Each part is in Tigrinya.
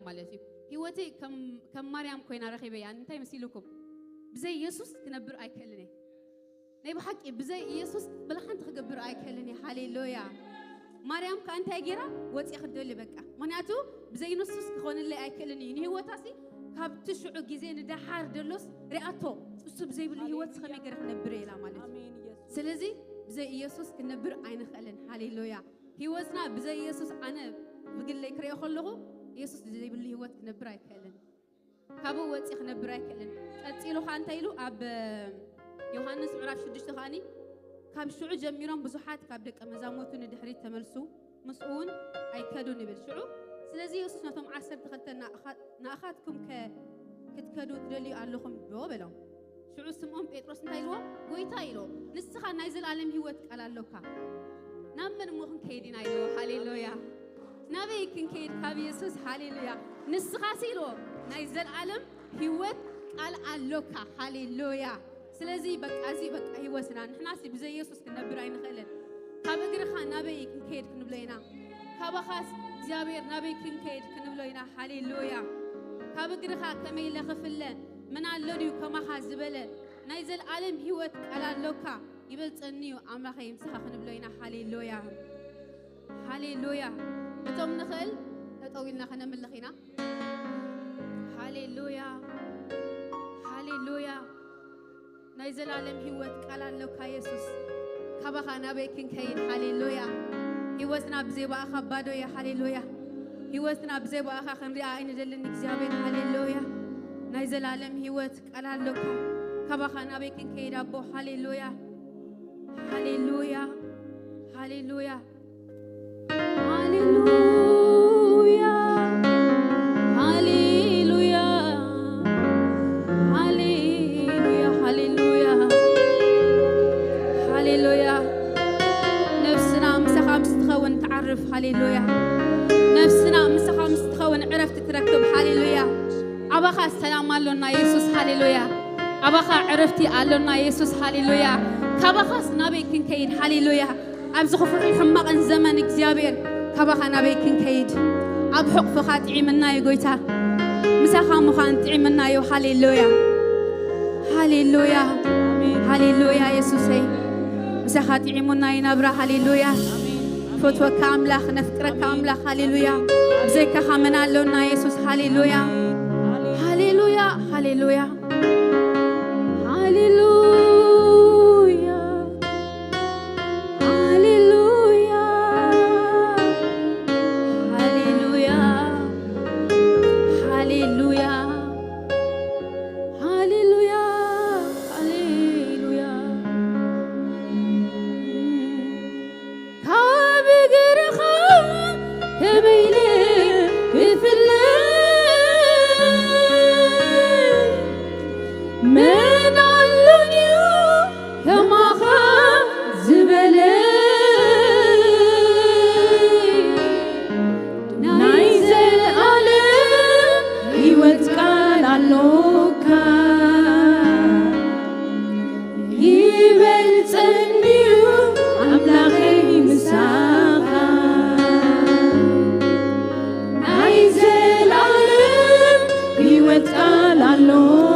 مالتي هيوتي كم مريم كوينا رخيبة يعني أنتي مسيلكم بزي يسوس كنبر أي كلني نبي حكي بزي يسوس بلحن تخبر أي كلني هاليلويا مريم كأنت أجرا وتي أخذ لي بقى مناتو بزي نصوص كخون اللي أي كلني هو تاسي كاب تشعو جزين ده حار دلوس رأتو أسب زي باللي هو تخمي جرح نبري لا مالتي آمين يسوع سلزي بزي يسوس كنبر عين خلن هاليلويا هيوسنا بزي يسوس أنا بقول لك رأي خلقه يسوس زي باللي هو كنبر أي كلن كابو وتي خنبر أي كلن أتيلو خان تيلو أب يوحنس عرف شدش تخاني كاب شعو جميران بزحات كاب دك أمزاموتون دحريت تملسو مسؤون أي كادو نبل شعو سلزي يسوس نتوم عسر تختنا نأخذكم كتكادو تدلي علىهم بوبلهم شعو سمهم بيتروس نتايلو قويتايلو نسخة نايزل عالم هيوت على اللوكا نامن موهن كيدين ايلو هاليلويا نبي كن كيد كاب يسوس هاليلويا نسخة سيلو نايزل عالم هيوت على اللوكا هاليلويا سلزي بك أزي بك هيوسنا نحن ناسي بزي يسوس كنبر عين خلل كاب غيرخان نبي كن كيد كنبلينا كاب خاص جابير نبي كن كيد كنبلينا هاليلويا كاب غيرخا كميل خفله من اللوديو كما حازبله نايزل عالم هيوت على اللوكا يبلصنيو املاخ يمسخ خنبلينا هاليلويا هاليلويا بتوم نخل تطويلنا خنملخينا هاليلويا هاليلويا نايزل عالم هيوت على اللوكا يسوس كبخا نبي كن كيد هاليلويا هيوتنا بزيبا اخبادو يا هاليلويا هيوتنا بزيبا اخ خنري عين دلن اغزابير هاليلويا نايزل عالم هيوت على اللوكا كبخا نبي كن كيد ابو هاليلويا هاليلويا هاليلويا هاليلويا هاليلويا هاليلويا هاليلويا هاليلويا نفسنا مسخا مستخون تعرف هاليلويا نفسنا مسخا مستخون عرفت تركب هاليلويا أبخا السلام علينا يسوع هاليلويا أبخا عرفتي علينا يسوع هاليلويا كبخاس نبي كن كيد هاليلويا أبز خفر الحمق الزمن إجزابير كبخا نبي كن كيد أبحق فخات عمنا يقويتا مسخا مخان عمنا يو هاليلويا هاليلويا هاليلويا يسوعي مسخا عمنا ينبرا هاليلويا فتوى كاملة نفكر كاملة هاليلويا بزيك خامنا لنا يسوع هاليلويا هاليلويا هاليلويا هاليلويا هاليلويا هاليلويا هاليلويا هاليلويا هاليلويا كابغرخا كميلي كفلي من علونيو كما خزبلي نايزل علم يوتقال علوكا يبلصنيو أملاخي مساخا نايزل علم يوتقال علوكا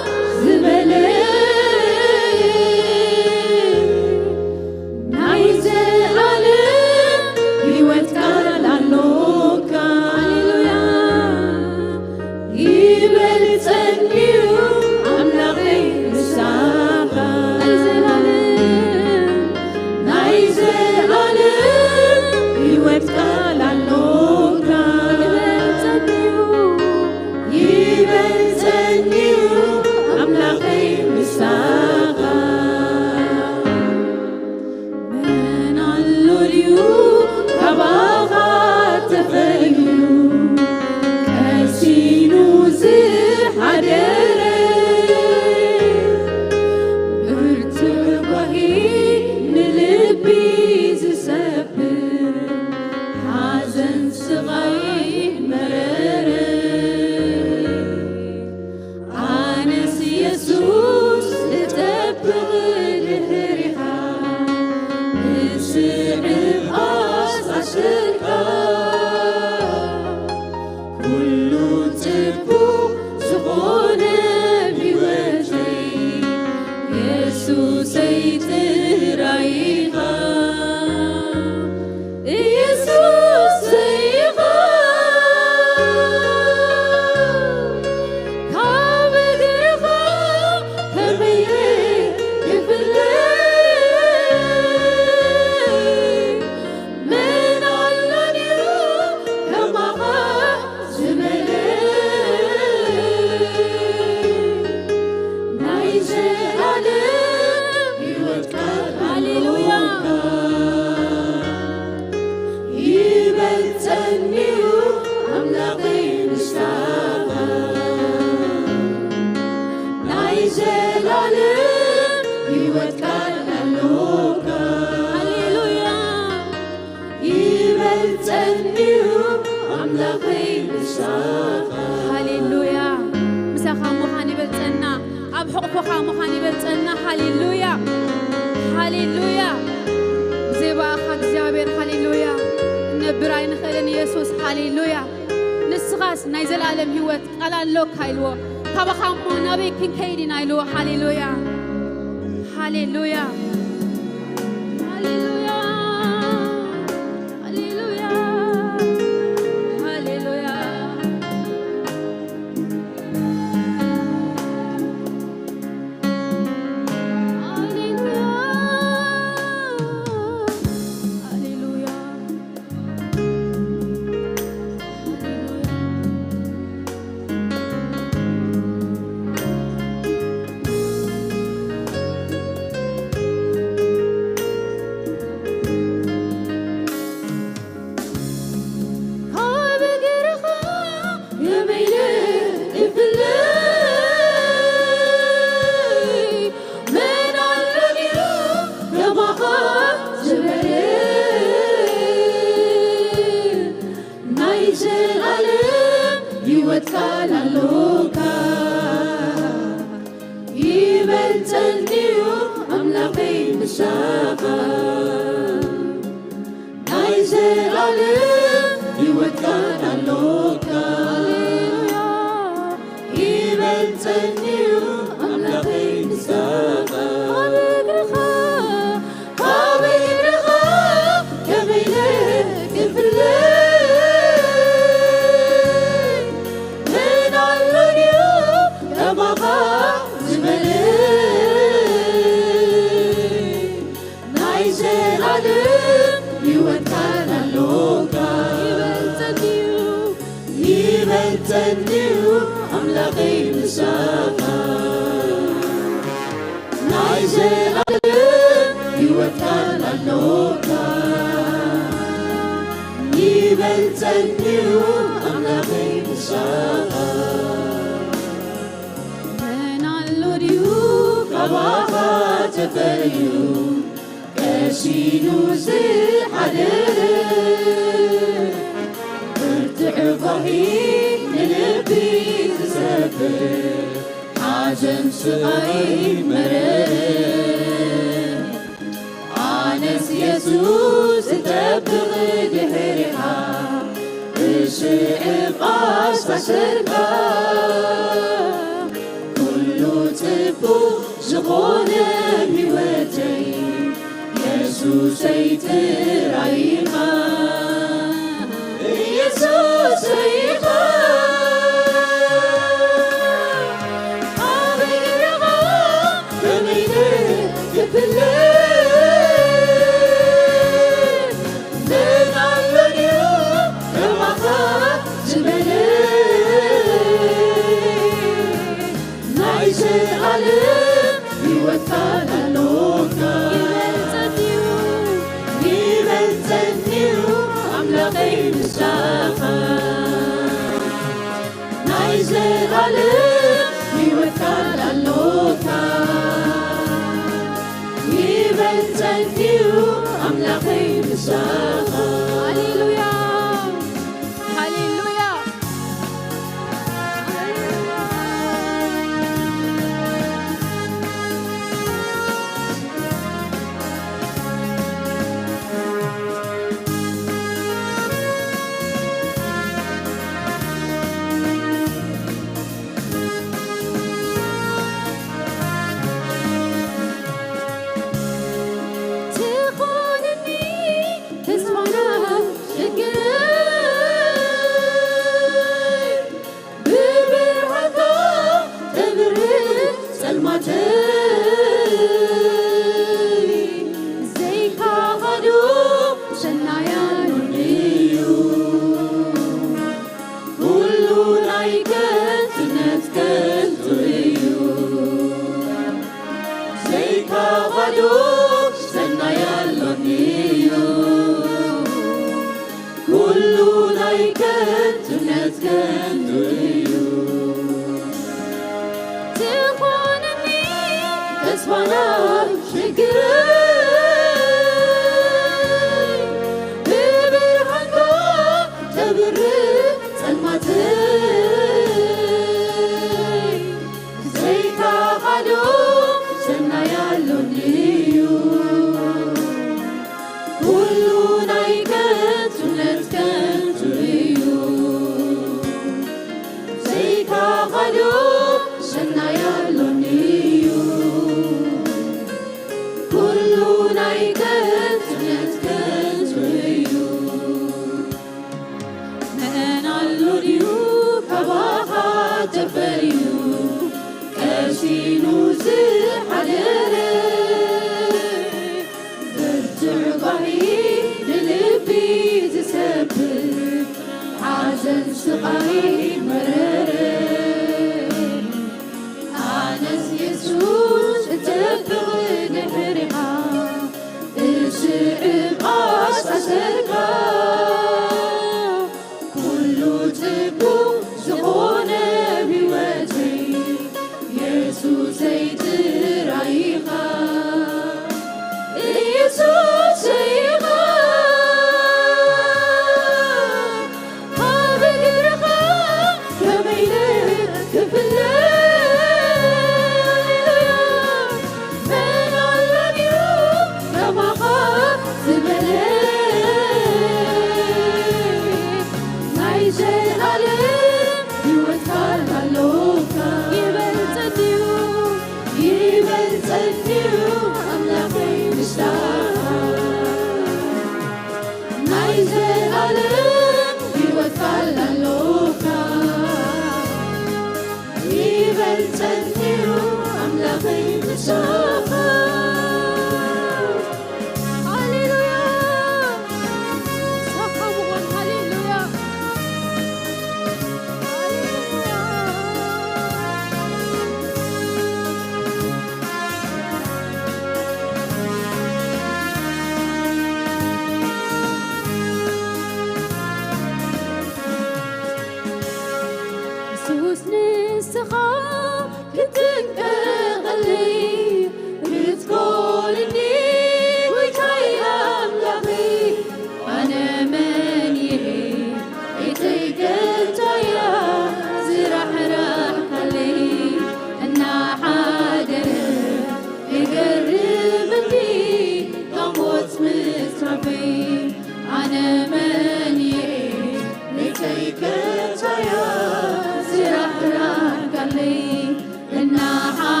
Nah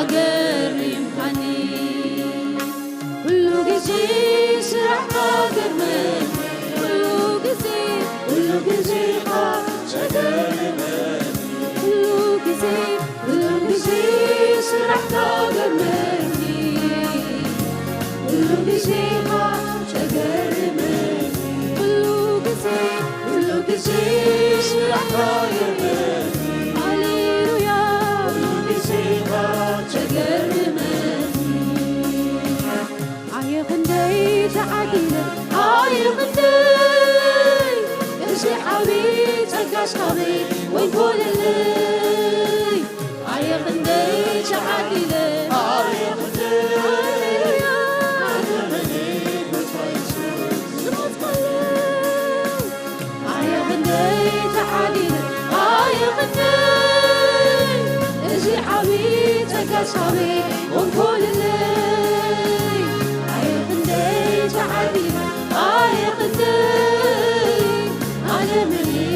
أقرم حني كل جزي سرح أقرم كل جزي أقرم كل جزي سرح أقرم كل جزي أقرم كل جزي سرح أقرم أصحابي ونقول اللي عيق نديش عادلة عيق نديش هاليلويا عالمني عيق نديش عادلة عيق نديش إزي حبيتك أصحابي ونقول اللي عيق نديش عادلة عيق نديش عالمني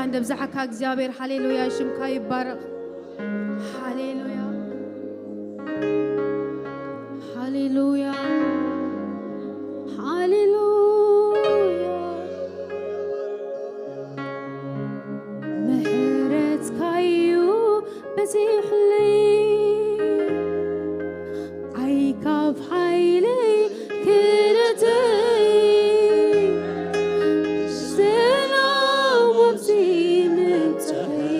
እንደብዛሓካ እግዚአብሔር ሃሌሉያ ሽምካ ይባረክ ሃሌሉያ ሃሌሉያ ሃሌሉያ ምሕረትካ እዩ በዚሕለይ ዓይካብ ሓይለይ ክለተይ ሰላም ወብዚ ምንተይ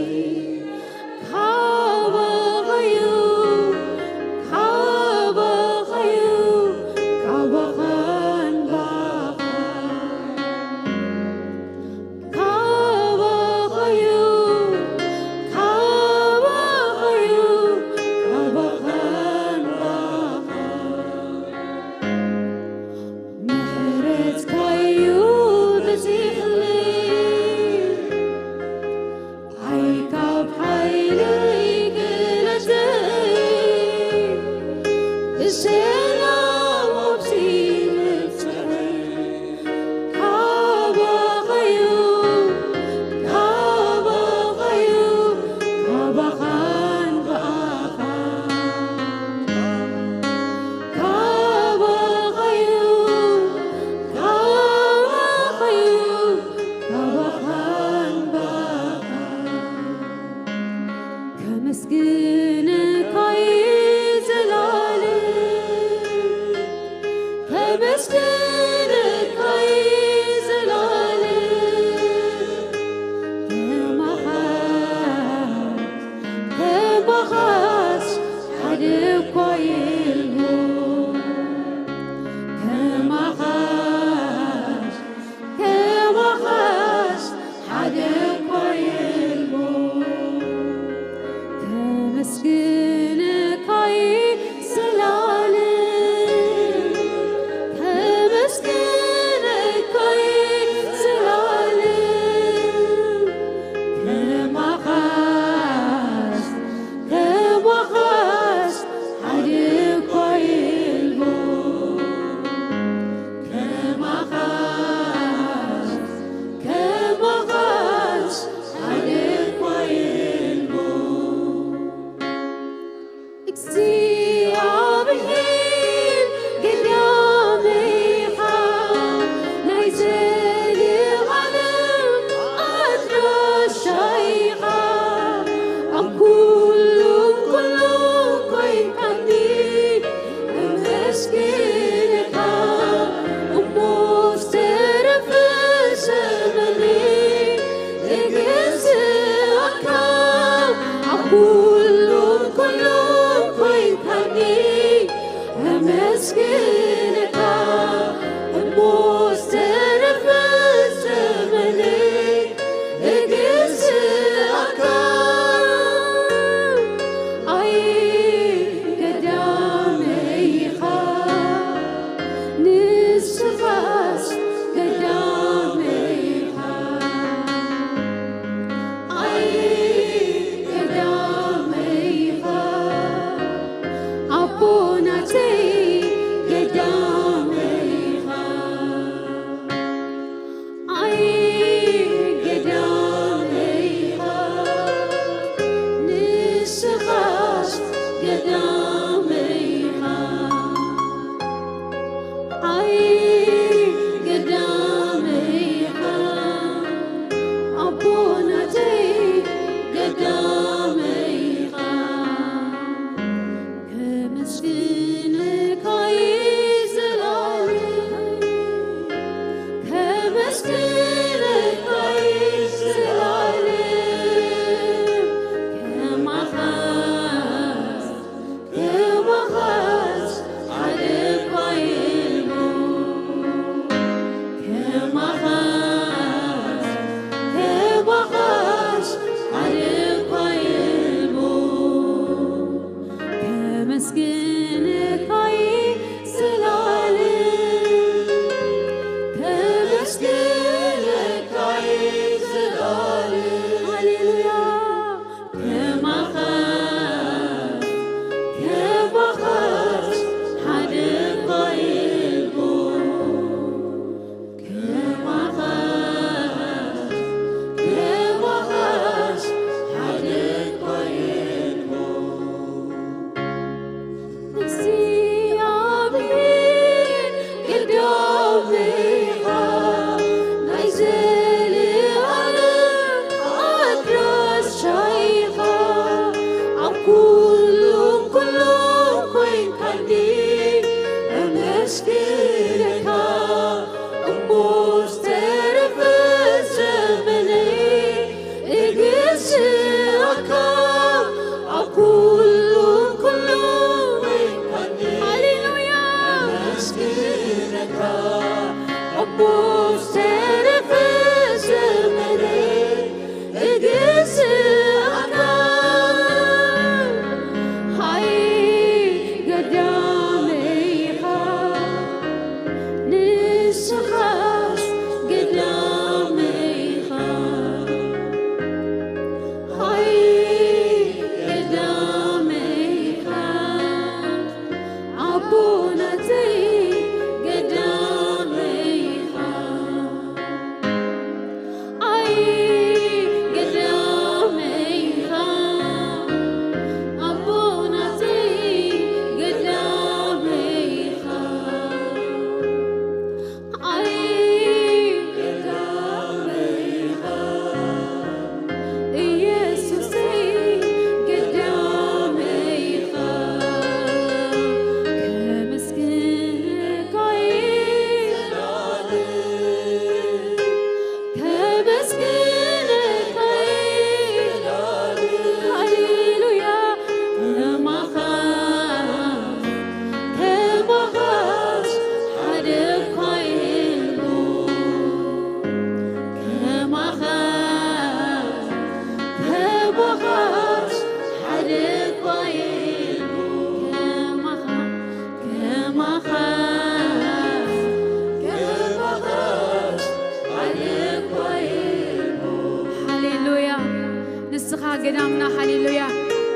قدامنا هاليلويا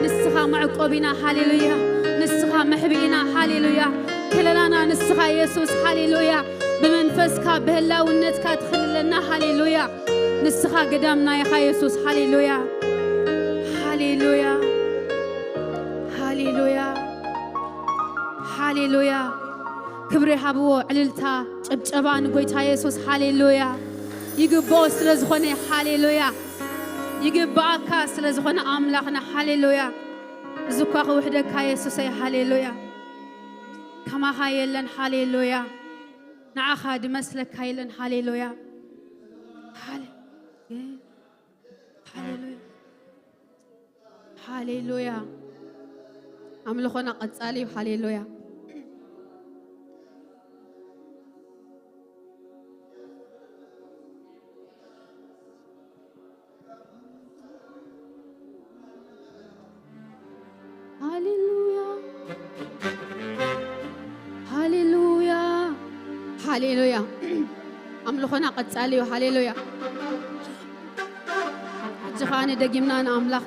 نسخة معقوبنا هاليلويا نسخة محبينا هاليلويا كلنا نسخة يسوس هاليلويا بمنفسك بهلا ونتك تخل لنا هاليلويا نسخة قدامنا يا يسوس هاليلويا هاليلويا هاليلويا هاليلويا كبري حبو عللتا جبجبان قويتا يسوس هاليلويا يقبوس لزخوني هاليلويا يقبعك سلزخنا أملاخنا هاليلويا زكاخ وحدك يسوسي هاليلويا كما هايلن هاليلويا نعخا دمسلك هايلن هاليلويا هاليلويا هاليلويا أملخنا قد سالي هاليلويا هاليلويا هاليلويا أملخنا قد سالي هاليلويا جخاني دقيمنا أملخ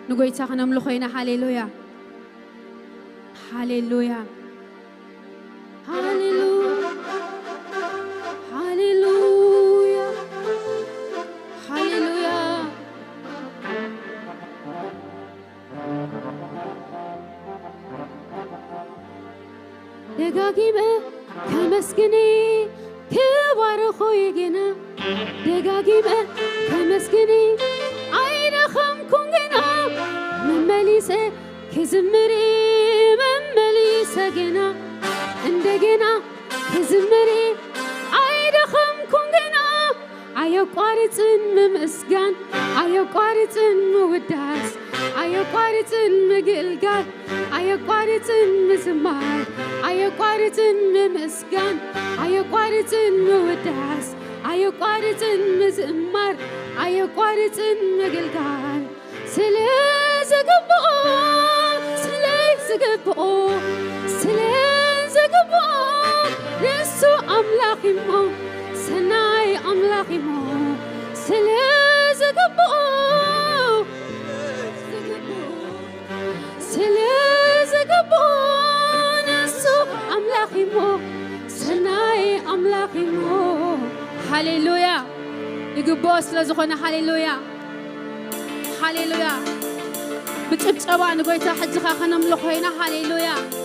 نقويتا خنا أملخينا هاليلويا هاليلويا هاليلويا هاليلويا هاليلويا دقاقيمة كمسكني كبار خويقنا دقاقيمة كمسكني عين خم كونجنا من مليسة كزمري من مليسة جنا عندنا كزمري عين خم كونجنا عيو قارتن ممسكن عيو قارتن موداس عيو قارتن مقلقال عيو قارتن مزمار عيو قارتن ممسكن عيو قارتن موداس عيو قارتن مزمار عيو قارتن مقلقال سلازة قبقون سلازة قبقون سلازة قبقون نسو أملاقي مو سناي أملاقي مو سلازة قبقون سلازة قبقون نسو أملاقي مو سناي أملاقي مو هاليلويا يقبوس لزخونا هاليلويا هاليلويا بتبتبع نقويتا حجخا خنا ملخوينا هاليلويا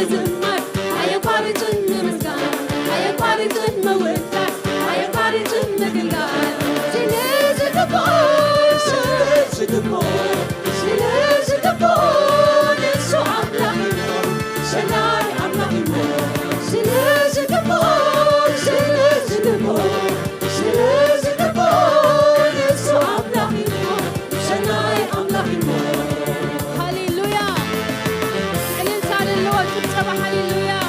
مزمر أيقارج مسكان أيقارج مودع أيقارج مقلال سلاز قبول سلاز قبول سلاز قبول نسو عملاقيمو سلاي عملاقيمو سلاز قبول سلاز قبول سلاز قبول نسو عملاقيمو سلاي عملاقيمو هاليلويا الإنسان اللي هو تتبع هاليلويا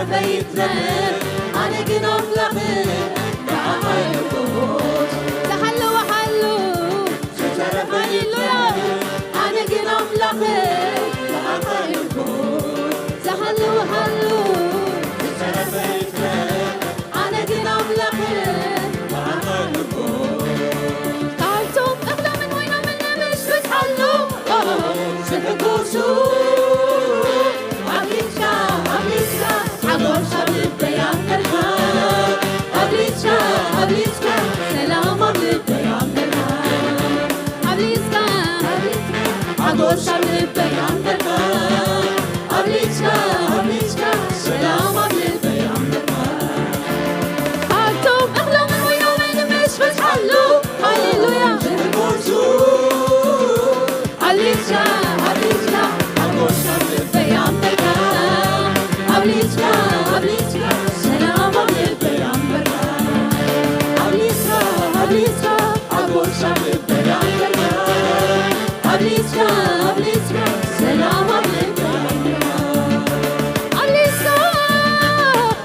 بيتنا أنا جنوب لغير سنقوسو أبليتشا أبليتشا عبوشا بالبيان درها أبليتشا أبليتشا سلام بالبيان درها أبليتشا عبوشا بالبيان درها أبليتشا أبليتشا سلام بالبيان درها هاتم أغلى من ويومين مش بتحلو هاليلويا سنقوسو أبليتشا أبليتشا عبوشا بالبيان درها أبليتشا أبليتشا سلام بالبيان درها أبليتشا أبليتشا عبوشا بالبيان درها أبليتشا أبليتشا سلام بالبيان درها أبليتشا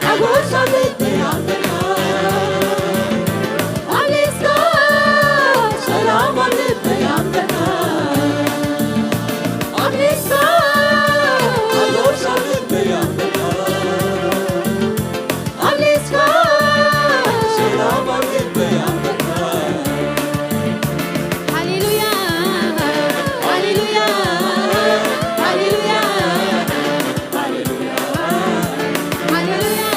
عبوشا بالبيان درها أبليتشا سلام بالبيان درها أبليتشا عبوشا بالبيان درها أبليتشا سلام بالبيان درها هاليلويا هاليلويا هاليلويا هاليلويا هاليلويا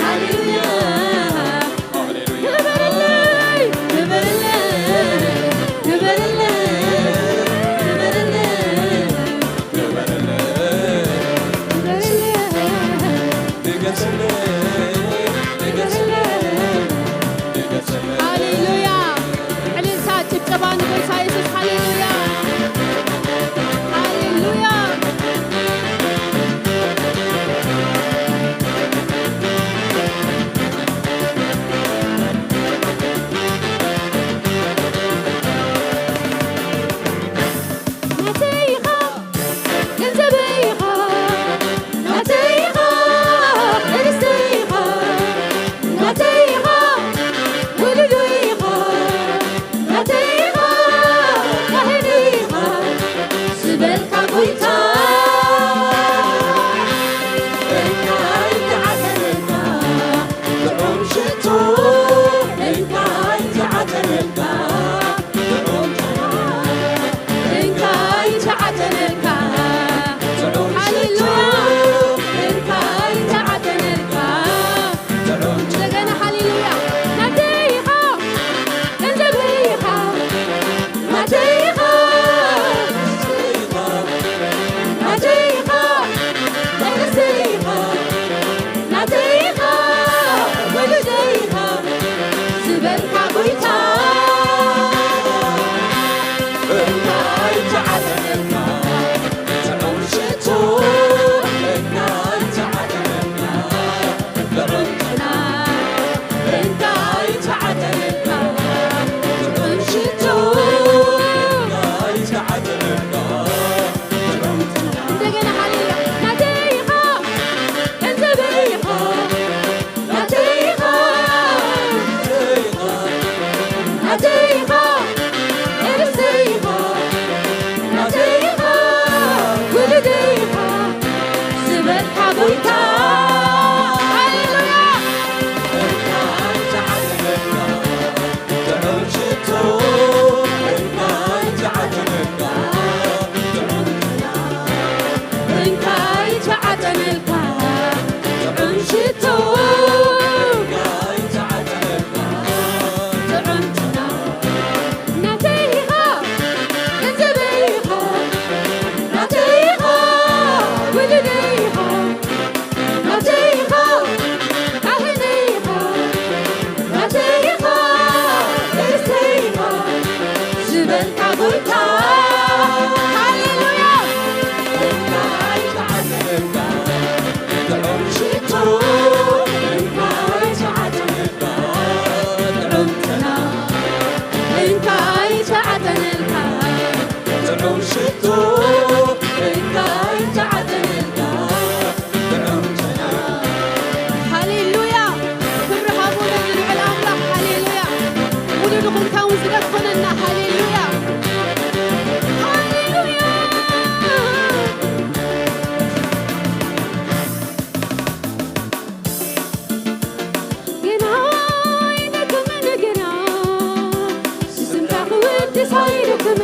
هاليلويا هاليلويا علي ساعة تبان نقول سايسس هاليلويا هاليلويا نتيخا ينزبيخا نتيخا ارستيخا نتيخا ولدويخا نتيخا كهنيخا سبلكا قويتا انكا انت عدلنا دعون شتو انكا انت عدلنا دعون جنا انكا انت عدلنا دعون شتو انكا انت عدلنا دعون جنا هاليلويا نتيخا انزبيخا نتيخا نتيخا ارستيخا نتيخا ولديخا سبلكا قويتا انكا انت عدلنا دعون شتو انكا انت عدلنا دعون جنا انكا انت عدلنا دعون شتو انكا انت عدلنا دعون جنا እንደገና ሃሌሉያ نتيخا انزبيخا نتيخا نتيخا ارستيخا نتيخا ولديخا سبلكا قويتا هاليلويا انكا انت عدلنا دعون شتو انكا انت عدلنا دعون جنا انكا انت عدلنا دعون شتو انكا انت عدلنا دعون جنا نتيخا انزبيخا نتيخا ولديخا نتيخا كهنيخا نتيخا ارستيخا سبلكا قويتا هاليلويا انكا انت عدلنا دعون شتو انكا انت عدلنا دعون جنا انكا انت عدلنا دعون شتو انكا انت عدلنا دعون جنا هاليلويا كبر هابونا لنوع الأملاك هاليلويا ولنكم كون زدت خننا هاليلويا هاليلويا جناينكم من جنا سسمتاخ وانت صايركم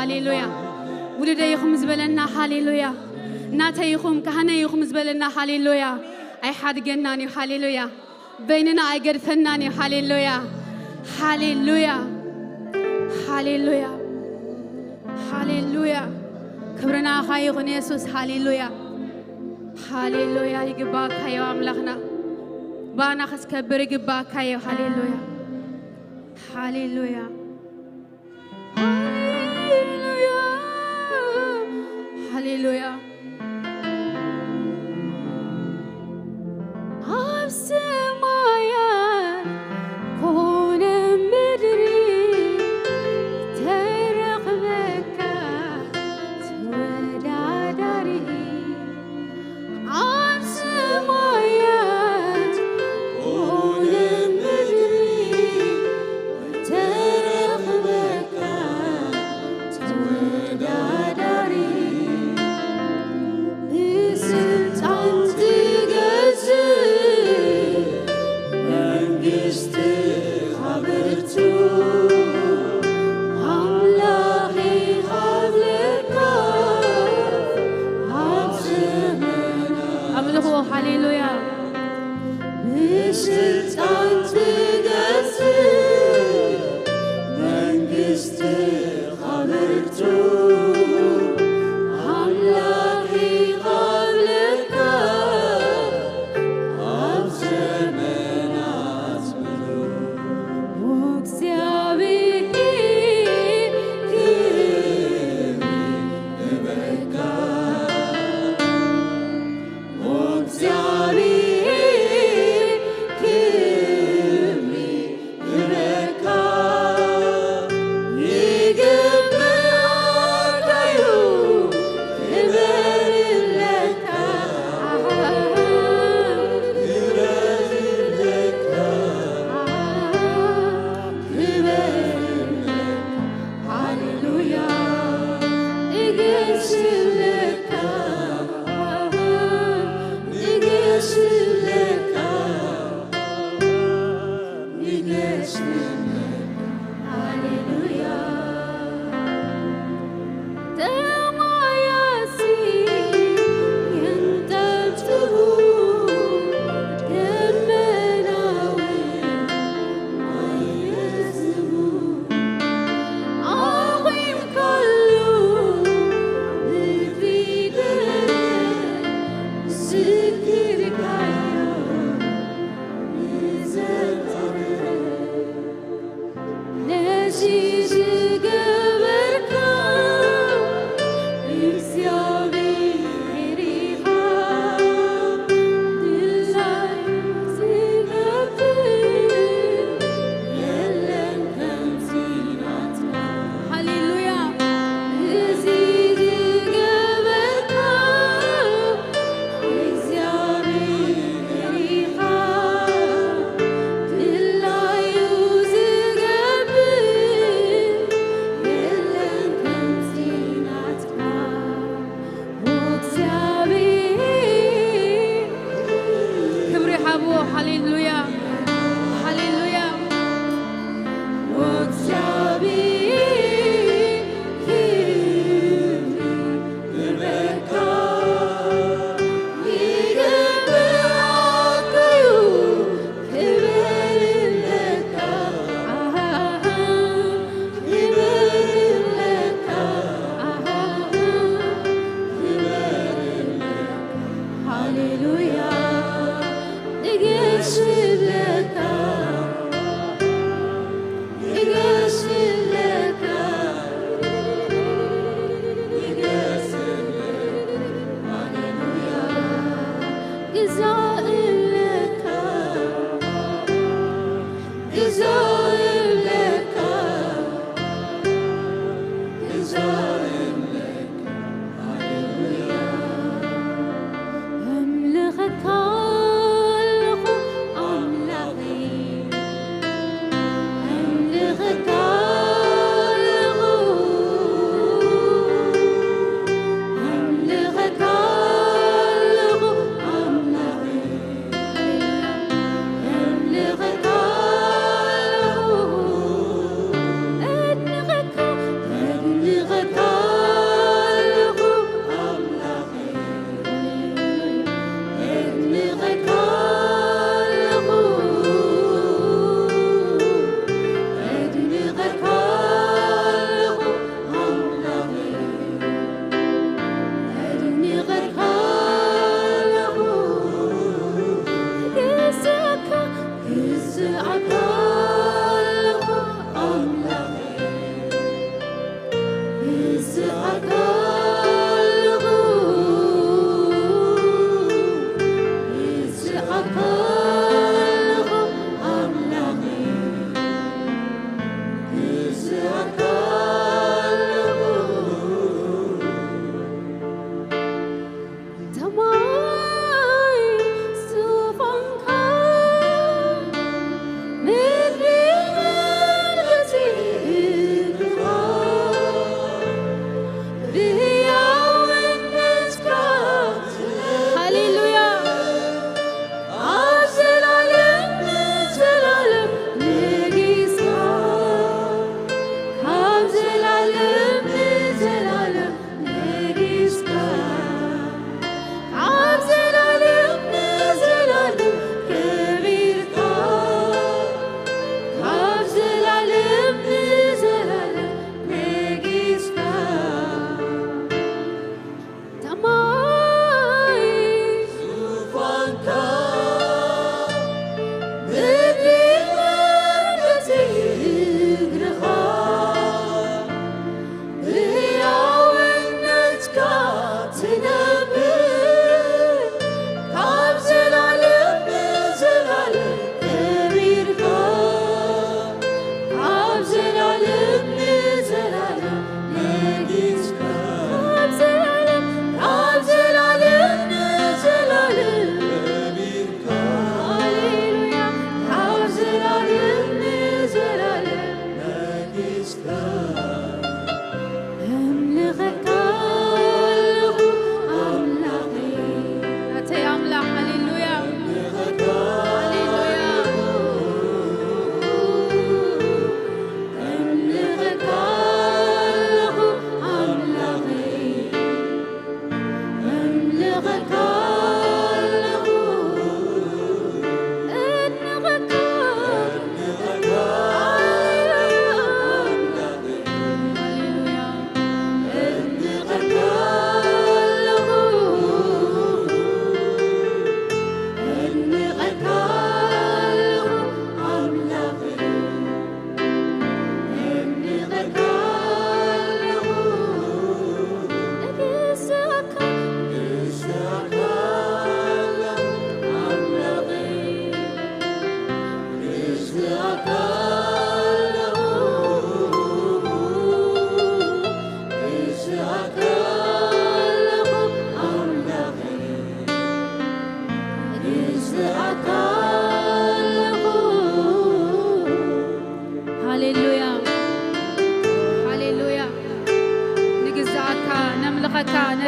هاليلويا ولديكم زبلنا هاليلويا ناتيكم كهنيكم زبلنا هاليلويا أي حد جناني هاليلويا بيننا أجر فناني هاليلويا هاليلويا هاليلويا هاليلويا كبرنا خايغون يسوس هاليلويا هاليلويا يجباك يا أملاخنا بانا خس كبر يجباك يا هاليلويا هاليلويا هاليلويا عب سمايا كون مدري ترق بكا تودا داري عب سمايا كون مدري ترق بكا تودا داري هاليلويا بسلطان تجسد منجست خبرتو أملاكي قبلك أب زمانات ملوك وكسيابيكي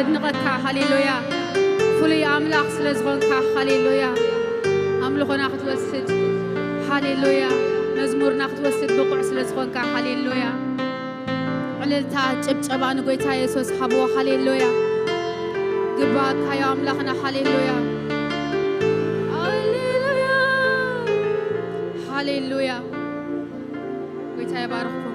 ندنقك هاليلويا فلي أملاخ سلزغنك هاليلويا أملخنا ختوسد هاليلويا مزمورنا ختوسد بقع سلزغنك هاليلويا عللتا جبجبا نغويتا يسوس حبو هاليلويا قباك يا أملاخنا هاليلويا هاليلويا هاليلويا غويتا يبارككم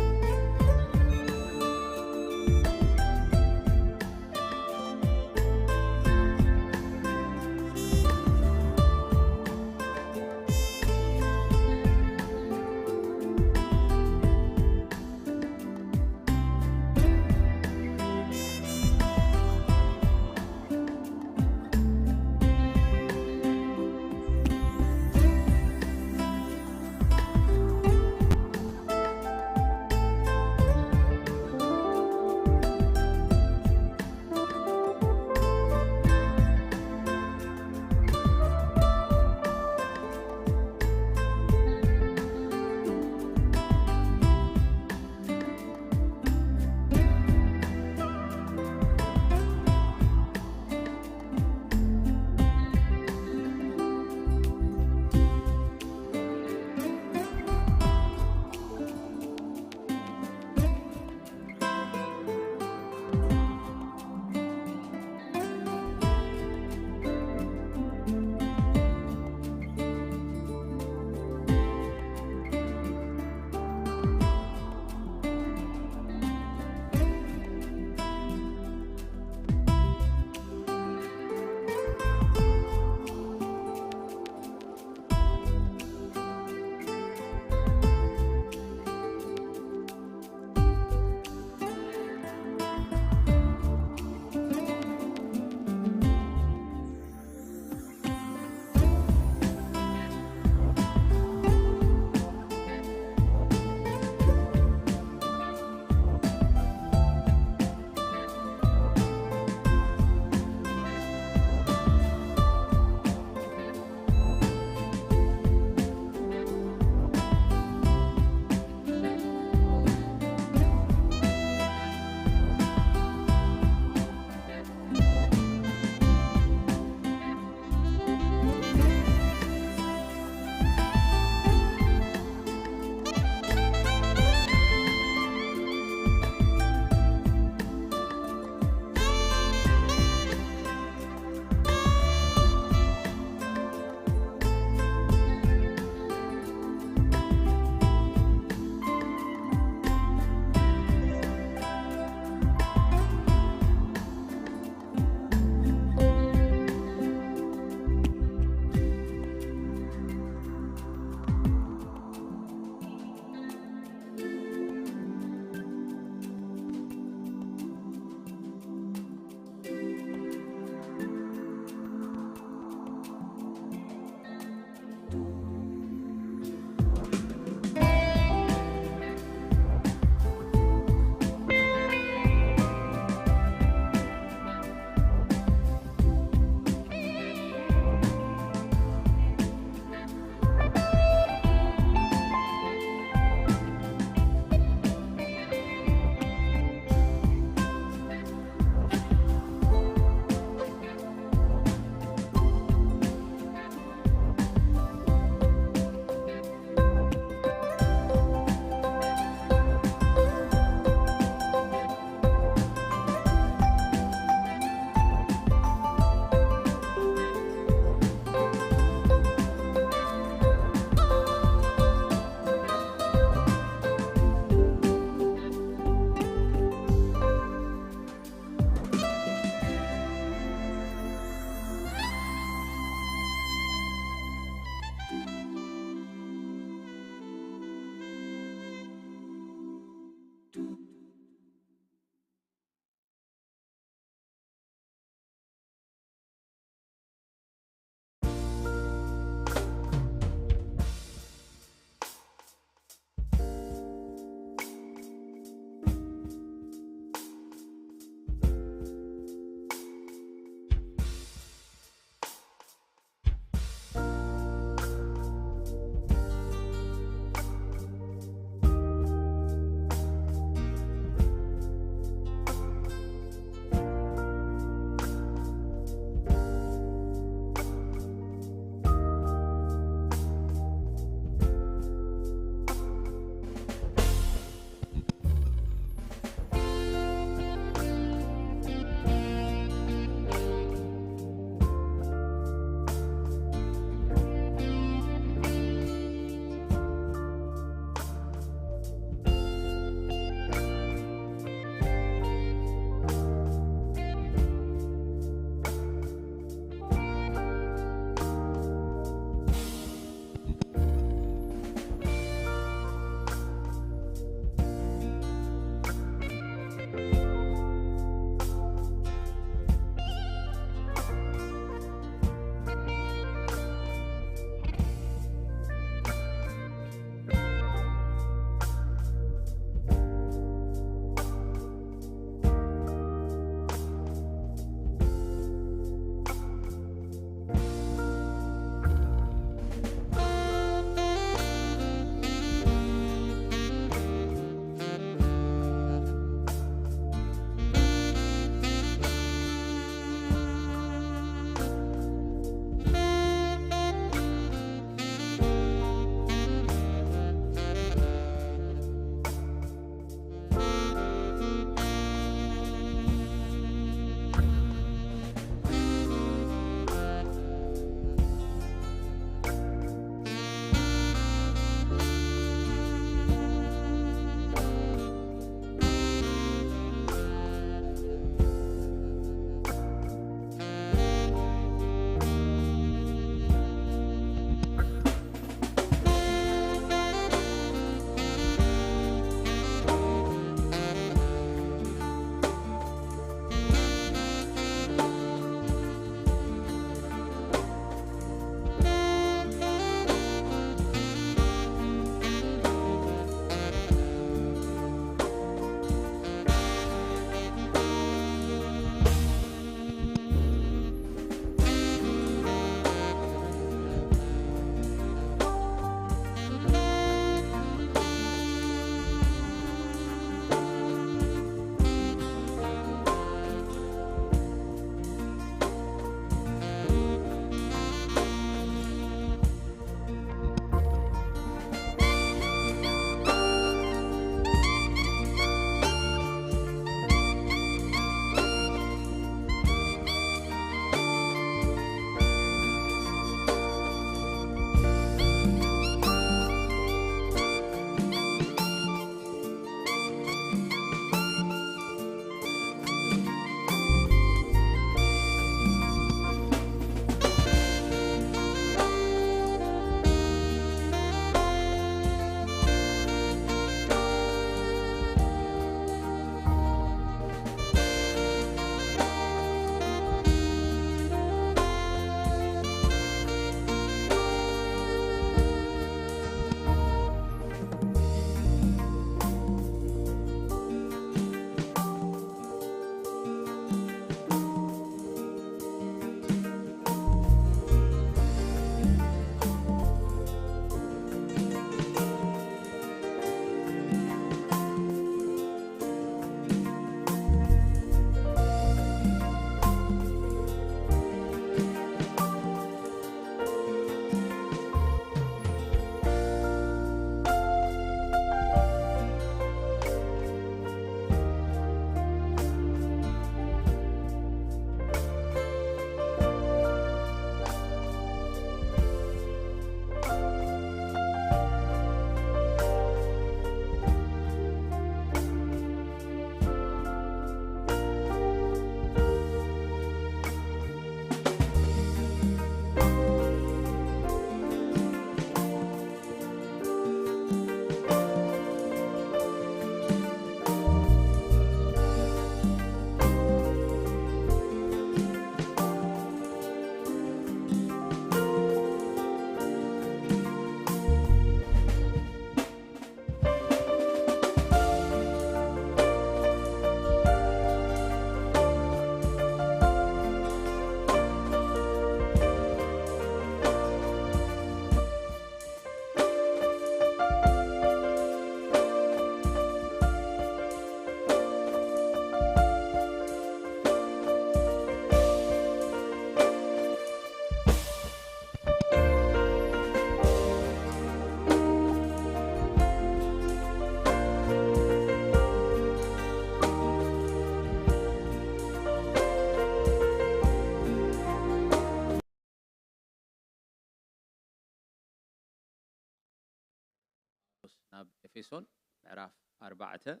ناب إفسون معرف 4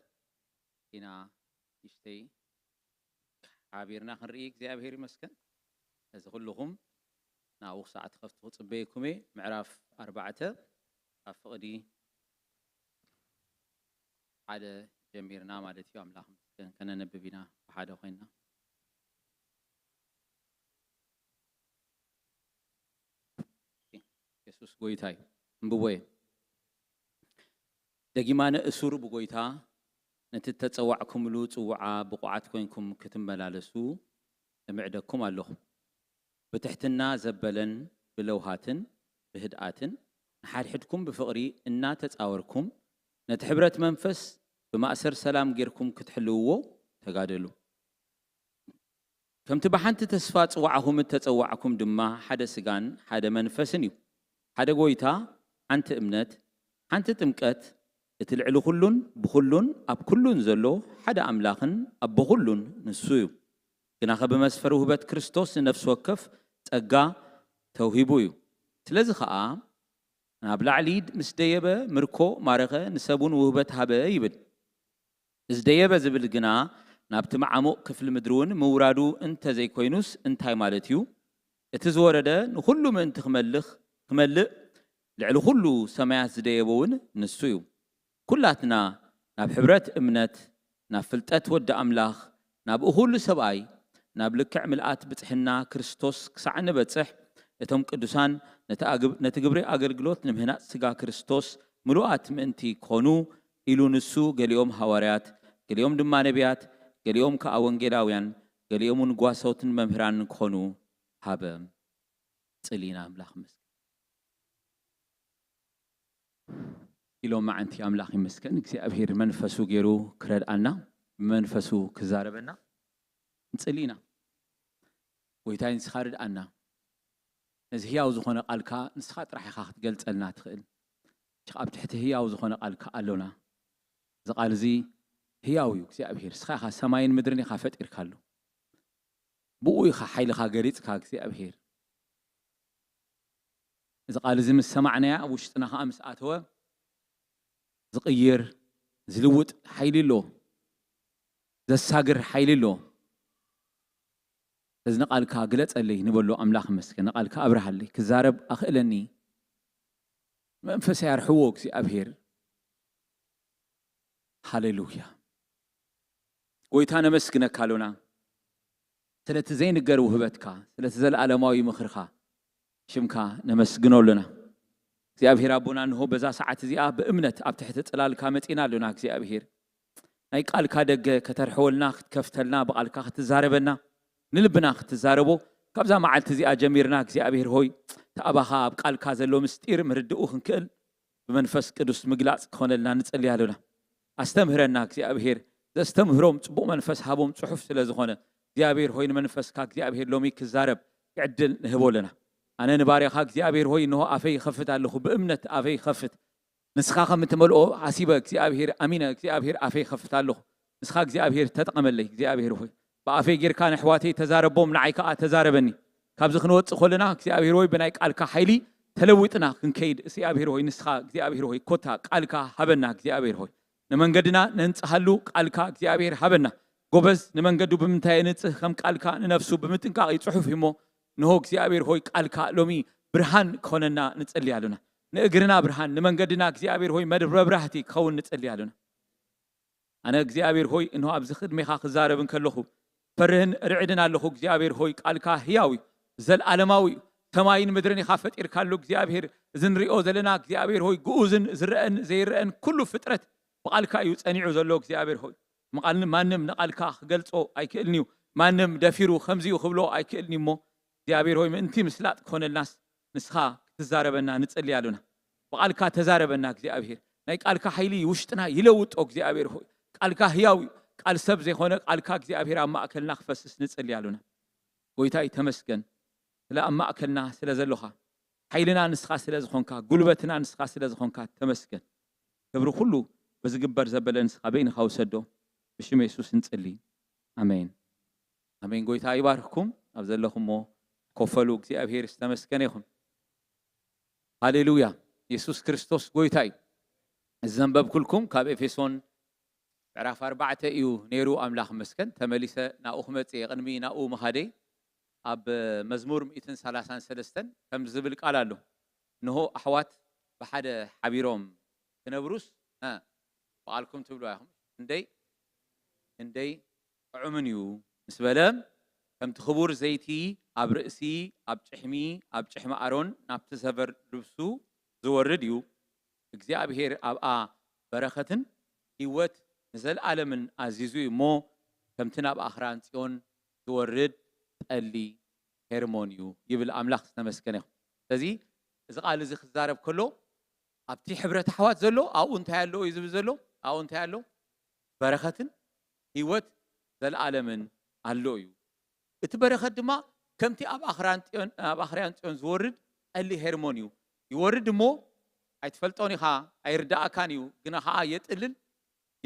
إنا يشتي عابيرنا خنرئي እግዚአብሔር ይመስገን እዚ ኩልኩም ናው ሰዓት ከፍቱ ጽበይኩሜ ምዕራፍ 4 አፍቅዲ على جميرنا مالتي أملاك كنا نببينا بحدا خوينا يسوس قويتاي مبوي دقيمان أسور بقويتا نتتتصوعكم لو تصوعا بقعات كوينكم كتم ملالسو لمعدكم الله بتحتنا زبلن بلوهاتن بهدآتن نحال حدكم بفقري إنا تتعاوركم نتحبرت منفس بمأسر سلام غيركم كتحلوه تقادلو كم تبحنت تسفات وعهم تتصوعكم دما حدا سجان حدا منفسنيو حدا قويتا أنت امنت أنت تمكت تلعلو كلون بخلون أب كلون زلو حدا أملاخن أب بخلون نسويو كنا خب مسفره بات كريستوس نفس وكف تقا توهيبويو تلازخ نابل عليد مستيبه مركو مارغه نسبون وهبت هبه يبل ازديبه زبل جنا نابت معمو كفل مدرون مورادو انت زي كوينوس انتاي مالتيو اتزورده نخلو من تخملخ خملق لعلو خلو سماعات زديبون نسويو كلاتنا ناب حبرت امنت ناب فلتات ود املاخ ناب اخول سباي ناب لكع ملآت بتحنا كريستوس كسعنا بتصح اتم قدسان نتقبري أغلقلوت نمهنا سقا كريستوس ملوات منتي كونو إلو نسو قليوم حواريات قليوم دما نبيات قليوم كأوانجلاويان قليوم نقواسوت ممهران كونو هابا تسلينا أملاخ مسكن إلو ما أنتي أملاخ مسكن نكسي أبهير منفسو غيرو كرد أنا منفسو كزاربنا تسلينا ويتاين سخارد أنا إذا هي أوزخنا قالك نسخات راح يخاخد قلت لنا تخيل شقاب تحت هي أوزخنا قالك قالونا إذا قال زي هي أويك زي أبهير سخاخا سماين مدرني خافت إركالو بوي خا حيل خا قريت خاك زي أبهير إذا قال زي مسمعنا وشتنا خا أمس آتوا زقير زلوت حيل له ذا الساقر حيل له إذا نقال كاقلت اللي نقول له أملاخ مسكين نقال كأبرح اللي كزارب أخلني منفس يرحوك سي أبهير هاليلويا ويتانا مسكنا كالونا سلت زين قرو هبتك سلت زل علماوي مخرخا شمكا نمسكنو لنا سي أبهير أبونا أنه بزا ساعة زياء بأمنة أبتحت تلال كامتينا لنا سي أبهير ناي قال كادق كترحولنا كفتلنا بقال كتزاربنا نلبنا تزاربو كابزا معلت زي أجميرنا زي أبير هوي تأباها بقال كازلو مستير مردؤو خنكل بمنفس قدس مقلاص كون لنا نصلي علينا استمهرنا زي أبير استمهروم صبو منفس هابوم صحف سلازخونه زي أبير هوي منفس كاك زي أبير لومي كزارب يعدل نهبو لنا انا نباري خاك زي أبير هوي انه افي خفت على بامنه افي خفت نسخاخه متملؤ حسيبك زي أبير امينه زي أبير افي خفت على نسخاك زي أبير تتقملي زي أبير هوي بأفي غير كان حواتي تزاربهم نعيكا تزاربني كابز خنوت خلنا سي أبيروي بنايك قالكا حيلي تلويتنا كنكيد سي أبيروي نسخا سي أبيروي كوتا قالكا حبنا سي أبيروي نمنقدنا ننصحلو قالكا سي أبير حبنا غوبز نمنقدو بمنتاي نصح خم قالكا نفسو بمتنقاق يصحف يمو نهوك سي أبيروي قالكا لومي برهان كوننا نصلي علينا نأجرنا برهان نمنقدنا سي أبيروي مدبر برهتي كون نصلي علينا أنا سي أبيروي إنه أبز خدمي خا خزاربن كلخو فرهن رعدنا له እግዚአብሔር ሆይ ቃልካ ህያዊ ዘልዓለማዊ ሰማይን ምድርን ይኻፈጥ ይርካሉ እግዚአብሔር ዝንሪኦ ዘለና እግዚአብሔር ሆይ ጉኡዝን ዝረአን ዘይረአን ኩሉ ፍጥረት በቃልካ እዩ ጸኒዑ ዘሎ እግዚአብሔር ሆይ ማንም ነቃልካ ገልጾ አይክልኒዩ ማንም ደፊሩ ከምዚኡ ክብሎ አይክልኒሞ እግዚአብሔር ሆይ ምንቲ ምስላጥ ኮነልናስ ንስኻ ክትዛረበና ንጽልያሉና በቃልካ ተዛረበና እግዚአብሔር ናይ ቃልካ ኃይሊ ውሽጥና ይለውጦ እግዚአብሔር ሆይ ቃልካ ህያዊ قال سب زي خونك قال كاك زي أبير أما أكلنا خفص نتسلي علونا ويتاي تمسكن لا أما أكلنا سلازلوها حيلنا نسخة سلاز خونكا قلبتنا نسخة سلاز خونكا تمسكن كبرو كله بس قبر زبل نسخة بين خوسدو بشم يسوس نتسلي آمين آمين ويتاي باركم أفضل لكم مو كفلوك زي أبير استمسكن يخون هاليلويا يسوس كريستوس ويتاي الزنبب كلكم كاب إفسون عرف 4 إيو نيرو أملاخ مسكن تمليسة ناو خمت يغنمي ناو مخادي أب مزمور 133 كم زبل قال له إنه أحوات بحد حبيرهم تنبروس وقالكم تبلوا ياهم اندي عمنيو نسبلم كم تخبور زيتي أب رأسي أب شحمي أب شحم أرون نبت سفر لبسو زورديو እግዚአብሔር አብአ በረኸትን ህይወት ንዘል ዓለምን አዚዙ ሞ ከምትና በአኽራን ጽዮን ዝወርድ ጠሊ ሄርሞኒዩ ይብል አምላኽ ዝተመስገነ ይኹን ስለዚ እዚ ቃል እዚ ክዛረብ ከሎ ኣብቲ ሕብረት ኣሕዋት ዘሎ ኣብኡ እንታይ ኣሎ እዩ ዝብል ዘሎ ኣብኡ እንታይ ኣሎ በረኸትን ህይወት ዘለዓለምን ኣሎ እዩ እቲ በረኸት ድማ ከምቲ ኣብ ኣኽራን ጽዮን ዝወርድ ጠሊ ሄርሞኒዩ ይወርድ ሞ ኣይትፈልጦኒ ኻ ኣይርዳእካን እዩ ግና ኸዓ የጥልል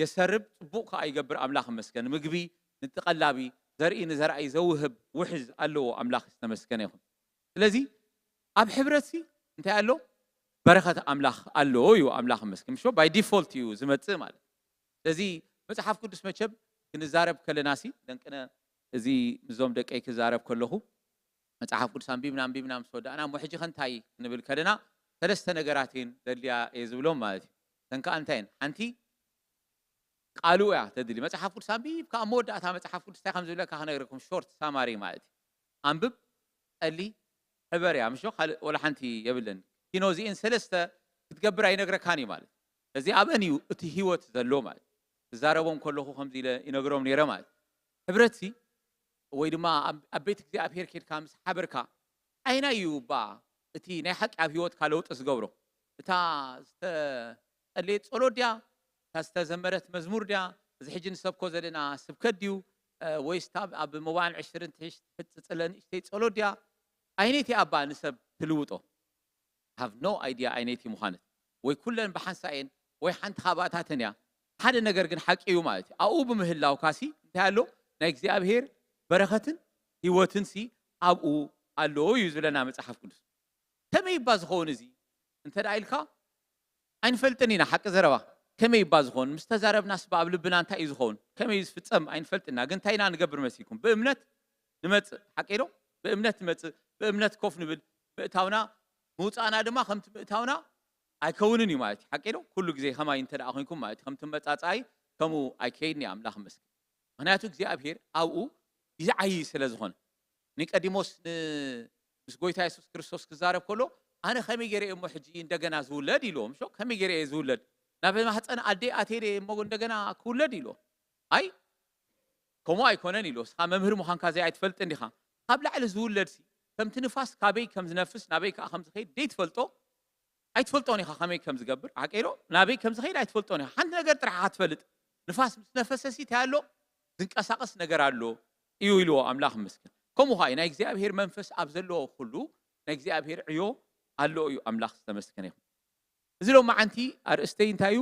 የሰርብ ጽቡቕ ኸዓ ይገብር ኣምላኽ መስገን ምግቢ ንጥቐላቢ ዘርኢ ንዘርኣይ ዘውህብ ውሕዝ ኣለዎ ኣምላኽ ዝተመስገነ ይኹን ስለዚ ኣብ ሕብረት እንታይ ኣሎ በረኸት ኣምላኽ ኣለዎ እዩ ኣምላኽ መስገን ምሾ ባይ ዲፎልት እዩ ዝመጽእ ማለት ስለዚ መጽሓፍ ቅዱስ መቸብ ክንዛረብ ከለና ደንቅነ እዚ ምዞም ደቀይ ክዛረብ ከለኹ መጽሓፍ ቅዱስ አንቢብና ምስ ወዳእና ሕጂ ኸንታይ ክንብል ከለና ثلاث ነገራትን ዘልያ የዝብሎም ማለት እዩ ተንካ አንታይን አንቲ ቃሉ ያ ተድሊ መጽሐፍ ቅዱስ አንቢብ ከመወዳእታ መጽሐፍ ቅዱስ ታይ ከም ዝብለካ ከነግረኩም ሾርት ሳማሪ ማለት አንብብ ጠሊ ሕበርያ ምሾ ወላ ሓንቲ የብለን ኪኖዚን ሰለስተ ክትገብር ኣይነግረካኒ ማለት እዚ ኣበን እዩ እቲ ህይወት ዘሎ ማለት ዝዛረቦም ከለኹ ከምዚ ይነግሮም ነይረ ማለት ሕብረት ወይ ድማ ኣብ ቤት እግዚአብሔር ኬድካ ምስ ሓበርካ ኣይና እዩ ባ እቲ ናይ ሓቂ ኣብ ህይወት ካልውጥ ዝገብሮ እታ ዝተጠለየት ጸሎት ድያ ዝተዘመረት መዝሙር ድያ እዚ ሕጂ ንሰብኮ ዘለና ስብከት ድዩ ወይስ ኣብ መዋዕል 20 ትሕፅፅለን እሽተይ ጸሎት ድያ ኣይነቲ ኣባ ንሰብ ትልውጦ have no idea ኣይነቲ ምዃነት ወይ ኩለን ብሓንሳኤን ወይ ሓንቲኻባእታተን እያ ሓደ ነገር ግን ሓቂ እዩ ማለት እዩ ኣብኡ ብምህላው ካሲ እንታይ ኣሎ ናይ እግዚኣብሔር በረኸትን ህይወትን ኣብኡ ኣሎ እዩ ዝብለና መጽሓፍ ቅዱስ كمي يباز خون زي انت دايلك አይንፈልጥን ኢና حق ዘረባ ከመይ ይባዝ ኾን ምስተዛረብ ናስ ባብ ልብና እንታይ እዩ ዝኸውን ከመይ ዝፍጸም አይንፈልጥና ግን ታይና ንገብር መሲኩም በእምነት ንመጽ ሓቂሎ በእምነት ንመጽ በእምነት ኮፍ ንብል በእታውና ሙጻና ድማ ከምቲ በእታውና ኣይከውንን እዩ ማለት ሓቂሎ ኩሉ ግዜ ከማይ እንተ ደኣ ኮይንኩም ማለት ከምቲ መጻጻይ ከሙ ኣይከይድኒ ኣምላኽ መስክ ምክንያቱ እግዚአብሔር ኣብኡ ይዝዓይ ስለ ዝኾነ ኒቆዲሞስ ምስ ጎይታ ኢየሱስ ክርስቶስ ክዛረብ ከሎ ኣነ ከመይ ገይረ እሞ ሕጂ እንደገና ዝውለድ ኢሎም ሾ ከመይ ገይረ ዝውለድ ናብ ማህፀን ኣዴ ኣቴሬ እሞ እንደገና ክውለድ ኢሎ ኣይ ኮሞ ኣይኮነን ኢሎ ስኻ መምህር ምዃንካ ዘይ ኣይትፈልጥን ዲኻ ካብ ላዕሊ ዝውለድ ከምቲ ንፋስ ካበይ ከም ዝነፍስ ናበይ ከዓ ከም ዝኸይድ ደይ ትፈልጦ ኣይትፈልጦን ኢኻ ከመይ ከም ዝገብር ዓቂሎ ናበይ ከም ዝኸይድ ኣይትፈልጦን ኢኻ ሓንቲ ነገር ጥራሕ ክትፈልጥ ንፋስ ምስ ነፈሰሲ ታያሎ ዝንቀሳቀስ ነገር ኣሎ እዩ ኢልዎ ኣምላኽ መስክን ከምኡ ኸ ናይ እግዚአብሔር መንፈስ ኣብ ዘለዎ ኩሉ ናይ እግዚአብሔር ዕዮ ኣሎ እዩ ኣምላኽ ዝተመስገነ ይኹን እዚ ሎ ማዓንቲ ኣርእስተይ እንታይ እዩ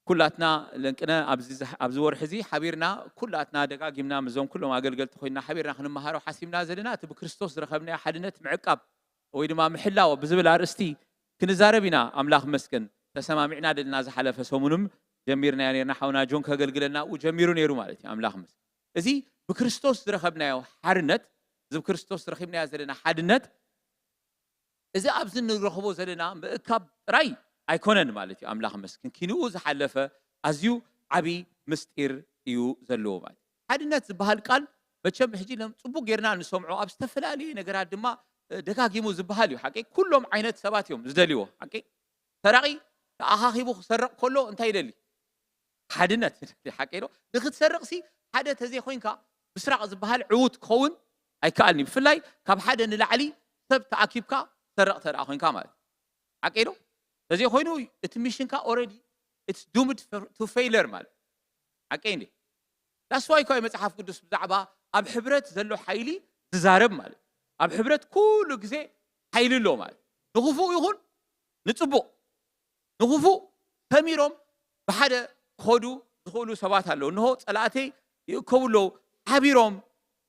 ኩላትና ለንቅነ ኣብዚ ወርሒ እዚ ሓቢርና ኩላትና ደጋጊምና ምዞም ኩሎም ኣገልገልቲ ኮይና ሓቢርና ክንመሃሮ ሓሲብና ዘለና እቲ ብክርስቶስ ዝረኸብና ሓድነት ምዕቃብ ወይ ድማ ምሕላው ብዝብል ኣርእስቲ ክንዛረብ ኢና ኣምላኽ መስገን ተሰማሚዕና ደልና ዝሓለፈ ሰሙንም ጀሚርና ነርና ሓውና ጆን ከገልግለና ጀሚሩ ነይሩ ማለት እዩ ኣምላኽ መስገን እዚ ብክርስቶስ ዝረኸብናዮ ሓድነት እዚ ብክርስቶስ ረኺብናዮ ዘለና ሓድነት እዚ ኣብዚ ንረኽቦ ዘለና ምእካብ ጥራይ ኣይኮነን ማለት እዩ ኣምላኽ መስገን ኪንኡ ዝሓለፈ ኣዝዩ ዓቢ ምስጢር እዩ ዘለዎ ማለት ሓድነት ዝበሃል ቃል መቸም ሕጂ ጽቡቕ ጌርና ንሰምዖ ኣብ ዝተፈላለዩ ነገራት ድማ ደጋጊሙ ዝበሃል እዩ ሓቂ ኩሎም ዓይነት ሰባት እዮም ዝደልይዎ ሓቂ ሰራቂ ተኣኻኺቡ ክሰርቕ ከሎ እንታይ ይደሊ ሓድነት ሓቂ ዶ ንክትሰርቕሲ ሓደ ተዘይ ኮይንካ ብስራቅ ዝበሃል ዕዉት ክኸውን ኣይከኣልኒ ብፍላይ ካብ ሓደ ንላዕሊ ሰብ ተኣኪብካ ሰረቕ ተረኣ ኮይንካ ማለት ሓቂ ዶ ተዘይ ኮይኑ እቲ ሚሽንካ ኦልሬዲ it's doomed to failure ማለት ሓቂ እንዴ that's why ኮይ መጽሓፍ ቅዱስ ብዛዕባ ኣብ ሕብረት ዘሎ ሓይሊ ዝዛረብ ማለት ኣብ ሕብረት ኩሉ ግዜ ሓይሊ ኣሎ ማለት ንኽፉእ ይኹን ንጽቡቕ ንኽፉእ ተሚሮም ብሓደ ክኸዱ ዝኽእሉ ሰባት ኣለዉ እንሆ ጸላእተይ ይእከብሎ ሓቢሮም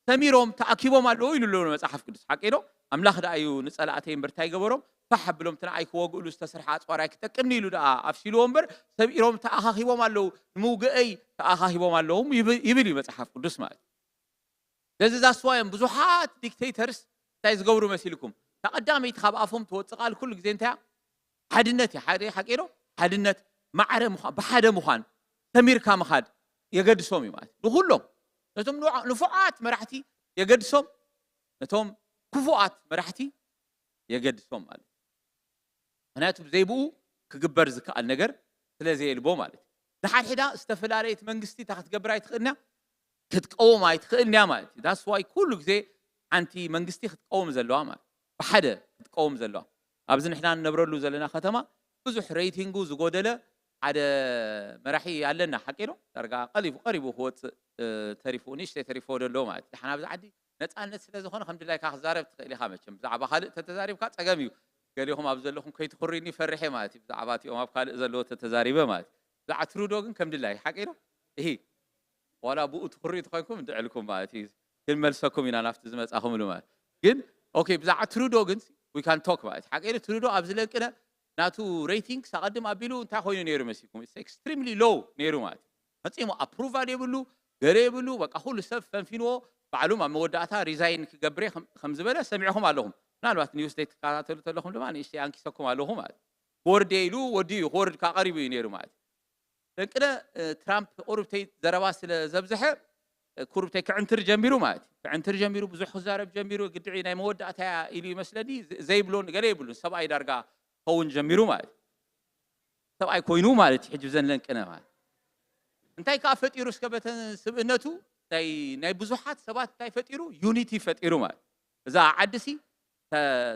ተሚሮም ተኣኪቦም ኣለዉ ኢሉ ኣሎ መጽሓፍ ቅዱስ ሓቂ ዶ ኣምላኽ ደኣ እዩ ንጸላእተይ እምበርታ ይገበሮም فحبلهم تنعي كوجلو استسرح أطوارك تكمني له أفسيلو أمبر سبيرهم تأخيبهم على موجئي تأخيبهم علىهم يبلي متحف قدس مات لذا زاسوايم بزوحات ديكتاتورز تايز جورو مسيلكم تقدامي يتخاب أفهم توتقال كل جزين تاع حدنت يا حد حكيرو حدنت معرة بحدا مخان تمير كام خاد يقد سومي مات لكلهم نتوم نفعات مرحتي يقد سوم نتوم كفوات مرحتي يقد سوم مال هناتو بزيبو كجبر زكاء النجر ثلاثة البو مالت نحن حدا استفلاريت منجستي تحت جبراي تخلنا كتقوم ما يتخلنا مالت that's why كل جزء أنتي منجستي كتقوم زلوا مال بحدا كتقوم زلوا أبزن إحنا نبرلو زلنا ختمة بزح ريتينجو زجودله على مراحي علنا حكيله ترجع قريب هو تريفونيش تريفون اللومات إحنا بزعدي نتأنس لازم خلنا الحمد لله كهزارب تقلي خامشم زعبا خالد تتزارب كات أجمعيو قال لهم أبزل لهم كي تخريني فرحي ماتي زعباتي وما بخالد زلوا تتزارب مات زعترو دوغن الحمد لله حكيله إيه ولا بو تخري تخيكم ندعي لكم ماتي كل ملسكم إن أنا أفتز مات أخم لهم جن أوكي بزعترو دوغن we can talk about it حكيله ترودو أبزل كده ناتو ريتينج سقدم أبيلو أنت خويني نيرو مسيكم it's extremely low نيرو مات هتسيمو approval يبلو قريبلو بقى أقول السبب فينو معلومة مودعتها ريزاين كجبري خمس بلا سمعهم علىهم نالوات نيوز ديت كاتلو لهم لما إيش يعني كيسكم علىهم مات ورديلو وديو ورد كقريب ينيرو مات لكن ترامب أوروبتي زرواس زبزحة كوروبتي كعنتر جنبيرو مات كعنتر جنبيرو بزح زارب جنبيرو قدعي ناي مودعتها إلي مسلدي زي بلون قريبلون سبعي درجة هون جنبيرو مات سبعي كوينو مات حجزن لنك أنا مات انتي كافت يروس كبتن سبنتو ناي بزحات سبات ناي فتيرو يونيتي فتيرو مال إذا عدسي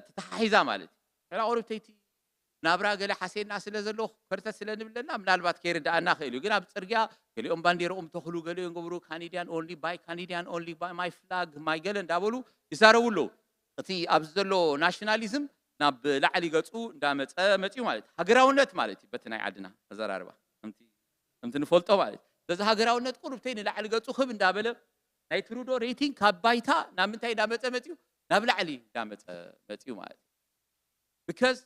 تتحيزا مالت على أوروبتي نابرا قال حسين ناس اللي زلوا فرت سلنا بلنا من البات كير دعنا خيلو جينا بترجع قال يوم باندير تخلو قال يوم قبرو كنديان only by my flag my قالن دابلو يساروا له تي أبزلو nationalism ناب لعلي قطعو دامت متيو مالت هجراونت مالتي بتناي عدنا هزار أربعة أنت نفولتو مالت لذا هجراونت قربتين لعلي قطعو خب دابله ناي ترودو ريتين كابايتا نامنتاي دامت متيو نابل علي دامت متيو مالت because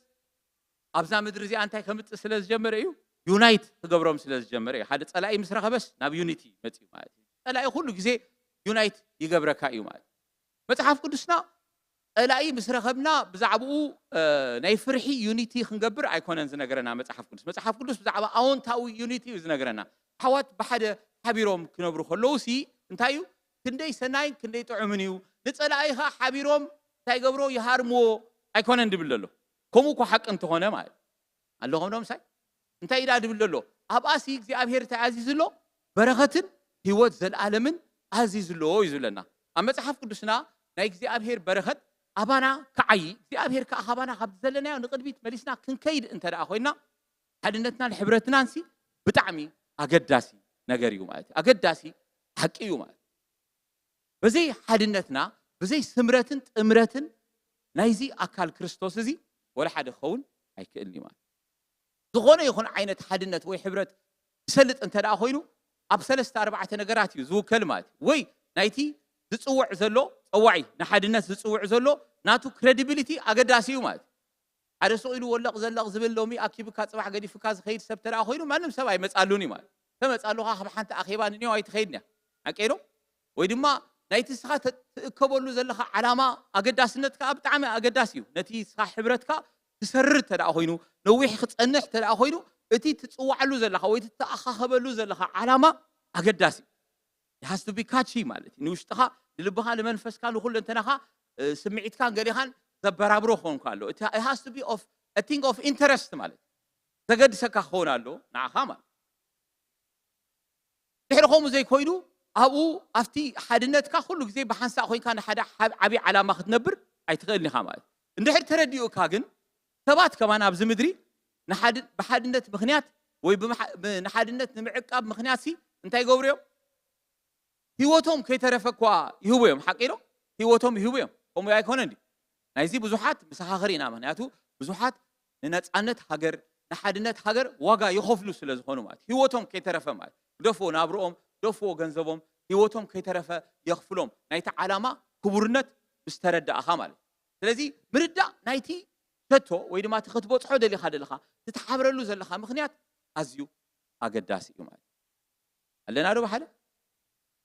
أبزا مدرزي أنتي كمت سلز جمريو يونايت تقبرهم سلز جمريو حد تلاقي مسرخة بس ناب يونيتي متيو مالت تلاقي كله جزء يونايت يقبرك أيو مالت متحف قدسنا تلاقي مسرخة بنا بزعبو نايفرحي يونيتي خنقبر أيكون زنقرنا متحف قدس بزعبو أون تاو يونيتي وزنقرنا حوات بحد حبيروم كنبرو خلوسي انتايو كندي سناي كندي تعمنيو نتلاقيها حبيروم تايقبرو يهارمو أيكون ندبللو كمو كو حق انت هنا مال اللهم نوم ساي انت إذا دبللو أباسي زي أبهر تعزيز له برغتن هيوت زل عالمن عزيز له يزلنا أما تحف قدسنا نايك زي أبهر برغت أبانا كعي زي أبهر كأخبانا خبز زلنا ونقد بيت مليسنا كن كيد انت رأخوينا حدنتنا الحبرتنا نسي بتعمي أقداسي نقريو مالتي أقداسي حقيو مالتي بزي حدنتنا بزي سمرتن تمرتن نايزي أكال كريستوس زي ولا حد خون هيكلني مال زغونه يكون عينة حدنت وي حبرت سلت انت لا خوينو اب 3-4 نغرات يزو كلمات وي نايتي زصوع زلو صوعي نحدنت زصوع زلو ناتو كريديبيليتي اقداسيو مال على سويلو ولق زلق زبل لومي اكيبكا صباح غدي فكاز خيد سبترا خوينو مانم سباي مصالوني مال تمصالوها حنت اخيبان نيو اي تخيدنا اكيدو وي دما نايتي سخا تكبلو زلخا علامه اقداسنتك بطعمه اقداسيو نتي سخا حبرتك تسرر تدا خوينو نويح خصنح تدا خوينو اتي تصوعلو زلخا وي تتاخخبلو زلخا علامه اقداسي has to be catchy مالتي نوشتها للبها لمنفس كانوا كل انتناها سمعت كان غريهان زبرابرو خون كالو it has to be of a thing of interest مالتي زغد سكا خونالو نعها مال تحرخوم زي كوينو أبو أفتي حدنتك كله زي بحنسا أخوي كان حدا عبي على ما ختنبر أيتغلني خامل ندحر ترديو كاجن ثبات كمان أبز مدري نحد بحدنت مخنيات وي نحدنت نمعقاب مخنياتي انت يقوريو هيوتهم كي ترفقوا يهوبيهم حقيرو هيوتهم يهوبيهم هم يكون عندي نايزي بزوحات مسخاخرينا مخنياتو بزوحات ننصانت هاجر نحدنت هاجر واغا يخفلو ስለዝኾኑ ማለት هيوتهم كي ترفق ማለት دفو نابروم دفو ገንዘቦም ህይወቶም ከይተረፈ يخفلهم ናይቲ ዓላማ ክቡርነት ምስተረዳእኻ ማለት ስለዚህ ምርዳእ ናይቲ ተቶ ወይ ድማ ትኽትበጽሖ ደሊኻ ደለኻ ትተሓብረሉ ዘለኻ ምኽንያት ኣዝዩ ኣገዳሲ እዩ ማለት ኣለና ዶ በሓለ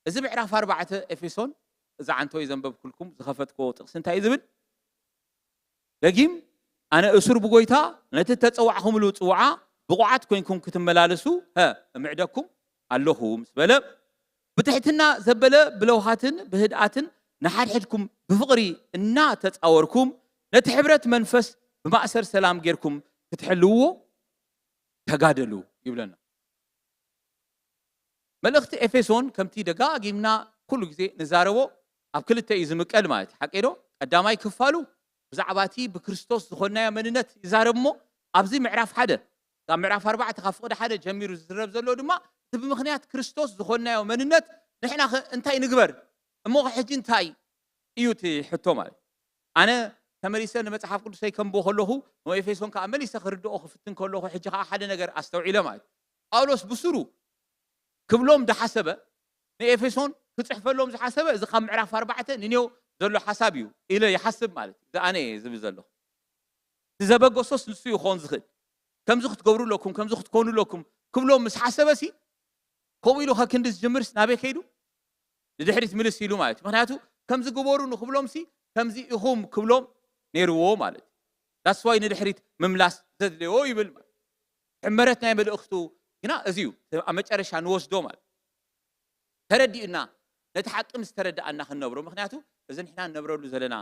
እዚ ምዕራፍ 4 ኤፌሶን እዛ ዓንተወይ ዘንበብኩልኩም ዝኸፈትኮ ጥቕስ እንታይ እዩ ዝብል ደጊም ኣነ እሱር ብጎይታ ነቲ ተጸዋዕኹምሉ ጽዋዓ ብቑዓት ኮይንኩም ክትመላለሱ እምዕደኩም ኣለኹ ምስ በለ ብትሕትና ዘበለ ብለውሃትን ብህድኣትን ንሓድሕድኩም ብፍቕሪ እናተጻወርኩም ነቲ ሕብረት መንፈስ ብማእሰር ሰላም ጌርኩም ክትሕልውዎ ተጋደሉ ይብለና መልእኽቲ ኤፌሶን ከምቲ ደጋጊምና ኩሉ ግዜ ንዛረቦ ኣብ ክልተ እዩ ዝምቀል ማለት ሓቂዶ ቀዳማይ ክፋሉ ብዛዕባቲ ብክርስቶስ ዝኾናዮ መንነት ይዛረብ እሞ ኣብዚ ምዕራፍ 1 ካብ ምዕራፍ 4 ካብ ፍቕዲ 1 ጀሚሩ ዝዝረብ ዘሎ ድማ እቲ ብምኽንያት ክርስቶስ ዝኾናዮ መንነት ንሕና እንታይ ንግበር እሞ ሕጂ እንታይ እዩ እቲ ሕቶ ማለት ኣነ ተመሊሰ ንመጽሓፍ ቅዱሰይ ከምቦ ከለኹ ኤፌሶን ከዓ መሊሰ ክርድኦ ክፍትን ከለኹ ሕጂ ከዓ ሓደ ነገር ኣስተውዒለ ማለት ጳውሎስ ብስሩ ክብሎም ደሓሰበ ንኤፌሶን ክጽሕፈሎም ዝሓሰበ እዚ ካብ ምዕራፍ 4 ንኔው ዘሎ ሓሳብ እዩ ኢለ ይሓስብ ማለት እዚ ኣነ ዝብል ዘለኹ ትዘበገሶስ ንሱ ይኾን ዝኽእል ከምዚ ክትገብሩለኩም ከምዚ ክትኮኑለኩም ክብሎም ምስ ሓሰበሲ ከምኡ ኢሉ ከክንዲ ዝጅምርስ ናበይ ከይዱ ንድሕሪት ምልስ ኢሉ ማለት ምክንያቱ ከምዚ ግበሩ ንክብሎምሲ ከምዚ ኢኹም ክብሎም ነይርዎ ማለት ዳስ ዋይ ንድሕሪት ምምላስ ዘድልዮ ይብል ማለት ሕመረት ናይ መልእኽቱ ግና እዚዩ ኣብ መጨረሻ ንወስዶ ማለት ተረዲእና ነቲ ሓቂ ምስ ተረዳእና ክንነብሮ ምክንያቱ እዚ ንሕና ንነብረሉ ዘለና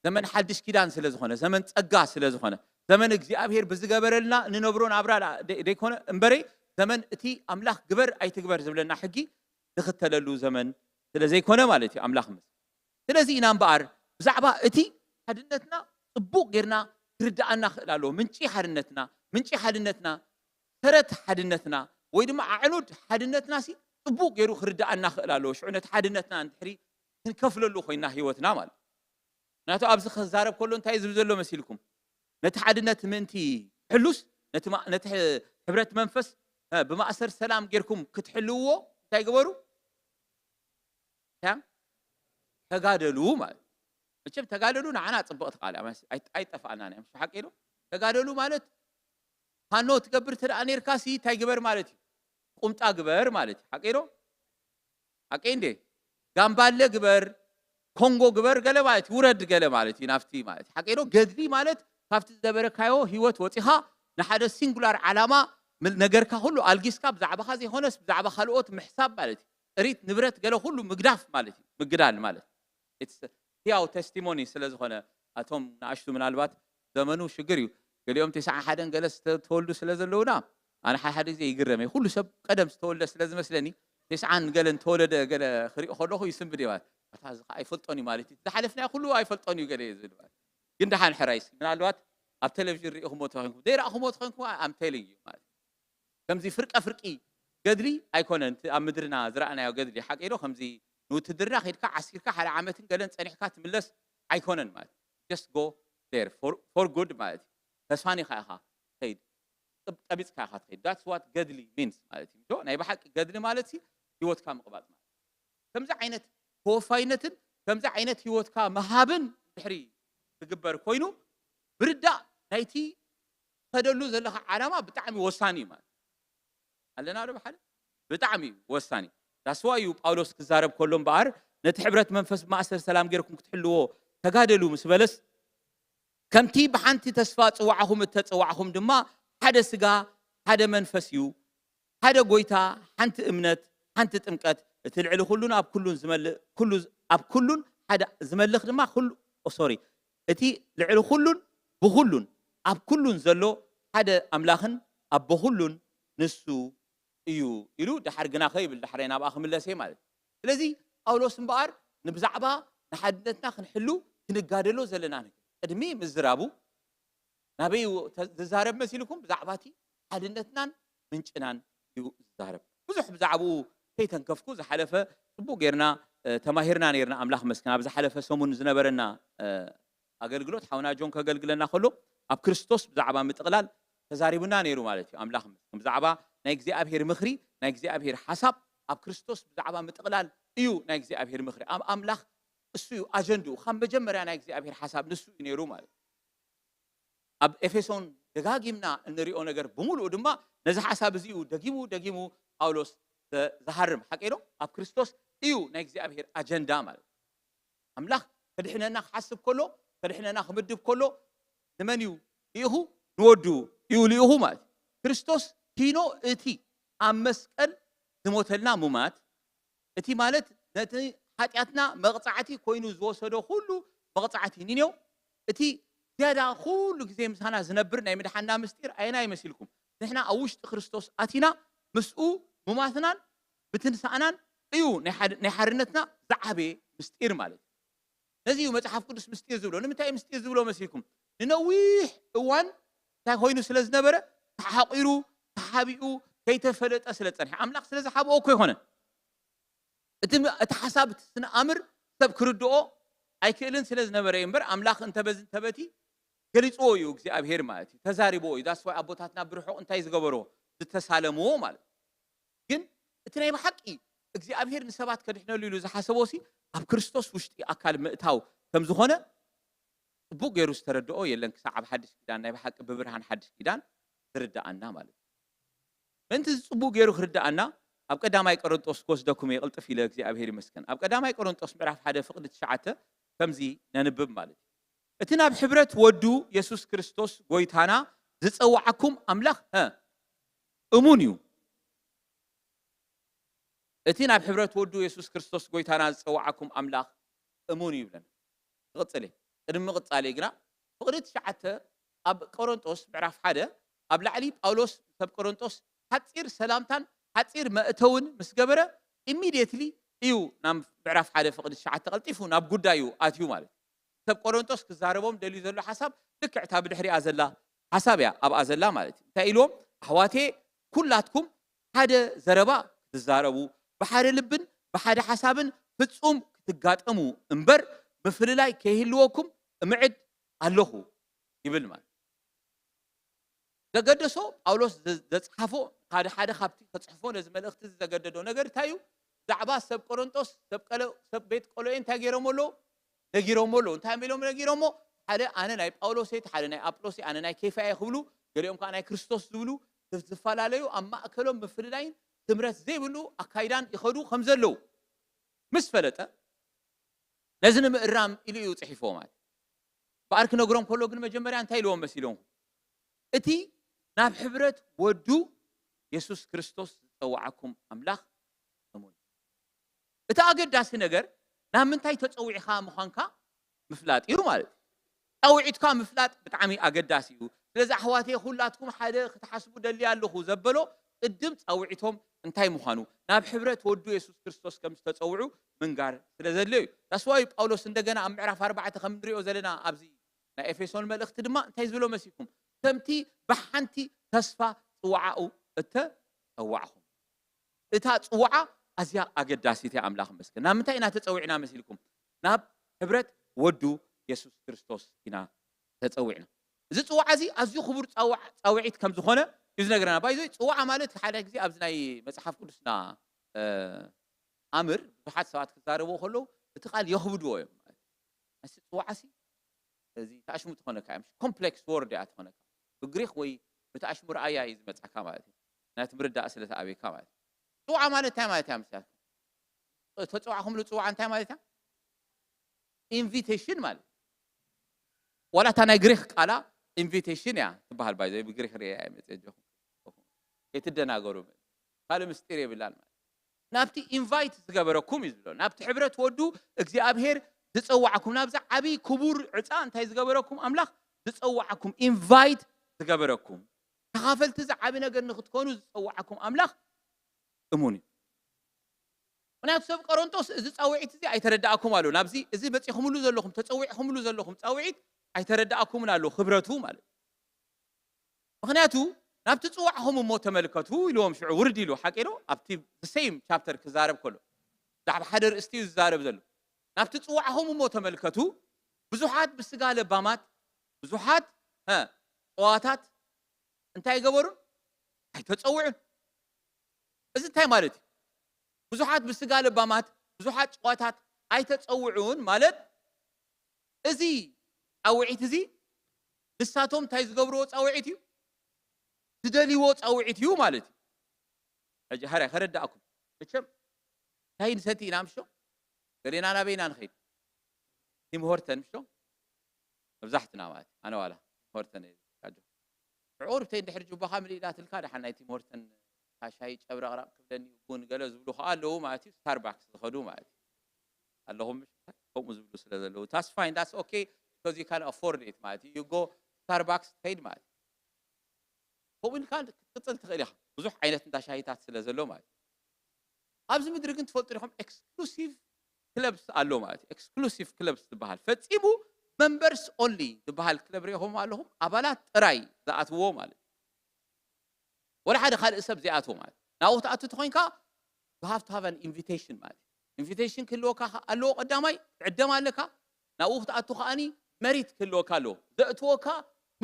ዘመን ሓድሽ ኪዳን ስለ ዝኾነ ዘመን ፀጋ ስለ ዝኾነ ዘመን እግዚኣብሔር ብዝገበረልና ንነብሮ ናብራ ደይኮነ እምበረይ ዘመን እቲ ኣምላኽ ግበር ኣይትግበር ዝብለና ሕጊ ዝኽተለሉ ዘመን ስለ ዘይኮነ ማለት እዩ ኣምላኽ ምስ ስለዚ ኢና እምበኣር ብዛዕባ እቲ ሓድነትና ጽቡቕ ጌርና ክርዳእና ክእል ኣለዎ ምንጪ ሓድነትና ሰረት ሓድነትና ወይ ድማ ኣዕኑድ ሓድነትና ሲ ጽቡቕ ገይሩ ክርዳእና ክእል ኣለዎ ሽዑ ነቲ ሓድነትና እንድሕሪ ክንከፍለሉ ኮይና ህይወትና ማለት ምክንያቱ ኣብዚ ክዛረብ ከሎ እንታይ ዝብል ዘሎ መሲልኩም ነቲ ሓድነት ምእንቲ ሕሉስ ነቲ ሕብረት መንፈስ ብማእሰር ሰላም ጌርኩም ክትሕልውዎ እንታይ ግበሩ ተጋደሉ ማለት መቸም ተጋደሉ ንዓና ጽብቕቲ ቃል ኣይጠፋእናን እዮም ሓቂዶ ተጋደሉ ማለት ሃኖ ትገብር ትደኣ ነርካሲ እንታይ ግበር ማለት እዩ ቁምጣ ግበር ማለት እዩ ሓቂዶ ሓቂ እንዴ ጋምባለ ግበር ኮንጎ ግበር ገለ ማለት ውረድ ገለ ማለት እዩ ናፍቲ ማለት ሓቂዶ ገድሊ ማለት ካብቲ ዝነበረካዮ ህይወት ወፂኻ ንሓደ ሲንጉላር ዓላማ ነገርካ ሁሉ ኣልጊስካ ብዛዕባኻ ዘይኮነስ ብዛዕባ ካልኦት ምሕሳብ ማለት እዩ ጥሪት ንብረት ገለ ሁሉ ምግዳፍ ማለት እዩ ምግዳል ማለት ያው ቴስቲሞኒ ስለ ዝኾነ ኣቶም ንኣሽቱ ምናልባት ዘመኑ ሽግር እዩ ገሊኦም 91 ገለ ዝተወልዱ ስለ ዘለውና ኣነ ሓደ ግዜ ይግረመ ኩሉ ሰብ ቀደም ዝተወልደ ስለ ዝመስለኒ 90 ገለ ተወለደ ገለ ክሪኦ ከለኹ ይስምብድ እዩ ማለት እታ ኣይፈልጦን እዩ ማለት እዩ ዝሓለፍናዮ ኩሉ ኣይፈልጦን እዩ ገለ ዝብል ማለት ግን ደሓን ሕራይስ ምናልባት ኣብ ቴሌቪዥን ሪኢኹሞ ተኮይንኩም ዘይረኣኹሞ ተኮይንኩም ኣም ቴሊንግ እዩ ማለት ከምዚ ፍርቂ ገድሊ ኣይኮነን ኣብ ምድርና ዝረኣናዮ ገድሊ ሓቂዶ ከምዚ ንውትድርና ኸይድካ ዓሲርካ ሓደ ዓመትን ገለን ፀኒሕካ ትምለስ ኣይኮነን ማለት just go there for good ማለት ተስፋኒ ካይኻ ከይድ ጠቢጽካ ኢኻ ትኸይድ that's what ገድሊ means ማለት እዩ ናይ ብሓቂ ገድሊ ማለት ህይወትካ ምቕባጽ ማለት ከምዚ ዓይነት ተወፋይነትን ከምዚ ዓይነት ህይወትካ መሃብን ድሕሪ ዝግበር ኮይኑ ብርዳእ ናይቲ ተደሉ ዘለኻ ዓላማ ብጣዕሚ ወሳኒ ማለት ኣለና ዶ በሓደ ብጣዕሚ ወሳኒ ዳስዋ እዩ ጳውሎስ ክዛረብ ከሎም በኣር ነቲ ሕብረት መንፈስ ማእሰር ሰላም ጌርኩም ክትሕልዎ ተጋደሉ ምስ በለስ ከምቲ ብሓንቲ ተስፋ ጽዋዕኹም እተጽዋዕኹም ድማ ሓደ ስጋ ሓደ መንፈስ እዩ ሓደ ጎይታ ሓንቲ እምነት ሓንቲ ጥምቀት እቲ ልዕሊ ኩሉን ኣብ ኩሉን ዝመልእ ኩሉ ኣብ ኩሉን ሓደ ዝመልኽ ድማ ኩሉ ሶሪ እቲ ልዕሊ ኩሉን ብኩሉን ኣብ ኩሉን ዘሎ ሓደ ኣምላኽን ኣብ ብኩሉን ንሱ እዩ ኢሉ ድሓር ግና ኸይብል ድሓረይ ናብኣ ክምለሰ ማለት ስለዚ ጳውሎስ እምበኣር ንብዛዕባ ንሓድነትና ክንሕሉ ክንጋደሎ ዘለና ነገር ቅድሚ ምዝራቡ ናበይ ዝዛረብ መሲልኩም ብዛዕባቲ ሓድነትናን ምንጭናን እዩ ዝዛረብ ብዙሕ ብዛዕባኡ ከይተንከፍኩ ዝሓለፈ ጽቡቕ ጌርና ተማሂርና ነርና ኣምላኽ መስክን ኣብ ዝሓለፈ ሰሙን ዝነበረና ኣገልግሎት ሓውና ጆን ከገልግለና ከሎ ኣብ ክርስቶስ ብዛዕባ ምጥቕላል ተዛሪቡና ነይሩ ማለት እዩ ኣምላኽ መስክን ብዛዕባ ናይ እግዚኣብሔር ምኽሪ ናይ እግዚኣብሔር ሓሳብ ኣብ ክርስቶስ ብዛዕባ ምጥቕላል እዩ ናይ እግዚኣብሔር ምኽሪ ኣብ ኣምላኽ እሱ እዩ ኣጀንድኡ ካብ መጀመርያ ናይ እግዚኣብሔር ሓሳብ ንሱ እዩ ነይሩ ማለት ኣብ ኤፌሶን ደጋጊምና እንሪኦ ነገር ብምሉኡ ድማ ነዚ ሓሳብ እዚኡ ደጊሙ ጳውሎስ ዝሃርም ሓቂዶ ኣብ ክርስቶስ እዩ ናይ እግዚአብሔር ኣጀንዳ ማለት ኣምላኽ ከድሕነና ክሓስብ ከሎ ከድሕነና ክምድብ ከሎ ንመን እዩ ልኢኹ ንወዱ እዩ ልኢኹ ማለት ክርስቶስ ኪኖ እቲ ኣብ መስቀል ዝሞተልና ሙማት እቲ ማለት ነቲ ኃጢአትና መቕጻዕቲ ኮይኑ ዝወሰዶ ሁሉ መቕጻዕቲ ንኔው እቲ ዝያዳ ኩሉ ግዜ ምሳና ዝነብር ናይ ምድሓና ምስጢር ኣይና ይመስልኩም ንሕና ኣብ ውሽጢ ክርስቶስ ኣቲና ምስኡ ሙማትናን ብትንሳእናን እዩ ናይ ሓርነትና ዝዓበየ ምስጢር ማለት ነዚ እዩ መጽሓፍ ቅዱስ ምስጢር ዝብሎ ንምንታይ ምስጢር ዝብሎ መስልኩም ንነዊሕ እዋን እንታይ ኮይኑ ስለ ዝነበረ ተሓቂሩ ተሓቢኡ ከይተፈለጠ ስለ ፀንሐ ኣምላኽ ስለ ዝሓብኦ እኮ ይኮነ እቲ ሓሳብ ስንኣምር ሰብ ክርድኦ ኣይክእልን ስለ ዝነበረ እምበር ኣምላኽ እንተበቲ ገሊፅዎ እዩ እግዚኣብሔር ማለት እዩ ተዛሪብዎ እዩ ዳስ ወይ ኣቦታትና ብርሑቕ እንታይ ዝገበሮ ዝተሳለምዎ ማለት ግን እቲ ናይ ብሓቂ እግዚኣብሔር ንሰባት ከድሕነሉ ኢሉ ዝሓሰቦሲ ኣብ ክርስቶስ ውሽጢ ኣካል ምእታው ከም ዝኾነ ጽቡቕ ገይሩ ዝተረድኦ የለን ክሳዕ ኣብ ሓድሽ ኪዳን ናይ ብሓቂ ብብርሃን ሓድሽ ኪዳን ዝርዳኣና ማለት ምንቲ ጽቡቕ ገይሩ ክርዳኣና ኣብ ቀዳማይ ቆሮንጦስ ክወስደኩም ይቕልጥፍ ኢለ እግዚኣብሔር ይመስገን ኣብ ቀዳማይ ቆሮንጦስ ምዕራፍ 1 ፍቕዲ 9 ከምዚ ነንብብ ማለት እቲ ናብ ሕብረት ወዱ ኢየሱስ ክርስቶስ ጎይታና ዝጸዋዓኩም ኣምላኽ እሙን እዩ እቲ ናብ ሕብረት ወዱ ኢየሱስ ክርስቶስ ጎይታና ዝጸዋዓኩም ኣምላኽ እሙን እዩ ብለን ይቕጽል ቅድሚ ቅጻሌ ግና ፍቕዲ 9 ኣብ ቆሮንጦስ ምዕራፍ 1 ኣብ ላዕሊ ጳውሎስ ሰብ ቆሮንጦስ ሓፂር ሰላምታን ሓፂር መእተውን ምስ ገበረ ኢሚዲየትሊ እዩ ናብ ምዕራፍ 1 ፍቕዲ 9 ቀልጢፉ ናብ ጉዳዩ ኣትዩ ማለት ሰብ ቆሮንጦስ ክዛረቦም ደልዩ ዘሎ ሓሳብ ልክዕታ ብድሕሪኣ ዘላ ሓሳብ እያ ኣብኣ ዘላ ማለት እዩ እንታይ ኢሎም ኣሕዋቴ ኩላትኩም ሓደ ዘረባ ክትዛረቡ ብሓደ ልብን ብሓደ ሓሳብን ፍጹም ክትጋጠሙ እምበር ምፍልላይ ከይህልወኩም እምዕድ ኣለኹ ይብል ማለት ዘገደሶ ጳውሎስ ዘጽሓፎ ሓደ ካብቲ ከጽሕፎ ነዚ መልእኽቲ ዘገደዶ ነገር እንታይ እዩ ዛዕባ ሰብ ቆሮንጦስ ሰብ ቤት ቆሎኤ እንታይ ገይሮም ኣሎ ነጊሮም ኣሎ እንታይ ኢሎም ነጊሮሞ ሓደ ኣነ ናይ ጳውሎስ ሓደ ናይ ኣጵሎስ ኣነ ናይ ኬፋ ክብሉ ገሊኦም ከዓ ናይ ክርስቶስ ዝብሉ ዝፈላለዩ ኣብ ማእከሎም ምፍልላይን ትምረት ዘይብሉ ኣካይዳን ይኸዱ ከም ዘለው ምስ ፈለጠ ነዚ ንምእራም ኢሉ እዩ ጽሒፎ ማለት በኣር ክነግሮም ከሎ ግን መጀመርያ እንታይ ኢልዎም መሲሎም እቲ ናብ ሕብረት ወዱ ኢየሱስ ክርስቶስ ዝጸዋዓኩም ኣምላኽ እሙን እቲ ኣገዳሲ ነገር ናብ ምንታይ ተጸዊዕኻ ምዃንካ ምፍላጥ እዩ ማለት ጸዊዕትካ ምፍላጥ ብጣዕሚ ኣገዳሲ እዩ ስለዚ ኣሕዋቴ ኩላትኩም ሓደ ክትሓስቡ ደልያ ኣለኹ ዘበሎ ቅድም ጸዊዕቶም እንታይ ምዃኑ ናብ ሕብረት ወዱ ኢየሱስ ክርስቶስ ከም ዝተጸውዑ ምንጋር ስለ ዘድልዮ እዩ ታስዋይ ጳውሎስ እንደገና ኣብ ምዕራፍ 4 ከም ንሪኦ ዘለና ኣብዚ ናይ ኤፌሶን መልእኽቲ ድማ እንታይ ዝብሎ መሲኩም ከምቲ ብሓንቲ ተስፋ ጽዋዓኡ እተጸዋዕኹም እታ ጽዋዓ ኣዝያ ኣገዳሲት እያ ኣምላኽ መስገን ናብ ምንታይ ኢና ተጸዊዕና መሲልኩም ናብ ሕብረት ወዱ ኢየሱስ ክርስቶስ ኢና ተጸዊዕና እዚ ጽዋዓ እዚ ኣዝዩ ክቡር ጻውዒት ከም ዝኾነ እዩ ዝነገረና ባይዞይ ጽዋዓ ማለት ሓደ ግዜ ኣብዚ ናይ መጽሓፍ ቅዱስና ኣምር ብዙሓት ሰባት ክዛረብዎ ከለዉ እቲ ቃል የኽብድዎ እዮም ማለት እዚ ጽዋዓ እዚ እዚ ተኣሽሙ ትኾነካ እያ ኮምፕሌክስ ወርድ እያ ትኾነካ ብግሪክ ወይ ብተኣሽሙ ረኣያ እዩ ዝመጽሓካ ማለት እዩ ናቲ ምርዳእ ስለ ተኣበይካ ማለት እዩ ጽዋዓ ማለት እንታይ ማለት እያ ምሳሌ ተጽዋዕኹምሉ ጽዋዓ እንታይ ማለት እያ ኢንቪቴሽን ማለት ዋላ እታ ናይ ግሪክ ቃላ ኢንቪቴሽን እያ ትበሃል ባይዘ ብግሪክ ርያ መፅጀኹም የትደናገሩ ካልእ ምስጢር የብላን ማለት ናብቲ ኢንቫይት ዝገበረኩም እዩ ዝብሎ ናብቲ ሕብረት ወዱ እግዚኣብሔር ዝጸዋዓኩም ናብዛ ዓብይ ክቡር ዕፃ እንታይ ዝገበረኩም ኣምላኽ ዝጸዋዓኩም ኢንቫይት ዝገበረኩም ተኻፈልቲ ዝዓቢ ነገር ንክትኮኑ ዝጸዋዓኩም ኣምላኽ እሙን እዩ ምክንያቱ ሰብ ቆሮንጦስ እዚ ጻውዒት እዚ ኣይተረዳእኩም ኣሎ ናብዚ እዚ በፂኹምሉ ዘለኹም ተጸዊዕኹምሉ ዘለኹም ጻውዒት ኣይተረዳእኩምን ኣሎ ክብረቱ ማለት ምክንያቱ ናብቲ ጽዋዕኹም እሞ ተመልከቱ ኢልዎም ሽዑ ውርድ ኢሉ ሓቂዶ ኣብቲ ሴም ቻፕተር ክዛረብ ከሎ ዛዕባ ሓደ ርእስቲ እዩ ዝዛረብ ዘሎ ናብቲ ጽዋዕኹም እሞ ተመልከቱ ብዙሓት ብስጋ ለባማት ብዙሓት ጸዋታት እንታይ ገበሩን ኣይተጸውዑን እዚ እንታይ ማለት እዩ ብዙሓት ብስጋ ለባማት ብዙሓት ጸዋታት ኣይተጸውዑን ማለት እዚ ጻውዒት እዚ ንሳቶም ታይ ዝገብርዎ ጻውዒት እዩ ዝደልይዎ ጻውዒት እዩ ማለት እዩ ሕጂ ሃራይ ከረዳእኩም እቸም ታይ ንሰቲ ኢና ምሽቶ ገሌና ናበይና ንኸይድ ቲም ሆርተን ምሽቶ መብዛሕትና ማለት ኣነ ዋላ ሆርተን ካጆ ዕቁር ብተይ እንድሕር ጅባኻ ምልኢላ ትልካ ድሓን ናይ ቲም ሆርተን ካሻይ ጨብረቕራቕ ክብለኒ ቡን ገለ ዝብሉ ከዓ ኣለዉ ማለት እዩ ስታርባክስ ዝኸዱ ማለት እዩ ኣለኹም ከምኡ ዝብሉ ስለ ዘለዉ ታስ ፋይን ዳስ ኦኬ because you can afford it ማለት እዩ you go Starbucks ትኸይድ ማለት ከምኡ ኢልካ ክትቅፅል ትኽእል ኢኻ ብዙሕ ዓይነት እንዳ ሻሂታት ስለ ዘሎ ማለት ኣብዚ ምድሪ ግን ትፈልጡ ዲኹም ኤክስክሉሲቭ ክለብስ ኣሎ ማለት እዩ ኤክስክሉሲቭ ክለብስ ዝበሃል ፈፂሙ members only ዝበሃል ክለብ ሪኢኹም ኣለኹም ኣባላት ጥራይ ዝኣትውዎ ማለት ወላ ሓደ ካልእ ሰብ ዘይኣትዎ ማለት ናብኡ ተኣቱ ተኾይንካ you have to have an invitation ማለት invitation ክህልወካ ኣለዎ ቀዳማይ ትዕደም ኣለካ ናብኡ ክትኣቱ ከዓኒ መሪት ክህልወካ ኣለዎ ዘእትወካ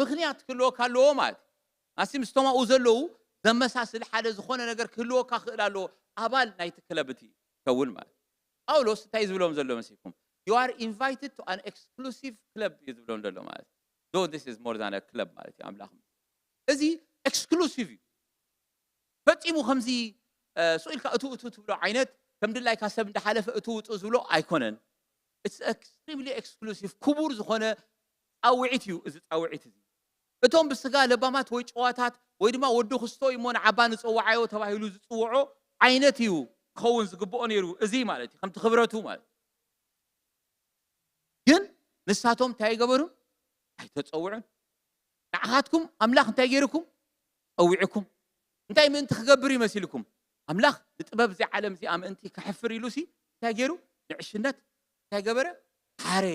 ምክንያት ክህልወካ ኣለዎ ማለት ኣሲ ምስቶም ኣብኡ ዘለዉ ዘመሳስል ሓደ ዝኾነ ነገር ክህልወካ ክእል ኣለዎ ኣባል ናይቲ ክለብ እቲ ከውን ማለት ጳውሎስ እንታይ ዝብሎም ዘሎ መሲልኩም you are invited to an exclusive club እዩ ዝብሎም ዘሎ ማለት though this is more than a club ማለት እዩ ኣምላኽ እዚ ኤክስክሉሲቭ እዩ ፈፂሙ ከምዚ ስኢልካ እቱ ትብሎ ዓይነት ከም ድላይካ ሰብ እንዳሓለፈ እቱ ውጡ ዝብሎ ኣይኮነን it's extremely exclusive ክቡር ዝኾነ ጻውዒት እዩ እዚ ጻውዒት እዚ እቶም ብስጋ ለባማት ወይ ጨዋታት ወይ ድማ ወዲ ክርስቶ እሞ ንዓባ ንፅዋዓዮ ተባሂሉ ዝፅውዖ ዓይነት እዩ ክኸውን ዝግብኦ ነይሩ እዚ ማለት እዩ ከምቲ ክብረቱ ማለት ግን ንሳቶም እንታይ ገበሩን ኣይተፀውዑን ንዓኻትኩም ኣምላኽ እንታይ ገይርኩም ፀዊዕኩም እንታይ ምእንቲ ክገብር ይመስልኩም ኣምላኽ ንጥበብ እዚ ዓለም እዚ ኣምእንቲ ክሕፍር ኢሉሲ እንታይ ገይሩ ንዕሽነት እንታይ ገበረ ሓረ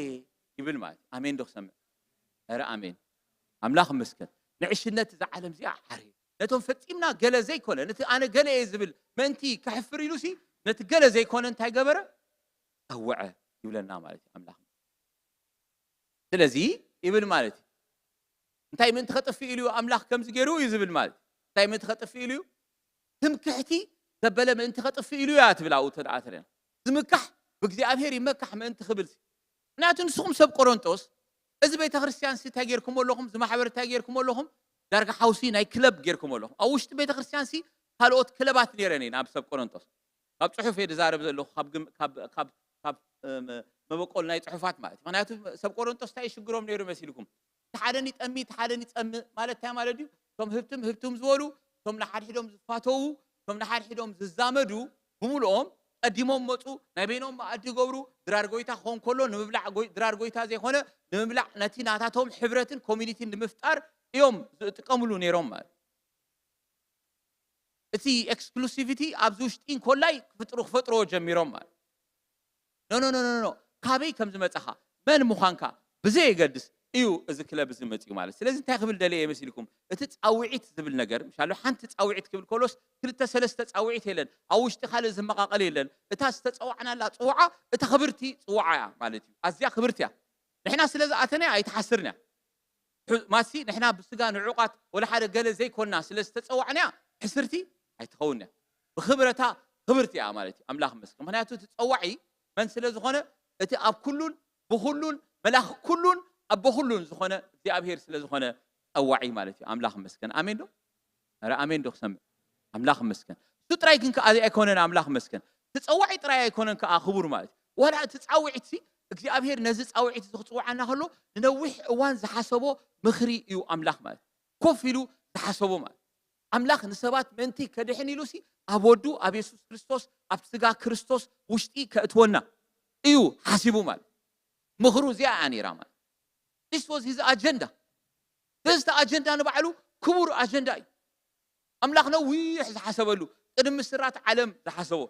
ይብል ማለት ኣሜን ዶ ክሰምዕ ኧረ ኣሜን ኣምላኽ መስከን ንዕሽነት እዚ ዓለም እዚ ሓረ ነቶም ፈፂምና ገለ ዘይኮነ ነቲ ኣነ ገለ እየ ዝብል ምእንቲ ክሕፍር ኢሉሲ ነቲ ገለ ዘይኮነ እንታይ ገበረ ፀወዐ ይብለና ማለት እዩ ኣምላኽ ስለዚ ይብል ማለት እዩ እንታይ ምእንቲ ከጥፊ ኢሉ ኣምላኽ ከምዚ ገይሩ እዩ ዝብል ማለት እንታይ ምእንቲ ከጥፊ ኢሉ ትምክሕቲ ዘበለ ምእንቲ ከጥፊ ኢሉ እያ ትብል ኣብኡ ተደኣ ተሪና ዝምካሕ ብእግዚኣብሔር ይመካሕ ምእንቲ ክብል ምክንያቱ ንስኹም ሰብ ቆሮንጦስ እዚ ቤተ ክርስቲያን እንታይ ጌርኩም ኣለኹም ዝማሕበር እንታይ ጌርኩም ኣለኹም ዳርጋ ሓውሲ ናይ ክለብ ጌርኩም ኣለኹም ኣብ ውሽጢ ቤተ ክርስቲያን ካልኦት ክለባት ነይረን እየን ኣብ ሰብ ቆሮንጦስ ካብ ፅሑፍ እየ ዝዛረብ ዘለኹ ካብ መበቆል ናይ ፅሑፋት ማለት እዩ ምክንያቱ ሰብ ቆሮንጦስ እንታይ ይሽግሮም ነይሩ መሲልኩም እቲ ሓደን ይጠሚ እቲ ሓደን ይፀምእ ማለት እንታይ ማለት እዩ እቶም ህብትም ዝበሉ እቶም ንሓድሒዶም ዝፋተዉ እቶም ንሓድሒዶም ዝዛመዱ ብምልኦም ቀዲሞም መፁ ናይ በይኖም መኣዲ ገብሩ ድራር ጎይታ ክኸውን ከሎ ንምብላዕ ድራር ጎይታ ዘይኮነ ንምብላዕ ነቲ ናታቶም ሕብረትን ኮሚኒቲን ንምፍጣር እዮም ዝጥቀምሉ ነይሮም ማለት እቲ ኤክስክሉሲቪቲ ኣብዚ ውሽጢ እንኮላይ ክፈጥርዎ ጀሚሮም ማለት ኖ ካበይ ከም ዝመፀኻ መን ምዃንካ ብዘይ የገድስ እዩ እዚ ክለብ እዚ መፅኡ ማለት ስለዚ እንታይ ክብል ደለየ የመሲልኩም እቲ ጻውዒት ዝብል ነገር ምሻሎ ሓንቲ ጻውዒት ክብል ከሎስ ክልተ ሰለስተ ጻውዒት የለን ኣብ ውሽጢ ካልእ ዝመቃቀል የለን እታ ዝተፀዋዕናላ ፅዋዓ እታ ክብርቲ ፅዋዓ እያ ማለት እዩ ኣዝያ ክብርቲ እያ ንሕና ስለዝኣተና ኣይተሓስርና ማሲ ንሕና ብስጋ ንዑቃት ወላ ሓደ ገለ ዘይኮንና ስለዝተፀዋዕና ሕስርቲ ኣይትኸውን እያ ብክብረታ ክብርቲ እያ ማለት እዩ ኣምላኽ መስክ ምክንያቱ እቲ ፀዋዒ መን ስለ ዝኾነ እቲ ኣብ ኩሉን ብኩሉን መላኽ ኩሉን ኣብ በኩሉን ዝኾነ እግዚኣብሔር ስለ ዝኾነ ፀዋዒ ማለት እዩ ኣምላኽ መስከን ኣሜን ዶ ኧረ ኣሜን ዶ ክሰምዕ ኣምላኽ መስከን እሱ ጥራይ ግን ከዓ ኣይኮነን ኣምላኽ መስከን እቲ ፀዋዒ ጥራይ ኣይኮነን ከዓ ክቡር ማለት እዩ ወላ እቲ ፃውዒት እግዚኣብሔር ነዚ ፃውዒት ዝክፅዋዓና ከሎ ንነዊሕ እዋን ዝሓሰቦ ምኽሪ እዩ ኣምላኽ ማለት ኮፍ ኢሉ ዝሓሰቦ ማለት ኣምላኽ ንሰባት ምእንቲ ከድሕን ኢሉሲ ኣብ ወዱ ኣብ የሱስ ክርስቶስ ኣብ ስጋ ክርስቶስ ውሽጢ ከእትወና እዩ ሓሲቡ ማለት ምኽሩ እዚኣ እያ ነይራ ማለት this was his agenda this the agenda ንባዕሉ ክቡር ኣጀንዳ እዩ ኣምላኽ ነዊሕ ዝሓሰበሉ ቅድሚ ስራት ዓለም ዝሓሰቦ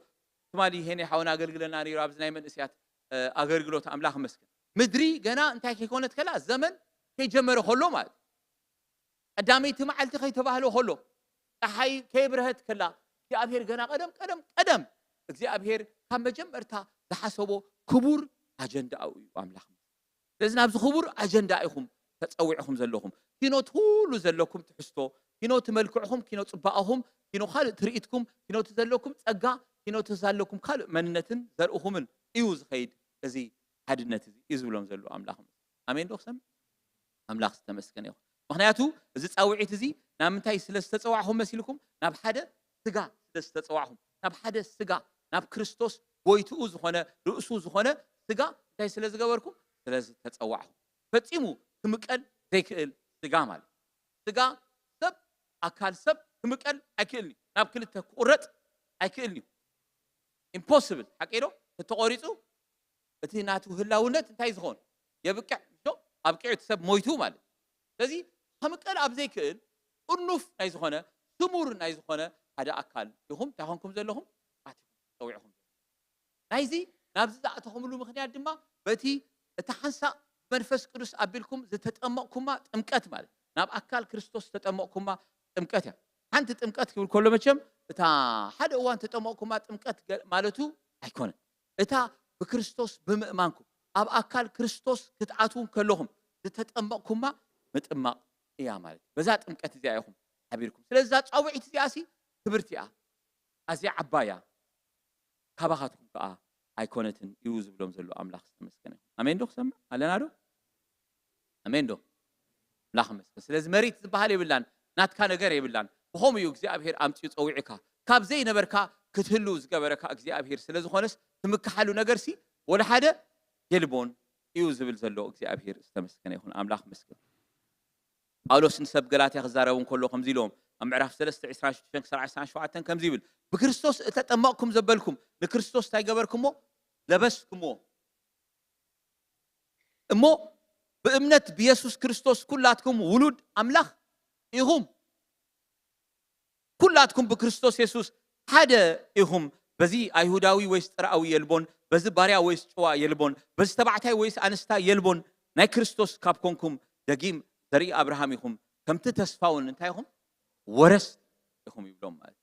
ትማሊ ሄነ ሓውና ኣገልግለና ነይሩ ኣብዚ ናይ መንእስያት ኣገልግሎት ኣምላኽ መስከን ምድሪ ገና እንታይ ከይኮነት ከላ ዘመን ከይጀመረ ከሎ ማለት ቀዳመይቲ መዓልቲ ከይተባህሎ ከሎ ፀሓይ ከይብርህት ከላ እግዚኣብሔር ገና ቀደም እግዚኣብሔር ካብ መጀመርታ ዝሓሰቦ ክቡር ኣጀንዳ እዩ ኣምላኽ ስለዚ ናብዚ ክቡር ኣጀንዳ ኢኹም ተፀዊዕኹም ዘለኹም ኪኖት ሁሉ ዘለኩም ትሕዝቶ ኪኖት መልክዕኹም ኪኖ ፅባቐኹም ኪኖ ካልእ ትርኢትኩም ኪኖት ዘለኩም ፀጋ ኪኖት ዘለኩም ካልእ መንነትን ዘርእኹምን እዩ ዝኸይድ እዚ ሓድነት እዚ እዩ ዝብሎም ዘሎ ኣምላኽ ኣሜን ዶ ክሰምዕ ኣምላኽ ዝተመስገነ ይኹን ምክንያቱ እዚ ፃውዒት እዚ ናብ ምንታይ ስለ ዝተፀዋዕኹም መሲልኩም ናብ ሓደ ስጋ ስለ ዝተፀዋዕኹም ናብ ሓደ ስጋ ናብ ክርስቶስ ጎይትኡ ዝኾነ ርእሱ ዝኾነ ስጋ እንታይ ስለ ዝገበርኩም ስለ ዝተፀዋዕኹም ፈፂሙ ክምቀል ዘይክእል ስጋ ማለት ስጋ ሰብ ኣካል ሰብ ክምቀል ኣይክእልኒ ናብ ክልተ ክቁረፅ ኣይክእልኒ impossible ሓቂዶ ተቆሪፁ እቲ ናቱ ህላውነት እንታይ ዝኾን የብቅዕ ኣብቅዕ ሰብ ሞይቱ ማለት ስለዚ ከምቀል ኣብ ዘይክእል ቁኑፍ ናይ ዝኾነ ስሙር ናይ ዝኾነ ሓደ ኣካል ኢኹም እንታይ ኮንኩም ዘለኹም ኣትኩም ፀዊዕኹም ናይዚ ናብዚ ዝኣተኹምሉ ምክንያት ድማ በቲ እቲ ሓንሳእ መንፈስ ቅዱስ ኣቢልኩም ዝተጠመቕኩማ ጥምቀት ማለት ናብ ኣካል ክርስቶስ ዝተጠመቕኩማ ጥምቀት እያ ሓንቲ ጥምቀት ክብል ከሎ መቸም እታ ሓደ እዋን ተጠመቕኩማ ጥምቀት ማለቱ ኣይኮነን እታ ብክርስቶስ ብምእማንኩም ኣብ ኣካል ክርስቶስ ክትኣትውን ከለኹም ዝተጠመቕኩማ ምጥማቕ እያ ማለት በዛ ጥምቀት እዚኣ ኢኹም ሓቢርኩም ስለዚ ዛ ፃውዒት እዚኣሲ ክብርቲ እያ ኣዝያ ዓባያ ካባኻትኩም ከዓ ኣይኮነትን እዩ ዝብሎም ዘሎ ኣምላኽ ዝተመስገነ ኣሜን ዶ ክሰምዕ ኣለና ዶ ኣሜን ዶ ኣምላኽ መስገን ስለዚ መሬት ዝበሃል የብላን ናትካ ነገር የብላን ብኸምኡ እዩ እግዚኣብሔር ኣምፅኡ ፀዊዕካ ካብ ዘይነበርካ ክትህሉ ዝገበረካ እግዚኣብሔር ስለ ዝኾነስ ትምክሓሉ ነገርሲ ወላ ሓደ የልቦን እዩ ዝብል ዘሎ እግዚኣብሔር ዝተመስገነ ይኹን ኣምላኽ መስገን ጳውሎስ ንሰብ ገላትያ ክዛረቡ ከሎ ከምዚ ኢሎም ኣብ ምዕራፍ 3:26-27 ከምዚ ይብል ብክርስቶስ እተጠመቕኩም ዘበልኩም ንክርስቶስ እንታይ ገበርኩሞ ለበስኩሞ እሞ ብእምነት ብኢየሱስ ክርስቶስ ኩላትኩም ውሉድ ኣምላኽ ኢኹም ኩላትኩም ብክርስቶስ ኢየሱስ ሓደ ኢኹም በዚ ኣይሁዳዊ ወይስ ጥራዊ የልቦን በዚ ባርያ ወይስ ጭዋ የልቦን በዚ ተባዕታይ ወይስ ኣንስታ የልቦን ናይ ክርስቶስ ካብ ኮንኩም ደጊም ዘርኢ አብርሃም ኢኹም ከምቲ ተስፋውን እንታይ ኢኹም ወረስ ኢኹም ይብሎም ማለት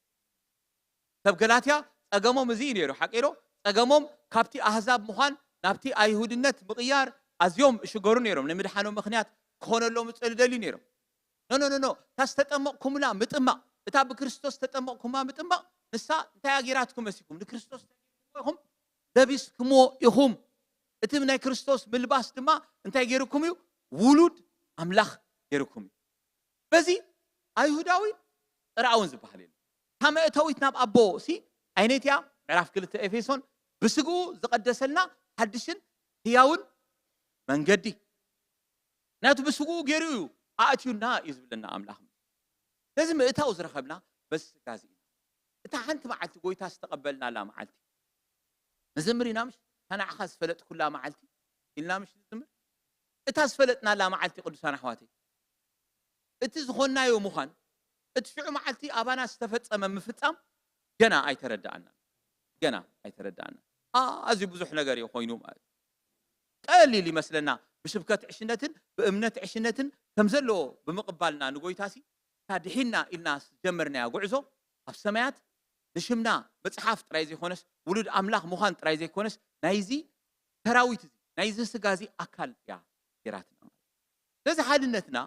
ሰብ ገላትያ ፀገሞም እዚ ነይሩ ሓቂሮ ፀገሞም ካብቲ ኣህዛብ ምዃን ናብቲ ኣይሁድነት ምቕያር ኣዝዮም እሽገሩ ነይሮም ንምድሓኖም ምክንያት ክኾነሎም ዝፀልደልዩ ነይሮም ኖ ታስተጠመቕኩምላ ምጥማቕ እታ ብክርስቶስ ተጠመቕኩማ ምጥማቕ ንሳ እንታይ ኣጌራትኩም መሲኩም ንክርስቶስ ኢኹም ለቢስኩሞ ኢኹም እቲ ናይ ክርስቶስ ምልባስ ድማ እንታይ ገይርኩም እዩ ውሉድ ኣምላኽ ገይርኩም እዩ በዚ ኣይሁዳዊ ጥራውን ዝበሃል የለ ካመእተዊት ናብ ኣቦ ሲ ዓይነት እያ ምዕራፍ 2 ኤፌሶን ብስግኡ ዝቐደሰልና ሓድሽን ህያውን መንገዲ ናቱ ብስግኡ ገይሩ እዩ ኣእትዩና እዩ ዝብለና ኣምላኽ ስለዚ ምእታው ዝረኸብና በዚ ስጋዚ ኢና እታ ሓንቲ መዓልቲ ጎይታ ዝተቐበልናላ መዓልቲ ንዝምር ኢና ምሽ ተናዕኻ ዝፈለጥ ኩላ መዓልቲ ኢልና ምሽ ንዝምር እታ ዝፈለጥናላ መዓልቲ ቅዱሳን ኣሕዋተይ እቲ ዝኾናዮ ምዃን እቲ ሽዑ መዓልቲ ኣባና ዝተፈፀመ ምፍፃም ገና ኣይተረዳእና ኣዝዩ ብዙሕ ነገር እዩ ኮይኑ ማለት ቀሊል ይመስለና ብስብከት ዕሽነትን ብእምነት ዕሽነትን ከም ዘለዎ ብምቕባልና ንጎይታሲ ድሒና ኢልና ጀመርናያ ጉዕዞ ኣብ ሰማያት ንሽምና መፅሓፍ ጥራይ ዘይኮነስ ውሉድ ኣምላኽ ምዃን ጥራይ ዘይኮነስ ናይዚ ሰራዊት እዚ ናይዚ ስጋ እዚ ኣካል እያ ጌራትና ስለዚ ሓድነትና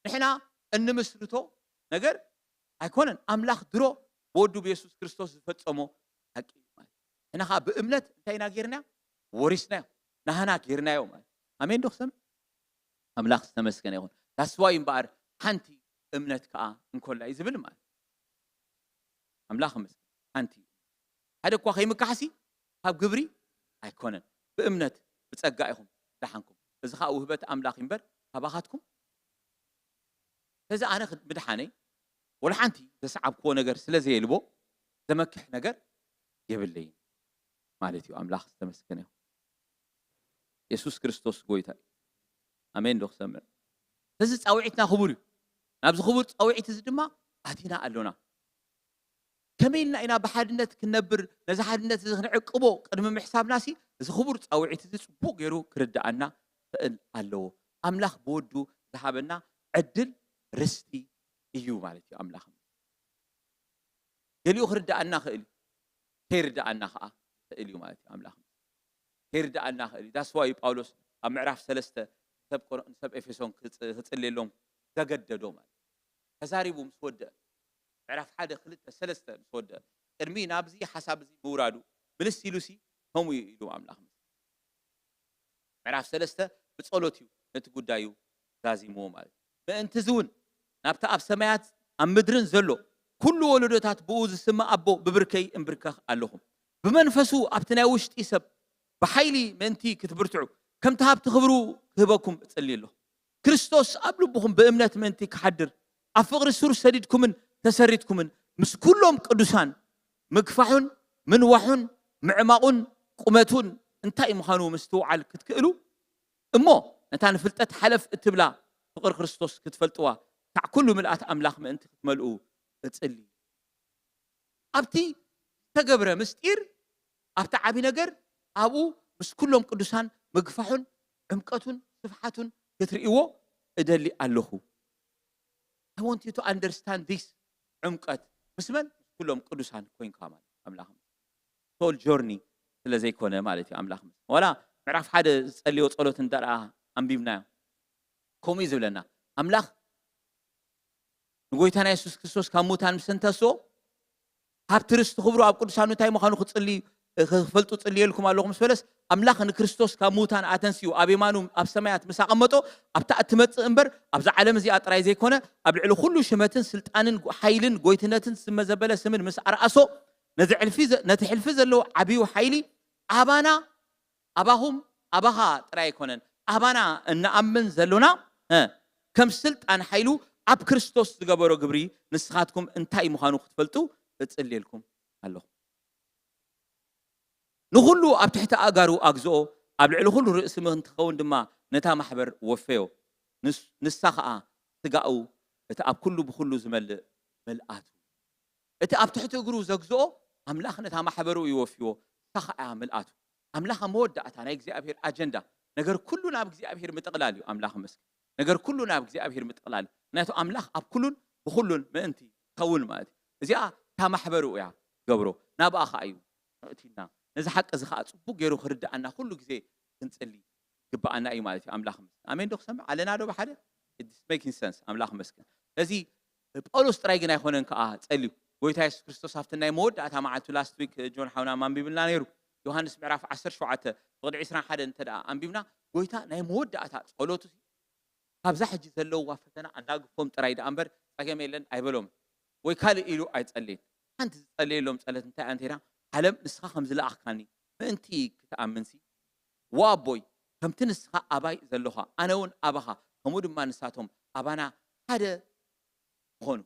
ንሕና እንምስርቶ ነገር ኣይኮነን ኣምላኽ ድሮ ብወዱ ብየሱስ ክርስቶስ ዝፈፀሞ ሓቂ ማለት ንሕና ከዓ ብእምነት እንታይ ኢና ጌርናዮ ወሪስናዮ ናህና ጌርናዮ ማለት ኣሜን ዶ ክሰምዕ ኣምላኽ ዝተመስገነ ይኹን ታስዋይ እምበኣር ሓንቲ እምነት ከዓ እንኮላ እዩ ዝብል ማለት ኣምላኽ መስገን ሓንቲ ሓደ እኳ ከይምካሕሲ ካብ ግብሪ ኣይኮነን ብእምነት ብፀጋ ኢኹም ድሓንኩም እዚ ከዓ ውህበት ኣምላኽ እምበር ካባኻትኩም ስለዚ ኣነ ምድሓነይ ወላ ሓንቲ ዘሰዓብክዎ ነገር ስለ ዘየልቦ ዘመክሕ ነገር የብለይን ማለት እዩ ኣምላኽ ዝተመስገነ ይኹን ኢየሱስ ክርስቶስ ጎይታ እዩ ኣሜን ዶ ክሰምዕ ስለዚ ፃውዒትና ክቡር እዩ ናብዚ ክቡር ፃውዒት እዚ ድማ ኣቲና ኣሎና ከመይ ኢልና ኢና ብሓድነት ክንነብር ነዚ ሓድነት እዚ ክንዕቅቦ ቅድሚ ምሕሳብና ሲ እዚ ክቡር ፃውዒት እዚ ፅቡቅ ገይሩ ክርዳኣና ክእል ኣለዎ ኣምላኽ ብወዱ ዝሃበና ዕድል ርስቲ እዩ ማለት እዩ ኣምላኽ ገሊኡ ክርዳኣና ክእል ከይርዳኣና ከዓ ክእል እዩ ማለት እዩ ኣምላኽ ከይርዳኣና ክእል እዩ ዳስ ዋይ ጳውሎስ ኣብ ምዕራፍ 3 ሰብ ኤፌሶን ክፅልየሎም ተገደዶ ማለት ተዛሪቡ ምስ ወደአ ምዕራፍ 1 2 3 ምስ ወደአ ቅድሚ ናብዚ ሓሳብ እዚ ምውራዱ ምንስ ኢሉሲ ከምኡ ኢሉ ኣምላኽ ምዕራፍ 3 ብፀሎት እዩ ነቲ ጉዳዩ لازمو ማለት በእንት ዝውን ናብታ ኣብ ሰማያት ኣብ ምድርን ዘሎ ኩሉ ወለዶታት ብኡ ዝስማ ኣቦ ብብርከይ እምብርከኽ ኣለኹም ብመንፈሱ ኣብቲ ናይ ውሽጢ ሰብ ብሓይሊ ምእንቲ ክትብርትዑ ከምቲ ሃብቲ ክብሩ ክህበኩም እጸልይ ኣለኹ ክርስቶስ ኣብ ልብኹም ብእምነት ምእንቲ ክሓድር ኣብ ፍቕሪ ሱር ሰዲድኩምን ተሰሪትኩምን ምስ ኩሎም ቅዱሳን ምግፋሑን ምንዋሑን ምዕማቁን ቁመቱን እንታይ ምዃኑ ምስትውዓል ክትክእሉ እሞ ነታ ንፍልጠት ሓለፍ እትብላ ፍቕሪ ክርስቶስ ክትፈልጥዋ ካዕ ኩሉ ምልኣት ኣምላኽ ምእንቲ ክትመልኡ እጸልይ ኣብቲ ተገብረ ምስጢር ኣብቲ ዓቢ ነገር ኣብኡ ምስ ኩሎም ቅዱሳን ምግፋሑን ዕምቀቱን ስፍሓቱን ክትርእይዎ እደሊ ኣለኹ I want you to understand this ዕምቀት ምስመን ኩሎም ቅዱሳን ኮይንካ ማለት ኣምላኽ ሶል ጆርኒ ስለዘይኮነ ማለት እዩ ኣምላኽ ወላ ምዕራፍ ሓደ ዝጸልዮ ጸሎት እንደርኣ ኣንቢብናዮ ከምኡ ዝብለና ኣምላኽ ንጎይታና ኢየሱስ ክርስቶስ ካብ ሙታን ምስ እንተስኦ ሃብቲ ርስቲ ክብሩ ኣብ ቅዱሳኑ እንታይ ምዃኑ ክፈልጡ ጽልየልኩም ኣለኹም ምስ በለስ ኣምላኽ ንክርስቶስ ካብ ሙታን ኣተንስዩ ኣብ የማኑ ኣብ ሰማያት ምስ ኣቐመጦ ኣብታ እትመጽእ እምበር ኣብዛ ዓለም እዚኣ ጥራይ ዘይኮነ ኣብ ልዕሊ ኩሉ ሽመትን ስልጣንን ሓይልን ጎይትነትን ዝመዘበለ ስምን ምስ ኣርኣሶ ነቲ ሕልፊ ዘለዎ ዓብዩ ሓይሊ ኣባና ኣባኹም ኣባኻ ጥራይ ኣይኮነን ኣባና እናኣምን ዘሎና ከም ስልጣን ሓይሉ ኣብ ክርስቶስ ዝገበሮ ግብሪ ንስኻትኩም እንታይ ምዃኑ ክትፈልጡ እጽልየልኩም ኣለኹ ንኹሉ ኣብ ትሕቲ ኣጋሩ ኣግዝኦ ኣብ ልዕሊ ኩሉ ርእሲ ምእንትኸውን ድማ ነታ ማሕበር ወፈዮ ንሳ ከዓ ስጋኡ እቲ ኣብ ኩሉ ብኩሉ ዝመልእ መልኣቱ እቲ ኣብ ትሕቲ እግሩ ዘግዝኦ ኣምላኽ ነታ ማሕበሩ ይወፍዮ ንሳ ከዓ መልኣቱ ኣምላኽ መወዳእታ ናይ እግዚኣብሔር ኣጀንዳ ነገር ኩሉ ናብ እግዚኣብሔር ምጥቕላል እዩ ኣምላኽ መስኪን ነገር ኩሉ ናብ እግዚኣብሔር ምጥቕላል ናቱ ኣምላኽ ኣብ ኩሉን ብኩሉን ምእንቲ ኸውን ማለት እዚኣ እታ ማሕበሩ እያ ገብሮ ናብኣ ከዓ እዩ እቲና ነዚ ሓቂ እዚ ከዓ ጽቡቕ ገይሩ ክርዳእና ኩሉ ግዜ ክንጽሊ ግባኣና እዩ ማለት እዩ ኣምላኽ መስኪን ኣሜን ዶ ክሰምዕ ኣለና ዶ ብሓደ ኢትስ ሜኪንግ ሰንስ ኣምላኽ መስኪን ስለዚ ጳውሎስ ጥራይ ግን ኣይኮነን ከዓ ጸልዩ ጎይታ ኢየሱስ ክርስቶስ ኣብቲ ናይ መወዳእታ መዓልቱ ላስት ዊክ ጆን ሓውና ማንቢብልና ነይሩ ዮሃንስ ምዕራፍ 17 ብቕዲ 21 እንተደኣ ኣንቢብና ጎይታ ናይ መወዳእታ ጸሎቱ ካብዛ ሕጂ ዘለውዋ ፈተና ኣናግፎም ጥራይ ደኣ እምበር ፀገም የለን ኣይበሎም ወይ ካልእ ኢሉ ኣይጸልይን ሓንቲ ዝጸልየሎም ጸሎት እንታይ እንተይና ዓለም ንስኻ ከም ዝለኣኽካኒ ምእንቲ ክትኣምንሲ ወኣቦይ ከምቲ ንስኻ ኣባይ ዘለኻ ኣነ እውን ኣባኻ ከምኡ ድማ ንሳቶም ኣባና ሓደ ክኾኑ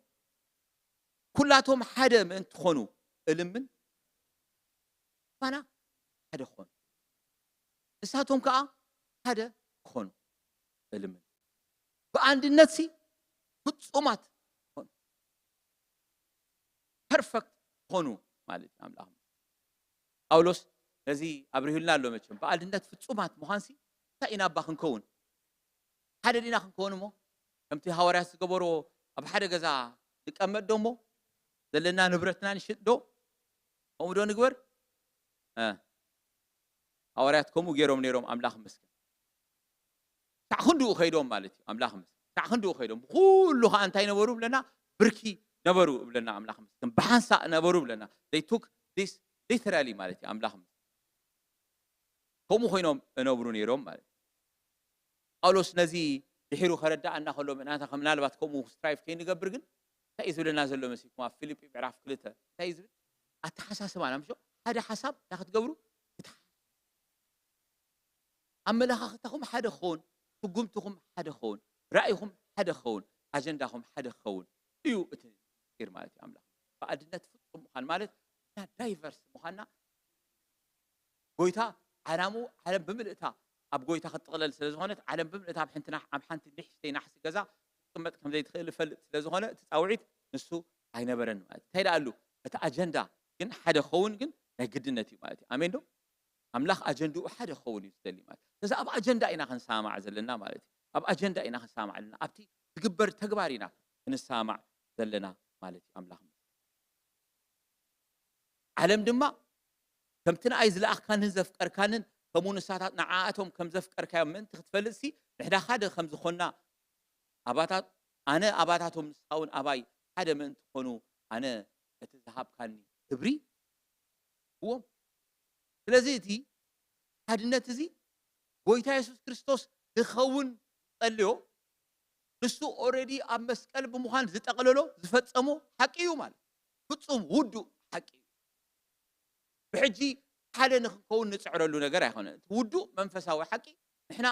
ኩላቶም ሓደ ምእንቲ ክኾኑ እልምን ኣባና ሓደ ክኾኑ ንሳቶም ከዓ ሓደ ክኾኑ እልምን በአንድነት ሲ ፍጹማት ሆኑ ፐርፌክት ሆኑ ማለት አምላክ ጳውሎስ ለዚህ አብሪሁልና አለው መቼም በአንድነት ፍጹማት መሆንሲ ታኢና ባኽንከውን ሓደ ዲና ክንከውን ሞ ከምቲ ሐዋርያት ዝገበሮ ኣብ ሓደ ገዛ ይቀመጥ ደሞ ዘለና ንብረትና ንሽጥ ዶ ከምኡ ዶ ንግበር ሐዋርያት ከምኡ ገይሮም ነይሮም አምላክ መስገን ታኽንዱ ኸይዶም ማለት እዩ አምላክ መስገን ታኽንዱ ኸይዶም ሁሉ ኸ አንታይ ነበሩ ብለና ብርኪ ነበሩ ብለና አምላክ መስገን በሐንሳ ነበሩ ብለና they took this literally ማለት እዩ አምላክ መስገን ከምኡ ኾይኖም ነበሩ ነይሮም ማለት ጳውሎስ ነዚ ድሒሩ ኸረዳእና ኸሎ ምናታ ከምናልባት ከምኡ ስትራይፍ ከይንገብር ግን እንታይ ዝብለና ዘሎ መሲኩም ኣብ ፊልጵ ምዕራፍ 2 እንታይ ዝብል ኣተሓሳስባና ምሾ ሓደ ሓሳብ ክትገብሩ ኣመለኻኽታኹም ሓደ ክኸውን ትጉምትኹም ሓደ ክኸውን ራእይኹም ሓደ ክኸውን ኣጀንዳኹም ሓደ ክኸውን እዩ እቲ ር ማለት እዩ ኣምላኽ በአንድነት ፍጹም ምዃን ማለት ዳይቨርስ ምዃንና ጎይታ ዓላሙ ዓለም ብምልእታ ኣብ ጎይታ ክትጥቕለል ስለ ዝኾነት ዓለም ብምልእታ ኣብ ሓንቲ ንእሽተይ ናሕሲ ገዛ ክትቅመጥ ከም ዘይትኽእል ፈልጥ ስለ ዝኾነ እቲ ፃውዒት ንሱ ኣይነበረን ማለት እንታይ ደኣ ኣሉ እቲ ኣጀንዳ ግን ሓደ ክኸውን ግን ናይ ግድነት እዩ ማለት እዩ ኣሜን ዶ ኣምላኽ ኣጀንድኡ ሓደ ክኸውን እዩ ዝደሊ ማለት ስለዚ ኣብ ኣጀንዳ ኢና ክንሰማዕ ዘለና ማለት እዩ ኣብ ኣጀንዳ ኢና ክንሰማዕ ዘለና ኣብቲ ዝግበር ተግባር ኢና ክንሰማዕ ዘለና ማለት እዩ ኣምላኽ ዓለም ድማ ከምቲ ንኣይ ዝለኣኽካንን ዘፍቀርካንን ከምኡ ንሳታት ንዓኣቶም ከም ዘፍቀርካዮም ምእንቲ ክትፈልጥ ሲ ንሕዳ ሓደ ከም ዝኾና ኣባታት ኣነ ኣባታቶም ንስኻውን ኣባይ ሓደ ምእንቲ ኮኑ ኣነ እቲ ዝሃብካኒ ክብሪ እዎም ስለዚ እቲ ሓድነት እዚ ጎይታ ኢየሱስ ክርስቶስ ዝኸውን ጸልዮ ንሱ ኦሬዲ ኣብ መስቀል ብምዃን ዝጠቕለሎ ዝፈጸሞ ሓቂ እዩ ማለት ፍጹም ውዱእ ሓቂ እዩ ብሕጂ ሓደ ንክንከውን ንፅዕረሉ ነገር ኣይኮነን ውዱእ መንፈሳዊ ሓቂ ንሕና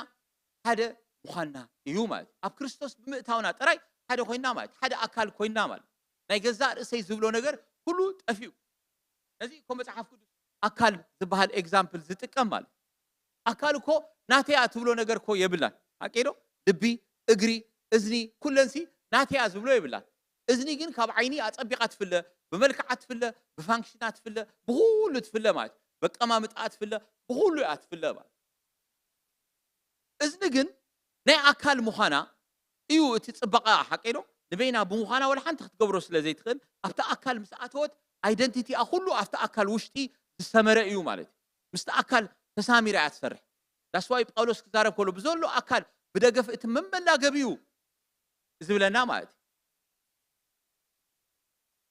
ሓደ ምዃንና እዩ ማለት ኣብ ክርስቶስ ብምእታውና ጥራይ ሓደ ኮይንና ማለት ሓደ ኣካል ኮይንና ማለት ናይ ገዛእ ርእሰይ ዝብሎ ነገር ኩሉ ጠፊኡ ነዚ እኮ መፅሓፍ ቅዱስ ኣካል ዝበሃል ኤግዛምፕል ዝጥቀም ማለት ኣካል እኮ ናተያ ትብሎ ነገር እኮ የብላን ሓቂዶ ልቢ እግሪ እዝኒ ኩለንሲ ናተያ ዝብሎ የብላን እዝኒ ግን ካብ ዓይኒ ኣፀቢቓ ትፍለ ብመልክዓ ትፍለ ብፋንክሽና ትፍለ ብኩሉ ትፍለ ማለት በቀማምጣ ትፍለ ብኩሉ እያ ትፍለ ማለት እዝኒ ግን ናይ ኣካል ምዃና እዩ እቲ ፅበቃ ሓቂዶ ንበይና ብምዃና ወላ ሓንቲ ክትገብሮ ስለ ዘይትኽእል ኣብቲ ኣካል ምስ ኣተወት ኣይደንቲቲኣ ኩሉ ኣብቲ ኣካል ውሽጢ ዝሰመረ እዩ ማለት እዩ ምስቲ ኣካል ተሳሚራ እያ ትሰርሕ ዳስዋይ ጳውሎስ ክዛረብ ከሎ ብዘሎ ኣካል ብደገፍ እቲ መመላገቢ እዩ ዝብለና ማለት እዩ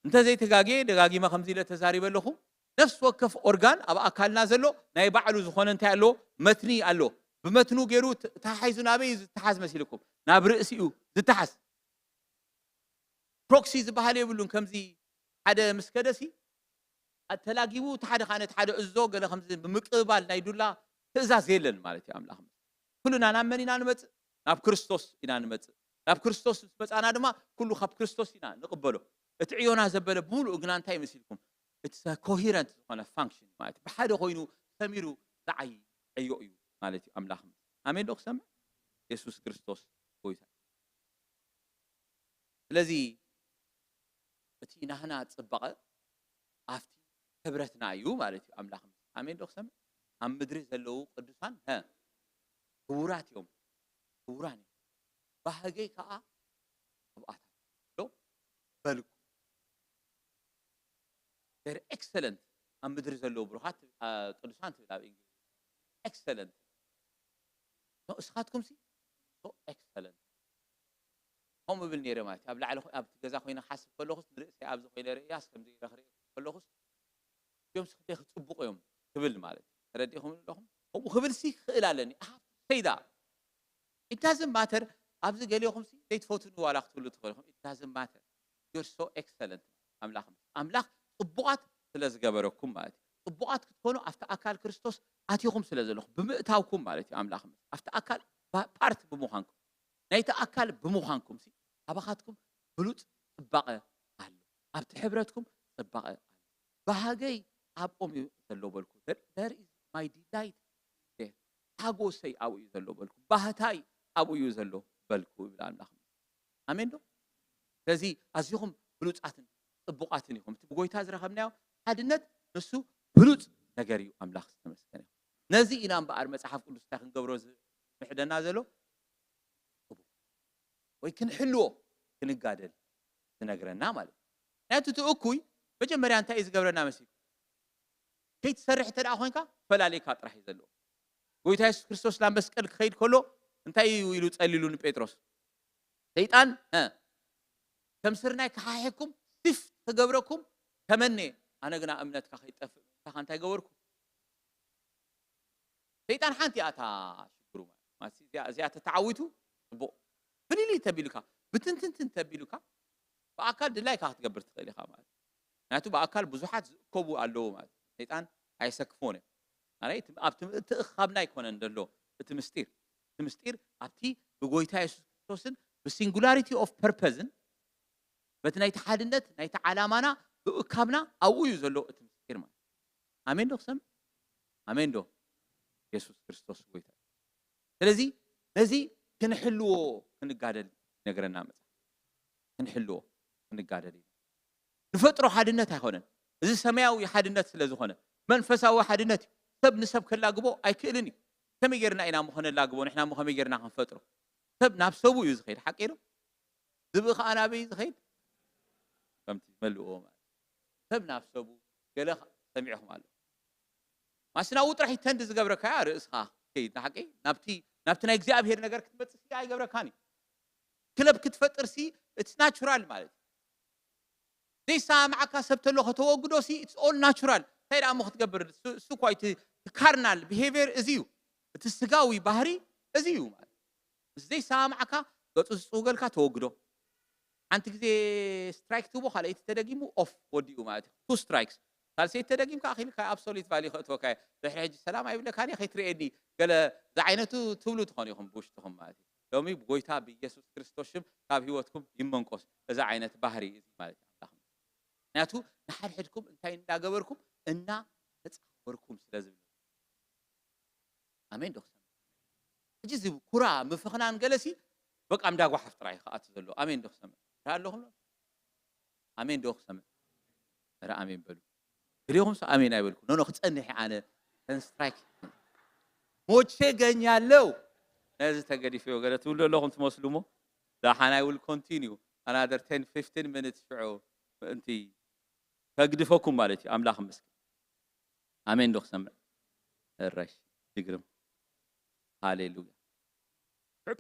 እንተዘይተጋግየ ደጋጊመ ከምዚ ኢለ ተዛሪበ ኣለኹ ነፍሲ ወከፍ ኦርጋን ኣብ ኣካልና ዘሎ ናይ ባዕሉ ዝኾነ እንታይ ኣሎ መትኒ ኣሎ ብመትኑ ገይሩ ተሓሒዙ ናበይ ዝተሓዝ መሲልኩም ናብ ርእሲ እዩ ዝተሓዝ ፕሮክሲ ዝበሃል የብሉን ከምዚ ሓደ ምስከደሲ ተላጊቡ ተሓደ ኻነት ሓደ እዞ ገለ ከምዚ ብምቅባል ናይ ዱላ ትእዛዝ የለን ማለት እዩ ኣምላኽ ኩሉና ናብ መን ኢና ንመፅእ ናብ ክርስቶስ ኢና ንመፅእ ናብ ክርስቶስ መፃና ድማ ኩሉ ካብ ክርስቶስ ኢና ንቕበሎ እቲ ዕዮና ዘበለ ብሙሉእ ግና እንታይ መሲልኩም እቲ ኮሄረንት ዝኾነ ፋንክሽን ማለት ብሓደ ኮይኑ ሰሚሩ ዝዓይ ዕዮ እዩ ማለት እዩ ኣምላኽ ኣሜን ዶ ክሰምዕ ኢየሱስ ክርስቶስ ጎይታ ስለዚ እቲ ናህና ፅበቐ ኣብቲ ሕብረትና እዩ ማለት እዩ ኣምላኽ ኣሜን ዶ ክሰምዕ ኣብ ምድሪ ዘለዉ ቅዱሳን ክቡራት እዮም ክቡራን እዮም ባህገይ ከዓ ኣብኣታ ዶ በልኩ they're excellent ኣብ ምድሪ ዘለዉ ብሩኻት ቅዱሳን ትብል ኣብ እንግሊዝ excellent እስኻትኩም ሲ excellent ከምኡ ብል ነይረ ማለት ኣብ ላዕሊ ኣብ ገዛ ኮይነ ሓስብ ከለኹስ ንርእሰይ ኣብዚ ኮይነ ርእያስ ከምዚ ረኽሪእ ከለኹስ እዮም ስክተይ ክፅቡቕ እዮም ክብል ማለት ተረዲእኹም ኣለኹም ከምኡ ክብል ሲ ክእል ኣለኒ ሰይዳ it doesn't matter ኣብዚ ገሊኹም ሲ ዘይትፈትኑ ዋላ ክትብሉ ትኽእልኹም it doesn't matter you're so excellent ኣምላኽ ፅቡቓት ስለ ዝገበረኩም ማለት እዩ ፅቡቓት ክትኮኑ ኣብቲ ኣካል ክርስቶስ ኣትይኹም ስለ ዘለኹም ብምእታውኩም ማለት እዩ ኣምላኽ ኣብቲ ኣካል ፓርት ብምዃንኩም ናይቲ ኣካል ብምዃንኩም ሲ ኣባኻትኩም ብሉፅ ፅባቐ ኣሎ ኣብቲ ሕብረትኩም ፅባቐ ኣሎ ባህገይ ኣብኦም እዩ ዘሎ በልኩ there is my delight ሓጎሰይ ኣብኡ እዩ ዘሎ በልኩ ባህታይ ኣብኡ እዩ ዘሎ በልኩ ይብል ኣምላኽ ኣሜን ዶ ስለዚ ኣዝኹም ብሉፃትን ፅቡቃትን ኢኹም እቲ ብጎይታ ዝረኸብናዮ ሓድነት ንሱ ብሉፅ ነገር እዩ ኣምላኽ ዝተመስገነ ነዚ ኢና እምበኣር መፅሓፍ ቅዱስ እንታይ ክንገብሮ ዝምሕደና ዘሎ ወይ ክንሕልዎ ክንጋደል ዝነግረና ማለት እዩ ናቱ እቲ እኩይ መጀመርያ እንታይ እዩ ዝገብረና መሲሉ ከይትሰርሕ ተደኣ ኮይንካ ፈላለዩካ ጥራሕ እዩ ዘለዎ ጎይታ የሱስ ክርስቶስ ናብ መስቀል ክኸይድ ከሎ እንታይ እዩ ኢሉ ፀሊሉ ንጴጥሮስ ሰይጣን ከም ስርናይ ክሓሕኩም ስፍ ክገብረኩም ተመነ ኣነ ግና እምነትካ ከይጠፍእ ካኻ እንታይ ገበርኩ ሰይጣን ሓንቲ ኣታ ሽግሩ ማለት እዚኣ ተተዓዊቱ ፅቡቕ ፍልሊ ተቢሉካ ብትንትንትን ተቢሉካ ብኣካል ድላይካ ክትገብር ትኽእል ኢኻ ማለት ናቱ ብኣካል ብዙሓት ዝእከቡ ኣለዉ ማለት ሰይጣን ኣይሰክፎን ማለት ኣብቲ ምእትእኻብና ኣይኮነን ዘሎ እቲ ምስጢር ኣብቲ ብጎይታ የሱስ ክርስቶስን ብሲንጉላሪቲ ኦፍ ፐርፐዝን በቲ ናይቲ ሓድነት ናይቲ ዓላማና ብእካብና ኣብኡ እዩ ዘሎ እቲ ምስጢር ማለት ኣሜን ዶ ክሰምዕ ኣሜን ዶ የሱስ ክርስቶስ ጎይታ ስለዚ ነዚ ክንሕልዎ ክንጋደል ነገረና መፅሓፍ ክንሕልዎ ክንጋደል እዩ ንፈጥሮ ሓድነት ኣይኮነን እዚ ሰማያዊ ሓድነት ስለ ዝኾነ መንፈሳዊ ሓድነት እዩ ሰብ ንሰብ ከላግቦ ኣይክእልን እዩ ከመይ ጌርና ኢና ምኾነላግቦ ንሕና ከመይ ጌርና ክንፈጥሮ ሰብ ናብ ሰቡ እዩ ዝኸይድ ሓቂ ዶ ዝብእ ከዓ ናበይ ዝኸይድ ከምቲ መልእዎ ማለት ሰብ ናብ ሰቡ ገለ ሰሚዕኹም ኣሎ ማስናው ጥራሕ ተንድ ዝገብረካያ ርእስኻ ከይድ ንሓቂ ናብቲ ናይ እግዚኣብሔር ነገር ክትመፅእ ሲ ኣይገብረካኒ ክለብ ክትፈጥር ሲ it's natural ማለት ዘይሰማዓካ ሰብ ተሎ ከተወግዶ ሲ it's all natural እንታይ ደኣ ሞ ክትገብር እሱ እኳ እቲ ካርናል ቢሄቪየር እዚ እዩ እቲ ስጋዊ ባህሪ እዚ እዩ ማለት ዘይሰማዓካ ገጹ ጽውገልካ ተወግዶ አንተ ጊዜ ስትራይክ ትቦ خليت ተደጊሙ ኦፍ ወዲኡ ማለት ቱ ስትራይክስ ካልሴት ተደጊምካ አኺልካ አብሶሉት ቫልዩ ከተወካ ድሕሪ ሰላም አይብለካኒ ኸይትሬዲ ገለ ዝዓይነቱ ትብሉ ትኾኒኹም ብውሽጥኹም ማለት ሎሚ ብጎይታ ብኢየሱስ ክርስቶስ ሽም ካብ ህይወትኩም ይመንቆስ እዛ ዓይነት ባህሪ እዚ ማለት አላህ ናቱ ንሓድሕድኩም እንታይ እንዳገበርኩም እና ተጻወርኩም ስለዝብል አሜን ዶክተር እጂ ዚ ኩራ ምፍኽናን ገለሲ በቃ ምዳጓ ሓፍጥራይ ኸኣት ዘሎ አሜን ዶክተር አለሁም አሜን ዶክተር ራ አሜን በሉ ግሪኹም ሰ አሜን አይበልኩ ኖ ክጸንሕ አነ ስትራይክ ሞቼ ገኛለው ነዚ ተገዲፈ ወገለ ትብሉ ኣለኹም ትመስሉሞ ዛሓና will continue another 10 15 minutes ሽዑ እንቲ ከግድፈኩም ማለት እዩ አምላኽ መስኪን አሜን ዶክተር እረሽ ይግርም ሃሌሉያ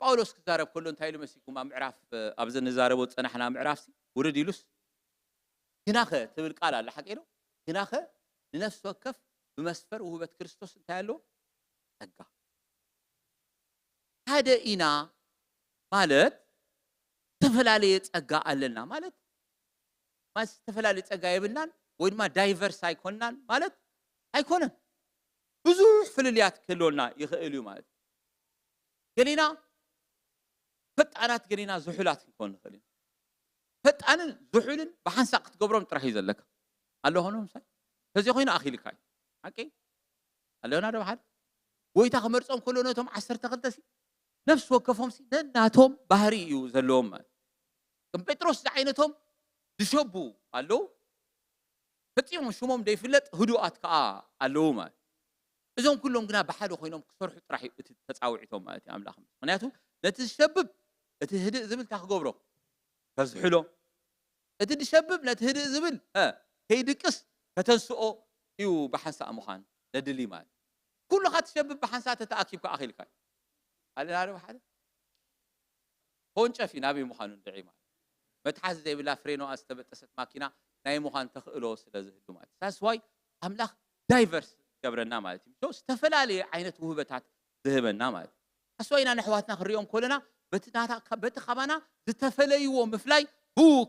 ጳውሎስ ክዛረብ ከሎ እንታይ ኢሉ መሲኩም ኣብ ምዕራፍ ኣብ ዝንዛረቦ ፀናሕና ምዕራፍሲ ውርድ ኢሉስ ግናኸ ትብል ቃል ኣለ ሓቂ ነው ግናኸ ንነፍስ ወከፍ ብመስፈር ውህበት ክርስቶስ እንታይ ኣሎ ጸጋ ሓደ ኢና ማለት ተፈላለየ ጸጋ ኣለና ማለት ተፈላለየ ጸጋ የብልናን ወይ ድማ ዳይቨርስ ኣይኮንናን ማለት ኣይኮነን ብዙሕ ፍልልያት ክህልወና ይኽእል እዩ ማለት ገሊና ፈጣናት ገሊና ዝሑላት ክንኮን ንኽእል ኢና ፈጣንን ዝሑልን ብሓንሳቕ ክትገብሮም ጥራሕ እዩ ዘለካ ኣለኾኖም ሳይ ከዚይ ኮይኑ ኣኺልካ እዩ ሓቂ ኣለና ዶ ሓደ ጎይታ ክመርፆም ከሎ ነቶም 12 ሲ ነፍሲ ወከፎም ሲ ነናቶም ባህሪ እዩ ዘለዎም ማለት ከም ጴጥሮስ ዝዓይነቶም ዝሸቡ ኣለዉ ፈፂሞም ሽሞም ደይፍለጥ ህዱኣት ከዓ ኣለዉ ማለት እዞም ኩሎም ግና ብሓደ ኮይኖም ክሰርሑ ጥራሕ እቲ ተፃውዒቶም ማለት እዩ ኣምላኽ ምክንያቱ ነቲ ዝሸብብ እቲ ህድእ ዝብል ታክገብሮ ከዝሕሎ እቲ ዝሸብብ ነቲ ህድእ ዝብል ከይድቅስ ከተንስኦ እዩ ብሓንሳእ ምዃን ዘድሊ ማለት ኩሉኻ ትሸብብ ብሓንሳእ ተተኣኪብካ ኣኺልካ ኣለና ዶ ሓደ ኮንጨፊ ናበይ ምዃኑ ንድዒ ማለት መትሓዚ ዘይብላ ፍሬኖኣ ዝተበጠሰት ማኪና ናይ ምዃን ተኽእሎ ስለ ዝህሉ ማለት ሳስዋይ ኣምላኽ ዳይቨርስ ገብረና ማለት እዩ ዝተፈላለዩ ዓይነት ውህበታት ዝህበና ማለት ኣስዋይና ንሕዋትና ክሪኦም ኮለና በቲ ኻባና ዝተፈለይዎ ምፍላይ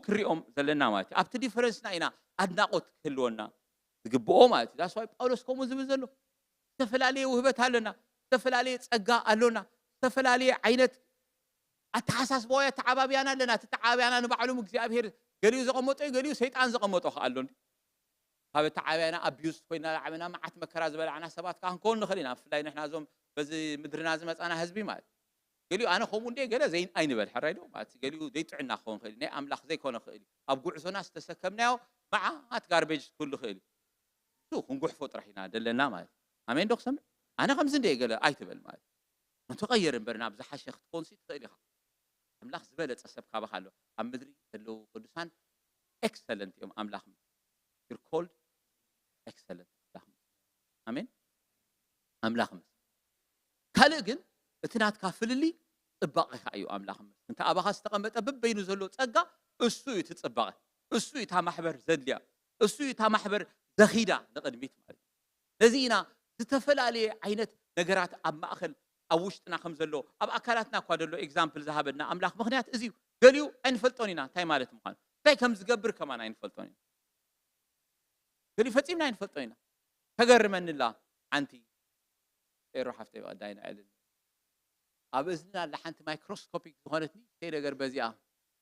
ክሪኦም ዘለና ማለት እዩ ኣብቲ ዲፈረንስና ኢና ኣድናቆት ክህልወና ዝግብኦ ማለት እዩ ኣስዋይ ጳውሎስ ከምኡ ዝብል ዘሎ ዝተፈላለየ ውህበት ኣለና ዝተፈላለየ ጸጋ ኣለና ዝተፈላለየ ዓይነት ኣተሓሳስባዊ ተዓባብያና ኣለና እቲ ተዓባብያና ንባዕሉ እግዚኣብሔር ገሊኡ ዘቐመጦ እዩ ገሊኡ ሰይጣን ዘቐመጦ ኣሎ እንዲ ካብ ተዓባብያና ኣቢዩዝ ኮይና ላዕበና መዓት መከራ ዝበልዓና ሰባት ከዓ ክንከውን ንኽእል ኢና ብፍላይ ንሕና እዞም በዚ ምድርና ዝመፃና ህዝቢ ማለት ገሊኡ ኣነ ከምኡ እንደ ገለ ዘይ ኣይንበል ሕራይ ዶ ማለት ገሊኡ ዘይጥዕና ክኸውን ክእል ናይ ኣምላኽ ዘይኮነ ክእል እዩ ኣብ ጉዕዞና ዝተሰከምናዮ መዓት ጋርቤጅ ኩሉ ክእል እዩ ክንጉሕፎ ጥራሕ ኢና ደለና ማለት ኣሜን ዶ ክሰምዕ ኣነ ከምዚ እንደ ገለ ኣይትበል ማለት እንትቐየር እምበር ናብ ዝሓሸ ክትኮንሲ ትኽእል ኢኻ ኣምላኽ ዝበለፀ ሰብ ካባኻ ኣሎ ኣብ ምድሪ ዘለዉ ቅዱሳን ኤክሰለንት እዮም ኣምላኽ you're called excellent ኣሜን ኣምላኽ ካልእ ግን እቲ ናትካ ፍልሊ ጽባቐኻ እዩ ኣምላኽ እንተ ኣባኻ ዝተቐመጠ በበይኑ ዘሎ ጸጋ እሱ እዩ ትጽባቐ እሱ እዩ እታ ማሕበር ዘድልያ እሱ እዩ እታ ማሕበር ዘኺዳ ንቕድሚት ማለት ነዚ ኢና ዝተፈላለየ ዓይነት ነገራት ኣብ ማእኸል ኣብ ውሽጥና ከም ዘሎ ኣብ ኣካላትና እኳ ደሎ ኤግዛምፕል ዝሃበና ኣምላኽ ምክንያት እዚ ገሊኡ ኣይንፈልጦን ኢና እንታይ ማለት ምዃኑ እንታይ ከም ዝገብር ከማን ኣይንፈልጦን ኢና ገሊኡ ፈፂምና ኣይንፈልጦን ኢና ተገርመንላ ሓንቲ ጤሮ ሓፍተ ይወዳይና ዕልን ኣብ እዝንና ለሓንቲ ማይክሮስኮፒክ ዝኾነትኒ ተይ ነገር በዚኣ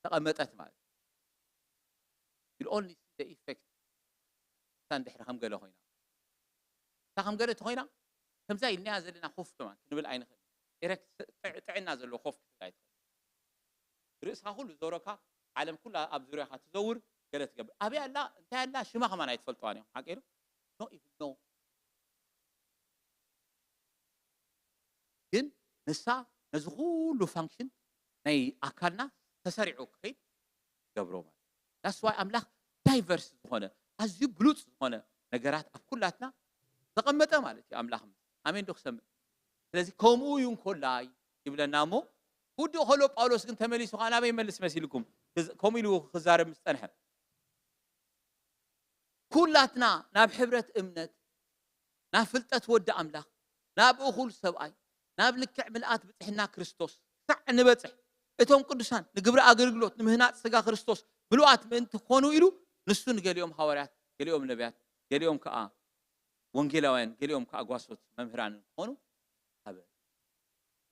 ተቐመጠት ማለት you'll only see the effect ሳንድሕሪ ከም ገለ ኮይና እታ ከም ገለ ተኾይና ከምዛ ኢልናያ ዘለና ኮፍ ከማን ክንብል ኣይንኽእል ኤረክ ጥዕና ዘሎ ኮፍ ክትብል ኣይትኽእል ርእስኻ ኩሉ ዞረካ ዓለም ኩላ ኣብ ዙርያኻ ትዘውር ገለ ትገብር ኣብያ ኣላ እንታይ ኣላ ሽማ ከማን ኣይትፈልጥዋን እዮም ሓቂ ዶ ኖ ኢቭን ኖ ግን ንሳ ነዚ ኩሉ ፋንክሽን ናይ ኣካልና ተሰሪዑ ክኸይድ ገብሮ ማለት ዳስ ዋይ ኣምላኽ ዳይቨርስ ዝኾነ ኣዝዩ ብሉፅ ዝኾነ ነገራት ኣብ ኩላትና ዘቐመጠ ማለት እዩ ኣምላኽ ኣሜን ዶ ክሰምዕ ስለዚ ከምኡ እዩ እንኮላይ ይብለና እሞ ውድእ ከሎ ጳውሎስ ግን ተመሊሱ ከዓ ናበይ መልስ መሲልኩም ከምኡ ኢሉ ክዛረብ ምስ ፀንሐ ኩላትና ናብ ሕብረት እምነት ናብ ፍልጠት ወዲ ኣምላኽ ናብ እኹል ሰብኣይ ናብ ልክዕ ምልኣት ብፅሕና ክርስቶስ ክሳዕ ንበፅሕ እቶም ቅዱሳን ንግብረ አገልግሎት ንምህናፅ ስጋ ክርስቶስ ብሉዓት ምእንቲ ኮኑ ኢሉ ንሱ ንገሊኦም ሐዋርያት ገሊኦም ነቢያት ገሊኦም ከዓ ወንጌላውያን ገሊኦም ከዓ ጓሶት መምህራን ኮኑ አበ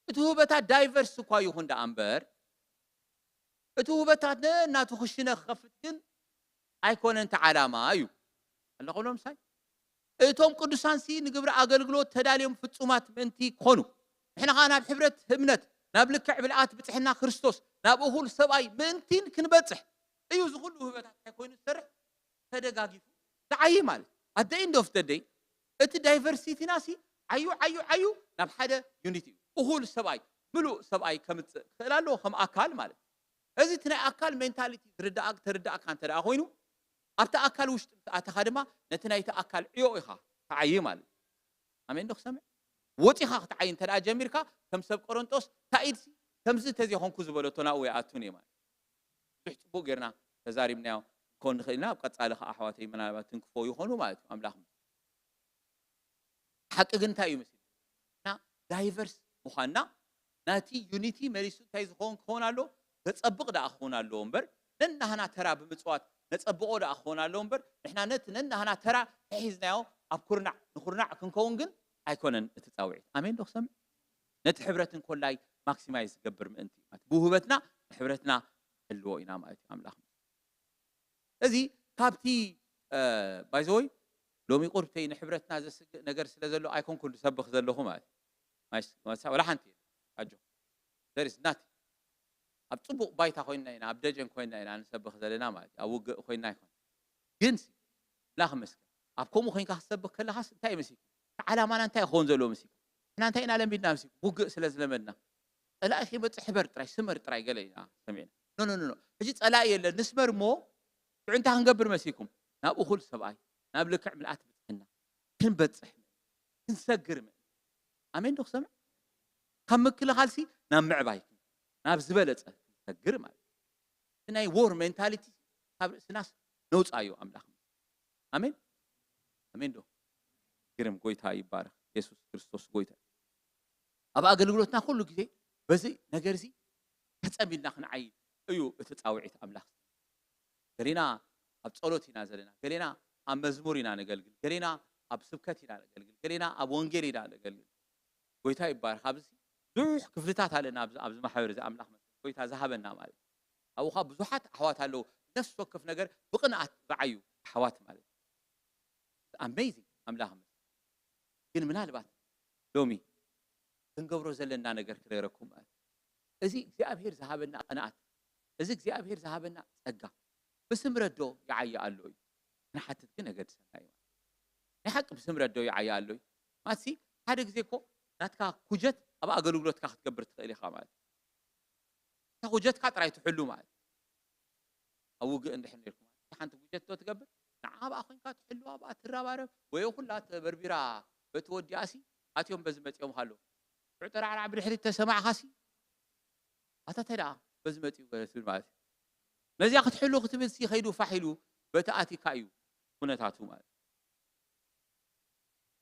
እቲ ውበታት ዳይቨርስ እኳ ይኹን ዳ እምበር እቲ ውበታት እናቱ ክሽነ ክኸፍት ግን ኣይኮነን ተዓላማ እዩ ኣለኹሎም ሳይ እቶም ቅዱሳን ሲ ንግብረ አገልግሎት ተዳልዮም ፍጹማት ምእንቲ ኮኑ ንሕና ከዓ ናብ ሕብረት እምነት ናብ ልክዕ ብልዓት ብፅሕና ክርስቶስ ናብ እኹል ሰብኣይ ምእንቲን ክንበፅሕ እዩ ዝኹሉ ውበታት ኣይኮይኑ ዝሰርሕ ተደጋጊፉ ዝዓይ ማለት at the end of the day እቲ ዳይቨርሲቲ ናሲ ዓዩ ናብ ሓደ ዩኒቲ እኹል ሰብኣይ ምሉእ ሰብኣይ ከምፅእ ክእል ኣለዎ ከም ኣካል ማለት እዚ እቲ ናይ ኣካል ሜንታሊቲ ተረዳእካ እንተደኣ ኮይኑ ኣብቲ ኣካል ውሽጢ ኣተኻ ድማ ነቲ ናይቲ ኣካል ዕዮ ኢኻ ተዓይ ማለት ኣሜን ዶ ክሰምዕ ወፂኻ ክትዓይ እንተደኣ ጀሚርካ ከም ሰብ ቆሮንጦስ ታኢድሲ ከምዚ ተዘይኾንኩ ዝበለቶ ናብኡ ይኣቱን እየ ማለት ብዙሕ ፅቡቅ ጌርና ተዛሪብናዮ ኮን ንኽእል ኢና ኣብ ቀፃሊ ከዓ ኣሕዋተይ ምናልባት ትንክፎ ይኾኑ ማለት እዩ ኣምላኽ ሓቂ ግን እንታይ እዩ ምስሊ እና ዳይቨርስ ምዃንና ናቲ ዩኒቲ መሪሱ እንታይ ዝኸውን ክኸውን ኣሎ ዘፀብቕ ደኣ ክኸውን ኣለዎ እምበር ነናህና ተራ ብምፅዋት ነፀብቆ ደኣ ክኸውን ኣለዎ እምበር ንሕና ነቲ ነናህና ተራ ሒዝናዮ ኣብ ኩርናዕ ንኩርናዕ ክንከውን ግን ኣይኮነን እቲ ፃውዒት ኣሜን ዶ ክሰምዕ ነቲ ሕብረትን ኮላይ ማክሲማይዝ ዝገብር ምእንቲ ማለት ብውህበትና ሕብረትና ህልዎ ኢና ማለት እዩ ኣምላኽ እዚ ካብቲ ባይዘወይ ሎሚ ቁርብተይ ንሕብረትና ዘስግእ ነገር ስለ ዘሎ ኣይኮንኩን ዝሰብኽ ዘለኹ ማለት እዩ ወላ ሓንቲ ኣጆ ዘሪስ ናት ኣብ ፅቡቕ ባይታ ኮይንና ኢና ኣብ ደጀን ኮይንና ኢና ንሰብኽ ዘለና ማለት እዩ ኣብ ውግእ ኮይንና ይኮን ግን ላኽ መስገን ኣብ ከምኡ ኮይንካ ክትሰብኽ ከለኻስ እንታይ መሲልካ ዓላማና እንታይ ክኸውን ዘለዎ መሲልካ ንሕና እንታይ ኢና ለሚድና መሲልኩ ውግእ ስለ ዝለመድና ፀላኢ ከይመፅእ ሕበር ጥራይ ስመር ጥራይ ገለ ኢና ሰሚዕና ኖ ሕጂ ፀላኢ የለን ንስመር እሞ ሽዑ እንታይ ክንገብር መሲልኩም ናብ እኹል ሰብኣይ ናብ ልክዕ ምልኣት ብፅሕና ክንበፅሕ ክንሰግር ኣሜን ዶ ክሰምዕ ካብ ምክልኻልሲ ናብ ምዕባይ ናብ ዝበለፀ ክንሰግር ማለት እቲ ናይ ዎር ሜንታሊቲ ካብ ርእስናስ ነውፃዮ ኣምላኽ ኣሜን ኣሜን ዶ ግርም ጎይታ ይባረኽ ኢየሱስ ክርስቶስ ጎይታ ኣብ ኣገልግሎትና ኩሉ ግዜ በዚ ነገር እዚ ተፀሚድና ክንዓይ እዩ እቲ ፃውዒት ኣምላኽ ገሊና ኣብ ፀሎት ኢና ዘለና ገሊና ኣብ መዝሙር ኢና ነገልግል ገሊና ኣብ ስብከት ኢና ነገልግል ገሊና ኣብ ወንጌል ኢና ነገልግል ጎይታ ይባረኽ ኣብዚ ብዙሕ ክፍልታት ኣለና ኣብዚ ማሕበር እዚ ኣምላኽ ጎይታ ዝሃበና ማለት ኣብኡ ኸ ብዙሓት ኣሕዋት ኣለዉ ነፍሲ ወከፍ ነገር ብቕንዓት ዝዓዩ ኣሕዋት ማለት ኣሜይዚንግ ኣምላኽ ግን ምናልባት ሎሚ ክንገብሮ ዘለና ነገር ክነግረኩም ማለት እዚ እግዚኣብሔር ዝሃበና ቅንዓት እዚ እግዚኣብሔር ዝሃበና ፀጋ ብስምረት ዶ ይዓይ ኣሎ እዩ ንሓትት ግን ነገር ሰናይ ማለት ናይ ሓቂ ብስምረት ዶ ይዓይ ኣሎ እዩ ማለት ሓደ ግዜ እኮ ናትካ ኩጀት ኣብ ኣገልግሎትካ ክትገብር ትኽእል ኢኻ ማለት እታ ኩጀትካ ጥራይ ትሕሉ ማለት ኣብ ውግእ እንድሕር ነርኩም ሓንቲ ኩጀት ዶ ትገብር ንዓኣ ኮይንካ ትሕልዋ ኣብኣ ትረባረብ ወይ ኩላ ተበርቢራ በቲ ወዲኣሲ ኣትዮም በዚ መፂኦም ሃለዉ ሽዑ ጠራዕራዕ ብድሕሪት ተሰማዕኻሲ ኣታ እንታይ ደኣ በዚ መፂኡ ትብል ማለት እዩ ነዚኣ ክትሕሉ ክትብል ሲ ከይዱ ፋሒሉ በቲ ኣቲካ እዩ ኩነታቱ ማለት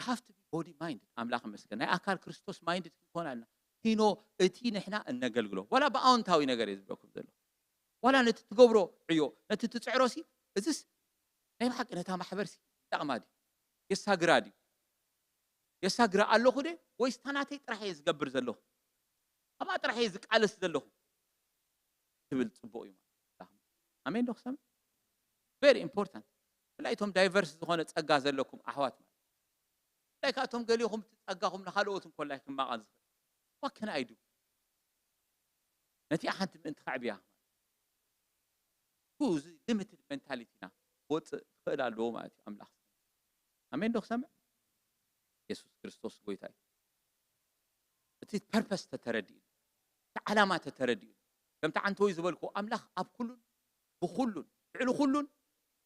have to be body minded ኣምላኽ መስገን ናይ ኣካል ክርስቶስ ማይንድድ ክንኮን ኣለና ቲኖ እቲ ንሕና እነገልግሎ ዋላ ብኣዎንታዊ ነገር እዩ ዝብለኩም ዘሎ ዋላ ነቲ ትገብሮ ዕዮ ነቲ ትፅዕሮ ሲ እዚስ ናይ ሓቂ ነታ ማሕበር ሲ ጠቕማ ድዩ የሳግራ ድዩ የሳግራ ኣለኹ ደ ወይስ ታናተይ ጥራሕ እየ ዝገብር ዘለኹ ኣብኣ ጥራሕ እየ ዝቃለስ ዘለኹ ትብል ፅቡቕ እዩ ማለት ኣሜን ዶ ክሰምዕ ቨሪ ኢምፖርታንት ብፍላይ እቶም ዳይቨርስ ዝኾነ ፀጋ ዘለኩም ኣሕዋት ማለት ብፍላይ ከዓ እቶም ገሊኹም ትፀጋኹም ንካልኦት እንኮላይ ክማቐን ዝኽእል what can I do ነቲ ሓንቲ ምእንቲ ካዕብያ ኩዚ ሊሚትድ ሜንታሊቲና ወፅእ ትኽእል ኣለዎ ማለት እዩ ኣምላኽ ኣሜን ዶ ክሰምዕ ኢየሱስ ክርስቶስ ጎይታ እዩ እቲ ፐርፐስ ተተረዲእሉ እቲ ዓላማ ተተረዲእሉ ከምቲ ዓንቲ ወይ ዝበልኩ ኣምላኽ ኣብ ኩሉን ብኩሉን ፍዕሉ ኩሉን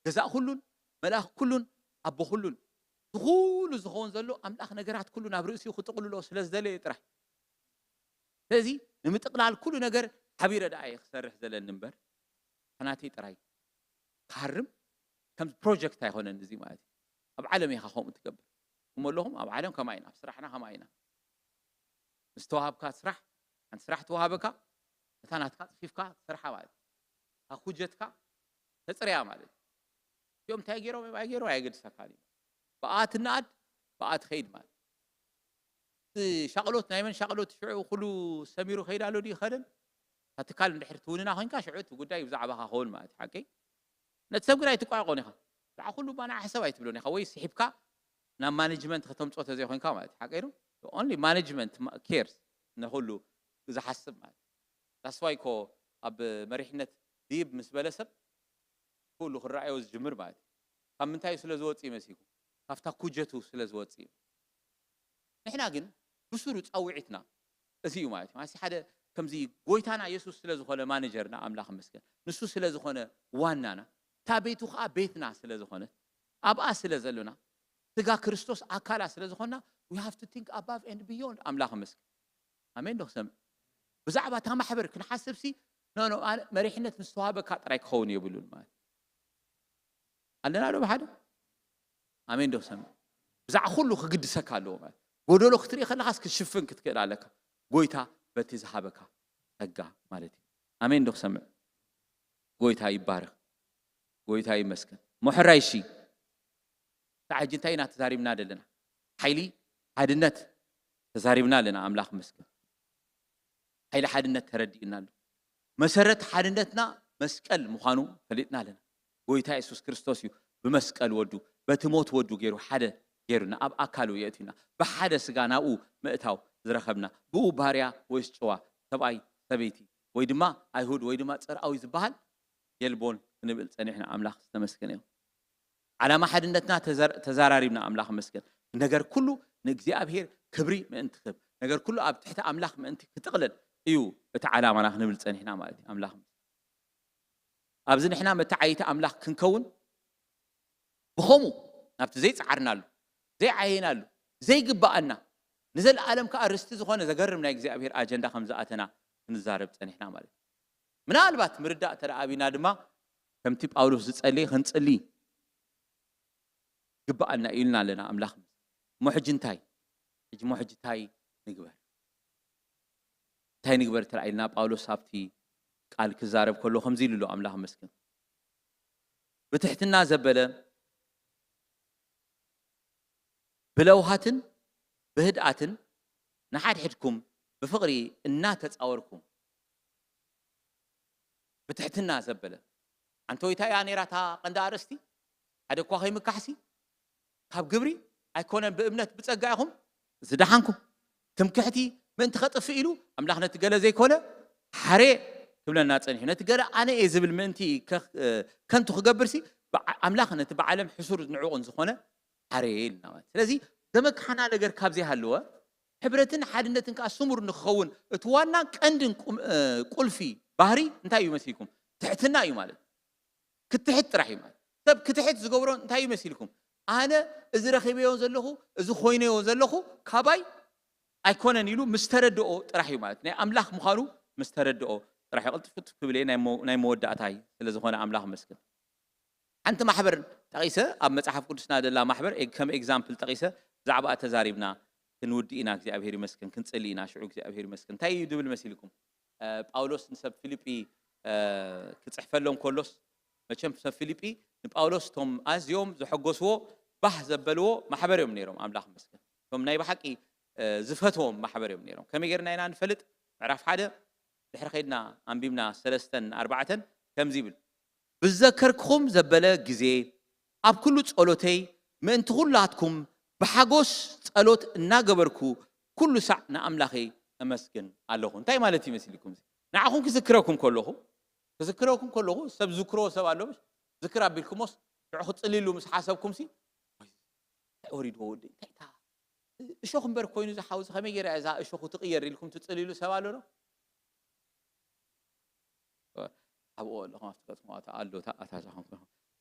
ገዛእ ኩሉን መልኣኽ ኩሉን ኣቦ ኩሉን ዝኩሉ ዝኸውን ዘሎ ኣምላኽ ነገራት ኩሉ ናብ ርእሲኡ ክጥቕልሎ ስለ ዝደለየ ጥራሕ ስለዚ ንምጥቕላል ኩሉ ነገር ሓቢረ ደኣ እየ ክሰርሕ ዘለኒ እምበር ናተይ ጥራይ ክሃርም ከም ፕሮጀክት ኣይኮነን እዚ ማለት እዩ ኣብ ዓለም ኢኻ ከምኡ ትገብር እሞ ኣለኹም ኣብ ዓለም ከማ ኢና ኣብ ስራሕና ከማ ኢና ምስ ተዋሃብካ ስራሕ ሓንቲ ስራሕ ተዋሃበካ نتاناتك صفيفك سرحة ማለት أخوجتك تسريع ማለት يوم تاجروا ما يجروا يقدر سكالي بقات الناد بقات خيد ማለት شغلوت نايمن شغلوت شعو كله سميرو خيد على دي خدن هتكال نحرتوننا هين كاشعوت وقداي بزعبها هول ማለት حكي نتسب قراي تقاقوني خا دع كله بانا حساب ايتبلوني خا وي سحبك نا مانجمنت ختمصوت زي خوين كا ማለት حقيرو only management cares نهولو اذا حسب ማለት that's why كو اب مريحነት ديب مس بلسب كله خرايو زجمر ማለት كم منتاي سلازوصي مسيكو كافتا كوجتو سلازوصي نحنا ግን بسرو ጻውዒትና እዚዩ ማለት ማሲ ሓደ ከምዚ ጎይታና ኢየሱስ ስለዝኾነ ማኔጀርና አምላኽ መስገን ንሱ ስለዝኾነ ዋናና ታቤቱ ኸ ቤትና ስለዝኾነ አብአ ስለዘሉና ስጋ ክርስቶስ አካላ ስለዝኾና we have to think above and beyond አምላኽ መስገን አሜን ዶክሰም ብዛዕባ ታ ማሕበር ክንሓስብሲ ኖ መሪሕነት ምስተዋበካ ጥራይ ክኸውን የብሉን ማለት አለና ዶ በሓደ አሜን ዶክሰም ብዛዕ ኩሉ ክግድሰካ ኣለዎ ማለት ጎደሎ ክትርኢ ከለኻስ ክትሽፍን ክትክእል ኣለካ ጎይታ በቲ ዝሃበካ ጸጋ ማለት እዩ አሜን ዶክሰም ጎይታ ይባረክ ጎይታ ይመስገን ሙሕራይሺ ታዕጅንታይና ተዛሪብና ደለና ኃይሊ ሓድነት ተዛሪብና ለና አምላኽ መስገን ኃይሊ ሓድነት ተረዲእና ኣሎ መሰረት ሓድነትና መስቀል ምዃኑ ፈሊጥና ለና ጎይታ ኢየሱስ ክርስቶስ እዩ በመስቀል ወዱ በትሞት ወዱ ገይሩ ሓደ ገይሩና ኣብ ኣካሉ የእቲና በሓደ ስጋ ናኡ ምእታው ዝረኸብና ብኡ ባርያ ወይስ ጨዋ ሰብኣይ ሰበይቲ ወይ ድማ ኣይሁድ ወይ ድማ ፀርኣዊ ዝበሃል የልቦን ክንብል ፀኒሕና አምላኽ ዝተመስገነ እዩ ዓላማ ሓድነትና ተዛራሪብና አምላኽ መስገን ነገር ኩሉ ንእግዚአብሔር ክብሪ ምእንቲ ክብ ነገር ኩሉ ኣብ ትሕቲ አምላኽ ምእንቲ ክትቕልል እዩ እቲ ዓላማና ክንብል ፀኒሕና ማለት እዩ አምላኽ ኣብዚ ንሕና መታዓይቲ አምላኽ ክንከውን ብኸሙ ናብቲ ዘይፃዓርናሉ ዘይዓየናሉ ዘይግባአና ንዘለዓለም ከዓ ርስቲ ዝኾነ ዘገርም ናይ እግዚአብሔር አጀንዳ ከም ዝኣተና ክንዛረብ ፀኒሕና ማለት ምናልባት ምርዳእ ተረኣቢና ድማ ከምቲ ጳውሎስ ዝጸልይ ክንጽልይ ግባአና ኢልና ኣለና አምላኽ ሙሕጅንታይ እጅ ሙሕጅታይ ንግበር እንታይ ንግበር ተራእይልና ጳውሎስ ኣብቲ ቃል ክዛረብ ከሎ ከምዚ ኢሉ አምላኽ መስገን ብትሕትና ዘበለ ብለውሃትን ብህድኣትን ንሓድሕድኩም ብፍቕሪ እናተጻወርኩም ብትሕትና ዘበለ አንተ ወይታ ያ ነራታ ቀንዳ አርስቲ ሓደ እኳ ከይምካሕሲ ካብ ግብሪ ኣይኮነን ብእምነት ብጸጋ ኢኹም ዝደሓንኩም ትምክሕቲ ምእንቲ ኸጥፍ ኢሉ አምላኽ ነቲ ገለ ዘይኮነ ሓሬ ክብለና ፀኒሑ ነቲ ገለ ኣነ እየ ዝብል ምእንቲ ከንቱ ክገብርሲ አምላኽ ነቲ ብዓለም ሕሱር ንዕቑን ዝኾነ ሓሬ ኢልና ማለት ስለዚ ዘመክሓና ነገር ካብ ዘይሃለወ ሕብረትን ሓድነትን ከዓ ስሙር ንክኸውን እቲ ዋና ቀንድን ቁልፊ ባህሪ እንታይ እዩ መሲልኩም ትሕትና እዩ ማለት ክትሕት ጥራሕ እዩ ማለት ሰብ ክትሕት ዝገብሮ እንታይ እዩ መሲልኩም ኣነ እዚ ረኺበዮ ዘለኹ እዚ ኮይነዮ ዘለኹ ካባይ ኣይኮነን ኢሉ ምስተረድኦ ጥራሕ እዩ ማለት ናይ አምላኽ ምዃኑ ምስተረድኦ ጥራሕ ይቕልጥፍት ክብል ናይ መወዳእታይ ስለ ዝኾነ አምላኽ መስገን ሓንቲ ማሕበር ጠቂሰ ኣብ መጽሓፍ ቅዱስና ደላ ማሕበር ከም ኤግዛምፕል ጠቂሰ ብዛዕባ ተዛሪብና ክንውድኢና እግዚአብሔር ይመስገን ክንጽልይና ሽዑ እግዚአብሔር ይመስገን እንታይ እዩ ድብል መሲልኩም ጳውሎስ ንሰብ ፊልጵ ክጽሕፈሎም ከሎስ መቸም ሰብ ፊልጵ ንጳውሎስ ቶም ኣዝዮም ዝሐጎስዎ ባህ ዘበልዎ ማሕበር እዮም ነይሮም አምላኽ መስገን ቶም ናይ ብሓቂ ዝፈትዎም ማሕበር እዮም ነይሮም ከመይ ጌርና ኢና ንፈልጥ ምዕራፍ 1 ድሕሪ ኸይድና ኣንቢብና 3:4 ከምዚ ይብል ብዘከርክኹም ዘበለ ግዜ ኣብ ኩሉ ጸሎተይ ምእንቲ ኩላትኩም ብሓጎስ ጸሎት እናገበርኩ ኩሉ ሳዕ ንኣምላኸይ እመስግን ኣለኹ እንታይ ማለት ይመስልኩም ንዓኹም ክዝክረኩም ከለኹ ሰብ ዝክሮ ሰብ ኣሎ ዝክር ኣቢልኩሞስ ንዑ ክትጽልይሉ ምስ ሓሰብኩም ሲ ወሪድዎ ወዲ እንታይታ እሾኽ እምበር ኮይኑ ዝሓውዝ ከመይ ጌራ እዛ እሾኹ ትቕየር ኢልኩም ትጽልይሉ ሰብ ኣሎ ዶ ኣብኡ ኣለኹም ኣብቲ ከተማታ ኣሎ ኣታዛኹም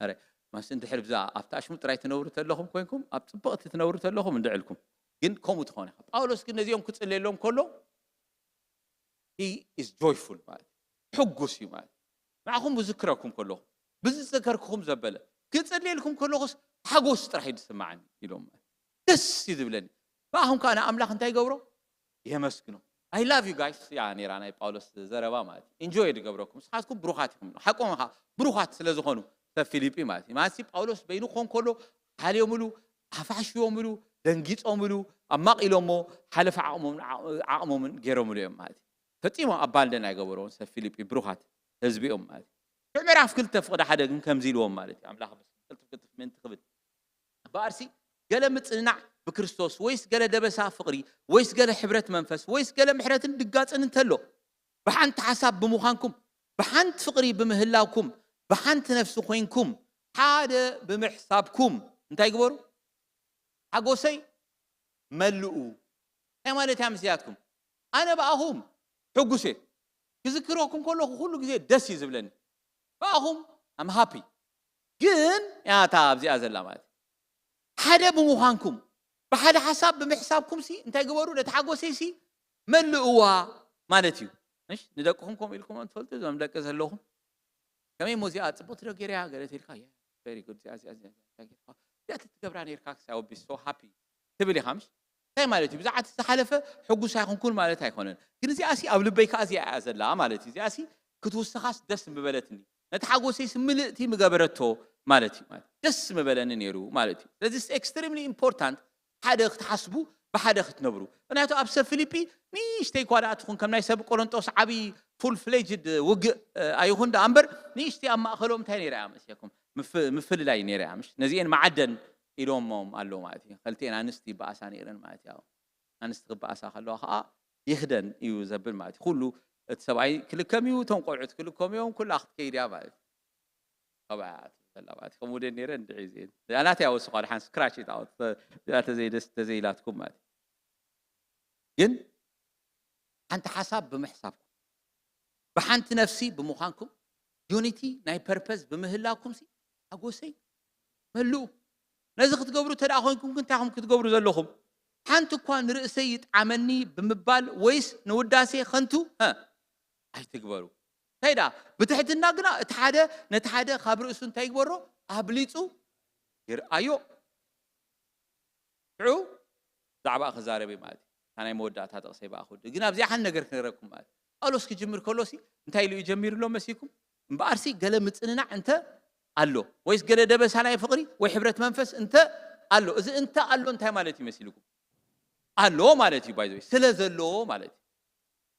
ኣረ ማስ እንድሕር ብዛ ኣብቲ ኣሽሙ ጥራይ ትነብሩ ተለኹም ኮይንኩም ኣብ ጽብቕቲ ትነብሩ ተለኹም እንድዕልኩም ግን ከምኡ ትኾነ ጳውሎስ ግን ነዚኦም ክጽልየሎም ከሎ he is joyful ማለት ሕጉስ እዩ ማለት ንዓኹም ብዝክረኩም ከለኹ ብዝዘከርክኹም ዘበለ ክጽልየልኩም ከለኹስ ሓጎስ ጥራሕ ይስማዓኒ ኢሎም ማለት ደስ ይዝብለኒ ብኣኹም ከዓ ንኣምላኽ እንታይ ገብሮ የመስግኖ I love you guys يعني رانا باولوس زربا مالتي enjoy دغبركم سحاتكم بروخاتكم حقومها بروخات ስለዝኾኑ فيليبي مالتي ماسي باولوس بينو كون كله حاليوملو حفاشيوملو دنجيصوملو اماقيلومو حلف عقمومن غيروملو مالتي ፈፂሞ አባልደና ይገበሮን ሰፊሊጲ ብሩኻት ህዝቢኦም ማለት ምዕራፍ ክልተ ፍቅደ ሓደ ግን ከምዚልዎም ማለት አምላኽ በስልጥፍ ምን ትኽብል ባርሲ ገለ ምጽናዕ بكريستوس ويس قال دبسا فقري ويس قال حبرة منفس ويس قال محرة دقاتن انتلو بحنت حساب بمخانكم بحنت فقري بمهلاوكم بحنت نفس خوينكم حاده بمحسابكم انت يقبروا حقوسي ملؤوا اي مالتي امسياتكم انا بقاهم حقوسي يذكروكم كله جزي دس يزبلن بقاهم ام هابي جن يا تاب زي ازلا مالتي حاده بمخانكم بحد حساب بمحسابكم سي انت يقبروا لتحقوسي سي ملؤوا مالتي مش ندقكم لكم انت قلت زم دقز لهم كمي موزيات صبوت له غيريا قالت لك يا فيري جود يا تتقبراني ركاك ساو بي سو هابي تبلي خمس تاي مالتي بزعت تحلفه حقوس هيكون كل مالتي هيكونن ግን እዚኣሲ ኣብ ልበይ ካዚ ያዘላ ማለት እዚኣሲ ክትውስኻስ ደስ ምበለትኒ ነተሓጎሰይ ስምልእቲ ምገበረቶ ማለት ማለት ደስ ምበለኒ ነይሩ ማለት ስለዚህ ኤክስትሪምሊ ኢምፖርታንት ሓደ ክትሓስቡ بحد ختنبرو أنا تو أبصر فيليبي نيشتي كوارات تكون كم نايسب كورنتوس عبي فول فليجد وج أيهون ده أمبر نيشتي أما أخلهم تاني رأمس ياكم مفل لا ينير رأمش نزين معدن إلهم قالوا ماتي خلتين أنستي بأسان إيران ماتي أو أنستغب بأسا خلوها يخدن يوزبل ماتي كله تسبعي كل كم يوم تنقعد كل كم يوم كل أخذ كيريا ماتي طبعا لا بعد خمودين نيران دعيزين أنا تياو سقار حنس كراشيت أو تزيلاتكم ماتي ين أنت حساب بمحسابكم بحنت نفسي بمخانكم يونيتي ناي بيربز بمهلاكم سي أقوسي ملو نزخ تقبروا تراخونكم كنت عم تقبروا زلهم حنتو كان رئيسي عملني بمبال ويس نوداسي خنتو ها أي تقبروا هيدا بتحت الناقنا نتحدى خبر اسون تيقبروا أبليتو يرأيو عو دعبا خزاربي مالتي أنا مودات هذا قصيبة أخذ جينا بزي حن نقدر نراكم مال أولوس كجمر كلوسي أنت هيلو يجمر له مسيكم بأرسي قال متسننا أنت قالوا ويس قال دبس على فقري وحبرة منفس أنت قالوا إذا أنت قالوا أنت مالتي مسيلكم قالوا مالتي بايدوي سلازلو مالتي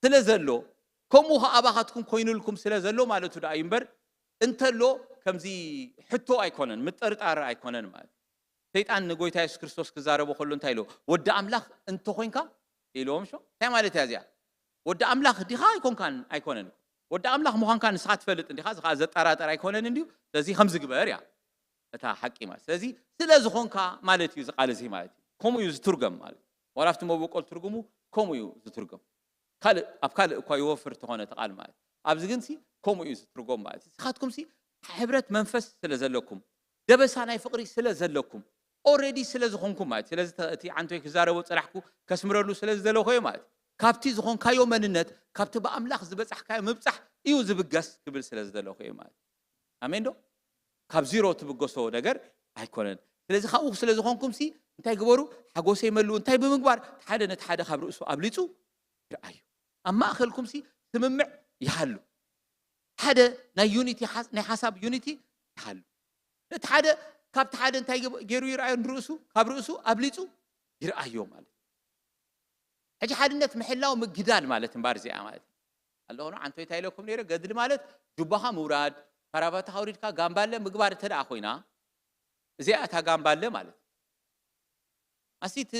سلازلو كموها أباهاتكم كوينو لكم سلازلو مالتو دا ينبر أنت لو كم زي حتو أيكونن متقرط على أيكونن مال سيطان نقول تايس كريستوس كزاربو خلون تايلو ودا أملاخ أنتو خوينكا إلهم شو؟ تمالي تازيا. ودا أملاخ دي خا يكون كان أيكونن. ودا أملاخ مهان كان سخات فلت دي خا زت أرات أيكونن نديو. لذي خمس جبار يا. أتا حكي ما. لذي سلز خون كا مالتي يز قال زي مالتي. كم يز ترجم مال. ورافت ما بقول ترجمه كم يز ترجم. قال أبكال كوي وفر تهون تقال مال. أبزجنسي كم يز ترجم مالتي. سخاتكم سي حبرة منفس سلزلكم. دبس أنا يفقري سلزلكم. already سلز خونكم مات سلز تي عنتو يكزارو صرحكو كسمرلو سلز دلو خوي مات كابتي زخون كايو مننت كابت بأملاخ زبصح كاي مبصح ايو زبقس قبل سلز دلو خوي مات امين دو كاب زيرو تبقسو ነገር አይኮነን ስለዚህ ካው سلز خونكم سي እንታይ ግበሩ ሓጎሰ ይመሉ እንታይ ብምግባር ሓደ ነት ሓደ ካብ ርእሱ ኣብሊጹ ይርአዩ ኣማ ኣኸልኩም سي ስምምዕ ይሃሉ ሓደ ናይ ዩኒቲ ናይ ሓሳብ ዩኒቲ ይሃሉ ነት ሓደ كابت حدا انت جيرو يرأي رؤسه كاب رؤسه أبليسه يرأيه مالت هجي حدا نت محلاو مجدال مالت مبارزي مالت الله هنا عن توي تايلكم نيره قدر مالت جبها مراد فرابتها وريد كا جامبالة مقبار ترى أخوينا زياتها جامبالة مالت أسيت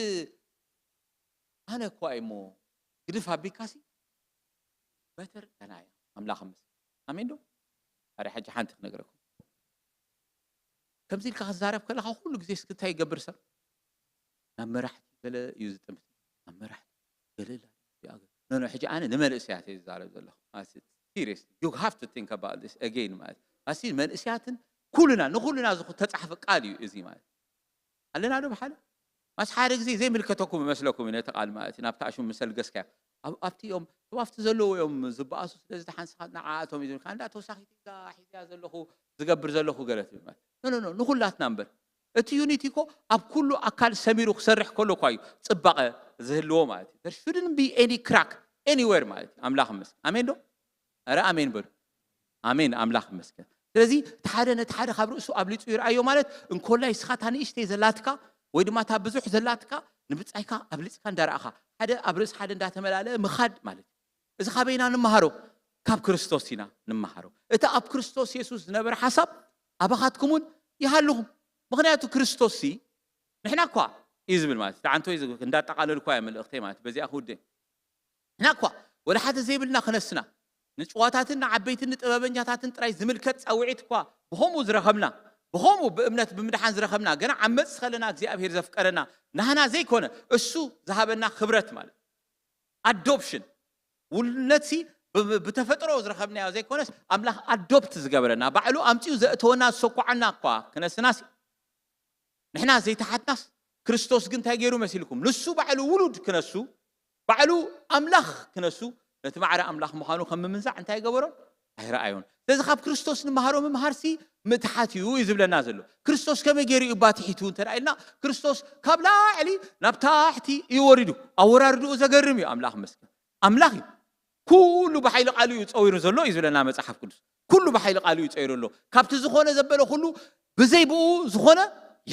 أنا كوايمو قدفها بيكاسي بتر تنايا أملا خمس أمين دو هذا حاجة حنتك نقرأكم كم زي الكهزارف كلها كله جزيس كتاي يقبر سر أمرحت بلا يزتمت أمرحت بلا لا يا أخي حاجة أنا نمر إسياتي زارف الله أسيت seriously you have to think about this again مال أسيت من إسياتن كلنا زخو تتعرف قاليو إزي مال علنا له بحاله ما سحارك زي ملكتكم مثلكم من تقال مالتي نبتعشوا مثل قسكا أفتي يوم توافت زلوا يوم زباسو لازم تحنس نعاتهم يزون كان لا توسخي تيجا حيزا زلوا زقبر زلوا قالت مال no نقولات نمبر التيونيتي كو أب كله أكل سميرو خسرح كله كوي تبقى زهلوا مالتي there shouldn't be any crack anywhere ማለት ኣምላኽ መስገን ኣሜን ዶ ኣረ ኣሜን በሉ ኣሜን ኣምላኽ መስገን ስለዚህ ተሓደ ነተሓደ ካብ ርእሱ ኣብሊፁ ይርአዮ ማለት እንኮላይ ስኻታ ንእሽተይ ዘላትካ ወይ ድማ ታ ብዙሕ ዘላትካ ንብጻይካ ኣብሊፅካ እንዳረኣኻ ሓደ ኣብ ርእስ ሓደ እንዳተመላለ ምኻድ ማለት እዚ ካበይና ንመሃሮ ካብ ክርስቶስ ኢና ንመሃሮ እቲ ኣብ ክርስቶስ ኢየሱስ ዝነበረ ሓሳብ ኣባኻትኩምን ይሃልኹም ምክንያቱ ክርስቶስ ሲ ንሕና እኳ እዩ ዝብል ማለት ዳዓንቶይ እንዳጠቃለልኳ እያ መልእኽተይ ማለት በዚኣ ክውደ ንሕና እኳ ወላ ሓደ ዘይብልና ክነስና ንጭዋታትን ዓበይትን ጥበበኛታትን ጥራይ ዝምልከት ጻውዒት እኳ ብኸምኡ ዝረኸብና ብኸምኡ ብእምነት ብምድሓን ዝረኸብና ገና ዓመፅ ዝኸለና እግዚኣብሔር ዘፍቀረና ናህና ዘይኮነ እሱ ዝሃበና ክብረት ማለት ኣዶፕሽን ውልነት ሲ ብተፈጥሮ ዝረኸብናዮ ዘይኮነስ ኣምላኽ ኣዶፕት ዝገበረና ባዕሉ ኣምፂኡ ዘእተወና ዝሰኳዓና እኳ ክነስናሲ ንሕና ዘይተሓትናስ ክርስቶስ ግን እንታይ ገይሩ መሲልኩም ንሱ ባዕሉ ውሉድ ክነሱ ባዕሉ ኣምላኽ ክነሱ ነቲ ማዕረ ኣምላኽ ምዃኑ ከም ምምንዛዕ እንታይ ገበሮ ኣይረኣዮን ስለዚ ካብ ክርስቶስ ንምሃሮ ምምሃርሲ ምትሓት እዩ ዝብለና ዘሎ ክርስቶስ ከመይ ገይሩ እዩ ባትሒቱ እንተደኢልና ክርስቶስ ካብ ላዕሊ ናብ ታሕቲ እዩ ወሪዱ ኣወራርድኡ ዘገርም እዩ ኣምላኽ መስገን ኣምላኽ እዩ ኩሉ ብሓይሊ ቃሉ እዩ ፀዊሩ ዘሎ እዩ ዝብለና መጽሓፍ ቅዱስ ኩሉ ብሓይሊ ቃሉ እዩ ፀዊሩ ዘሎ ካብቲ ዝኾነ ዘበለ ኩሉ ብዘይ ብኡ ዝኾነ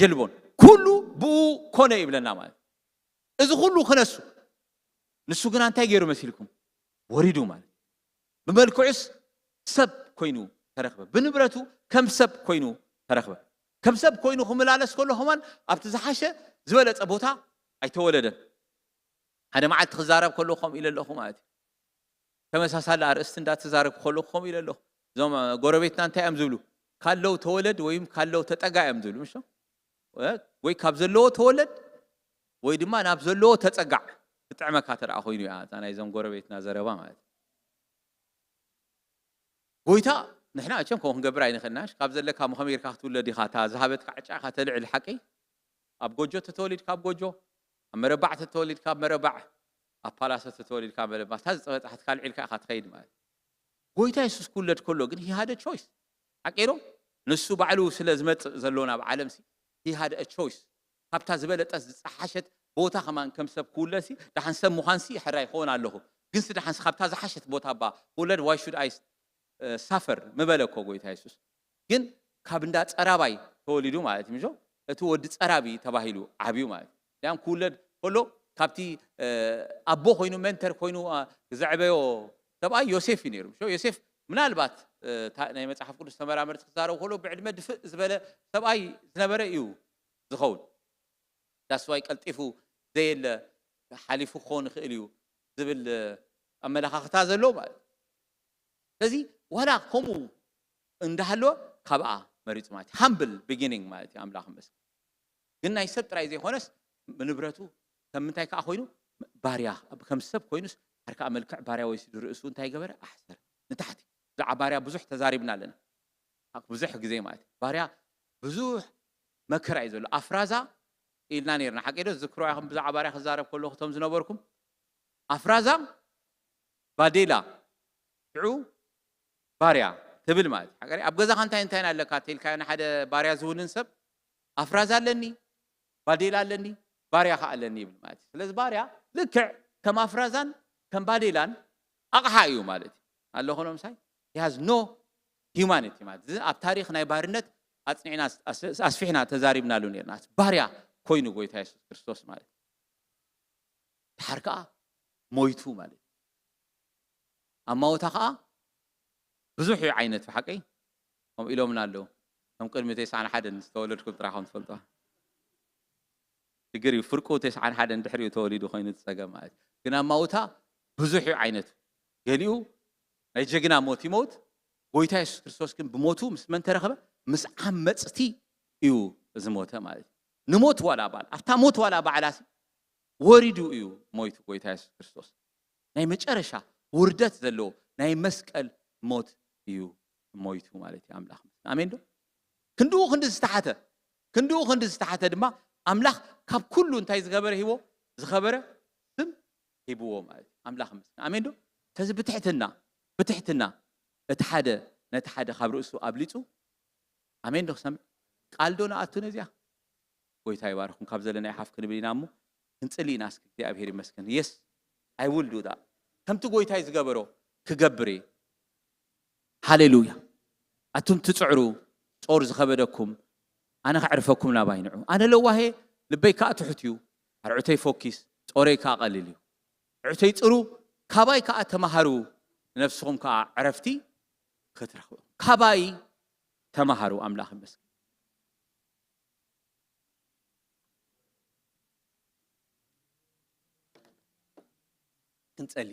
የልቦን ኩሉ ብኡ ኮነ ይብለና ማለት እዚ ኩሉ ክነሱ ንሱ ግን እንታይ ገይሩ መሲልኩም ወሪዱ ማለት ብመልክዑስ ሰብ ኮይኑ ተረኽበ ብንብረቱ ከም ሰብ ኮይኑ ተረኽበ ከም ሰብ ኮይኑ ክመላለስ ከሎ ኸማን ኣብቲ ዝሓሸ ዝበለፀ ቦታ ኣይተወለደን ሓደ መዓልቲ ክዛረብ ከሎ ከም ኢለ ኣለኹ ማለት እዩ ተመሳሳሊ ኣርእስቲ እንዳተዛረብ ከሎ ከም ኢለ ኣለኹ እዞም ጎረቤትና እንታይ እዮም ዝብሉ ካለው ተወለድ ወይም ካለው ተጠጋ እዮም ዝብሉ ምሾ ወይ ካብ ዘለዎ ተወለድ ወይ ድማ ናብ ዘለዎ ተፀጋዕ ክጥዕመካ ተረኣ ኮይኑ እያ እታ ናይዞም ጎረቤትና ዘረባ ማለት ጎይታ ንሕና እቸም ከምኡ ክንገብር ኣይንኽእልናሽ ካብ ዘለካ ምኸመይ ጌርካ ክትውለድ ኢኻ እታ ዝሃበትካ ዕጫኻ ተልዕል ሓቂ ኣብ ጎጆ ተተወሊድካ ኣብ ጎጆ ኣብ መረባዕ ተተወሊድካ ኣብ መረባዕ ኣብ ፓላሶ ተተወሊድካ ኣብ መረባዕ እታ ዝፀበፃሕትካ ልዒልካ ኢኻ ትኸይድ ማለት ጎይታ የሱስ ክውለድ ከሎ ግን he had a choice ሓቂሮ ንሱ ባዕሉ ስለ ዝመፅእ ዘሎና ብዓለም ሲ he had a choice ካብታ ዝበለጠ ዝፀሓሸት ቦታ ከማን ከም ሰብ ክውለሲ ዳሓን ሰብ ምዃንሲ ሕራይ ክኾን ኣለኹ ግን ስዳሓንስ ካብታ ዝሓሸት ቦታ ባ ክውለድ why should I ሳፈር ምበለኮ ጎይታ ኢየሱስ ግን ካብ እንዳ ፀራባይ ተወሊዱ ማለት እዩ ምጆ እቲ ወዲ ፀራቢ ተባሂሉ ዓብዩ ማለት ያን ክውለድ ከሎ ካብቲ ኣቦ ኮይኑ ሜንተር ኮይኑ ዘዕበዮ ሰብኣይ ዮሴፍ እዩ ነይሩ ምሾ ዮሴፍ ምናልባት ናይ መጽሓፍ ቅዱስ ተመራመርቲ ክዛረቡ ከሎ ብዕድመ ድፍእ ዝበለ ሰብኣይ ዝነበረ እዩ ዝኸውን ዳስዋይ ቀልጢፉ ዘየለ ሓሊፉ ክኸውን ይኽእል እዩ ዝብል ኣመለኻኽታ ዘሎ ማለት ስለዚ ዋላ ከምኡ እንዳሃለወ ካብኣ መሪፁ ማለት ሃምብል ቢጊኒንግ ማለት እዩ ኣምላኽ መስገን ግን ናይ ሰብ ጥራይ ዘይኮነስ ንብረቱ ከም ምንታይ ከዓ ኮይኑ ባርያ ከም ሰብ ኮይኑስ ሓርካ መልክዕ ባርያ ወሲዱ ርእሱ እንታይ ገበረ ኣሕሰረ ንታሕቲ ብዛዕባ ባርያ ብዙሕ ተዛሪብና ኣለና ብዙሕ ግዜ ማለት ባርያ ብዙሕ መከራ እዩ ዘሎ ኣፍራዛ ኢልና ነርና ሓቂዶ ዝክሮ ኢኹም ብዛዕባ ባርያ ክዛረብ ከለኹ እቶም ዝነበርኩም ኣፍራዛ ባዴላ ሽዑ ባርያ ትብል ማለት ሓቂሪ ኣብ ገዛኻ እንታይ ኣለካ ተልካዮ ንሓደ ባርያ ዝውንን ሰብ ኣፍራዛ ኣለኒ ባዴላ ኣለኒ ባርያ ከዓ ኣለኒ ይብል ማለት ስለዚ ባርያ ልክዕ ከም ኣፍራዛን ከም ባዴላን ኣቕሓ እዩ ማለት ኣሎ ኾኖም ሳይ he has no humanity ማለት ኣብ ታሪኽ ናይ ባርነት ኣጽኒዕና ኣስፊሕና ተዛሪብናሉ ነርና ባርያ ኮይኑ ጎይታ ኢየሱስ ክርስቶስ ማለት ድሓር ከዓ ሞይቱ ማለት ኣብ ሞታ ከዓ ብዙሕ ዓይነት ብሓቂ ከምኡ ኢሎምና ኣለዉ ከም ቅድሚ 91 ዝተወለድኩም ጥራኹም ትፈልጡ ችግር እዩ ፍርቁ 91 ድሕሪኡ ተወሊዱ ኮይኑ ትፀገም ማለት ግን ኣብ ሞታ ብዙሕ ዓይነት ገሊኡ ናይ ጀግና ሞት ይሞት ጎይታ ኢየሱስ ክርስቶስ ግን ብሞቱ ምስ መን ተረኸበ ምስ ዓመፅቲ እዩ ዝሞተ ማለት ንሞት ዋላ ባል ኣፍታ ሞት ዋላ ባዕላሲ ወሪዱ እዩ ሞይቱ ጎይታ ኢየሱስ ክርስቶስ ናይ መጨረሻ ውርደት ዘለዎ ናይ መስቀል ሞት እዩ ሞይቱ ማለት እዩ ኣምላኽ ኣሜን ዶ ክንድኡ ክንዲ ዝተሓተ ድማ ኣምላኽ ካብ ኩሉ እንታይ ዝገበረ ሂቦ ዝኸበረ ስም ሂብዎ ማለት ኣምላኽ ኣሜን ዶ ስለዚ ብትሕትና እቲ ሓደ ነቲ ሓደ ካብ ርእሱ ኣብሊፁ ኣሜን ዶ ክሰምዕ ቃል ዶ ንኣቱ ነዚኣ ጎይታ ይባርኹም ካብ ዘለና ሓፍ ክንብል ኢና እሞ ክንፅሊ ኢና እስኪ እግዚኣብሔር ይመስገን የስ ኣይ ውል ዱ ዳት ከምቲ ጎይታይ ዝገበሮ ክገብር ሃሌሉያ ኣቱም ትጽዕሩ ጾር ዝኸበደኩም ኣነ ክዕርፈኩም ናባይንዑ ኣነ ለዋሄ ልበይ ከዓ ትሕትዩ ኣርዑተይ ፎኪስ ጾረይ ከዓ ቀሊል እዩ ዕርዑተይ ጽሩ ካባይ ከዓ ተማሃሩ ነፍስኩም ከዓ ዕረፍቲ ክትረኽቡ ካባይ ተማሃሩ ኣምላኽ ይመስገን ክንጸሊ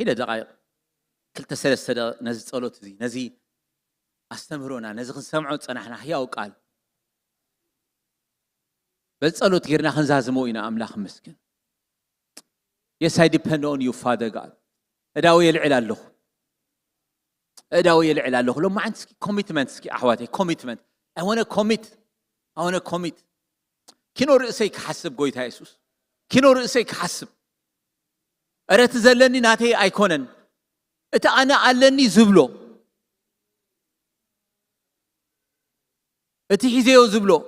ኢለ ደቃይቕ ክልተ ሰለስተ ነዚ ጸሎት እዚ ነዚ ኣስተምህሮና ነዚ ክንሰምዖ ፀናሕና ሕያው ቃል በጸሎት ጌርና ክንዛዝሞ ኢና ኣምላኽ ይመስገን Yes, I depend on you, Father God. أداوي العلا له. أداوي العلا له. لو ما عندك commitments كي أحواتي commitment. I want to commit. كنو رأسيك حسب قويتها يسوس. كنو رأسيك حسب. أردت زلني ناتي أيقونن. أنت أنا علني زبلو. أنت حزيو زبلو.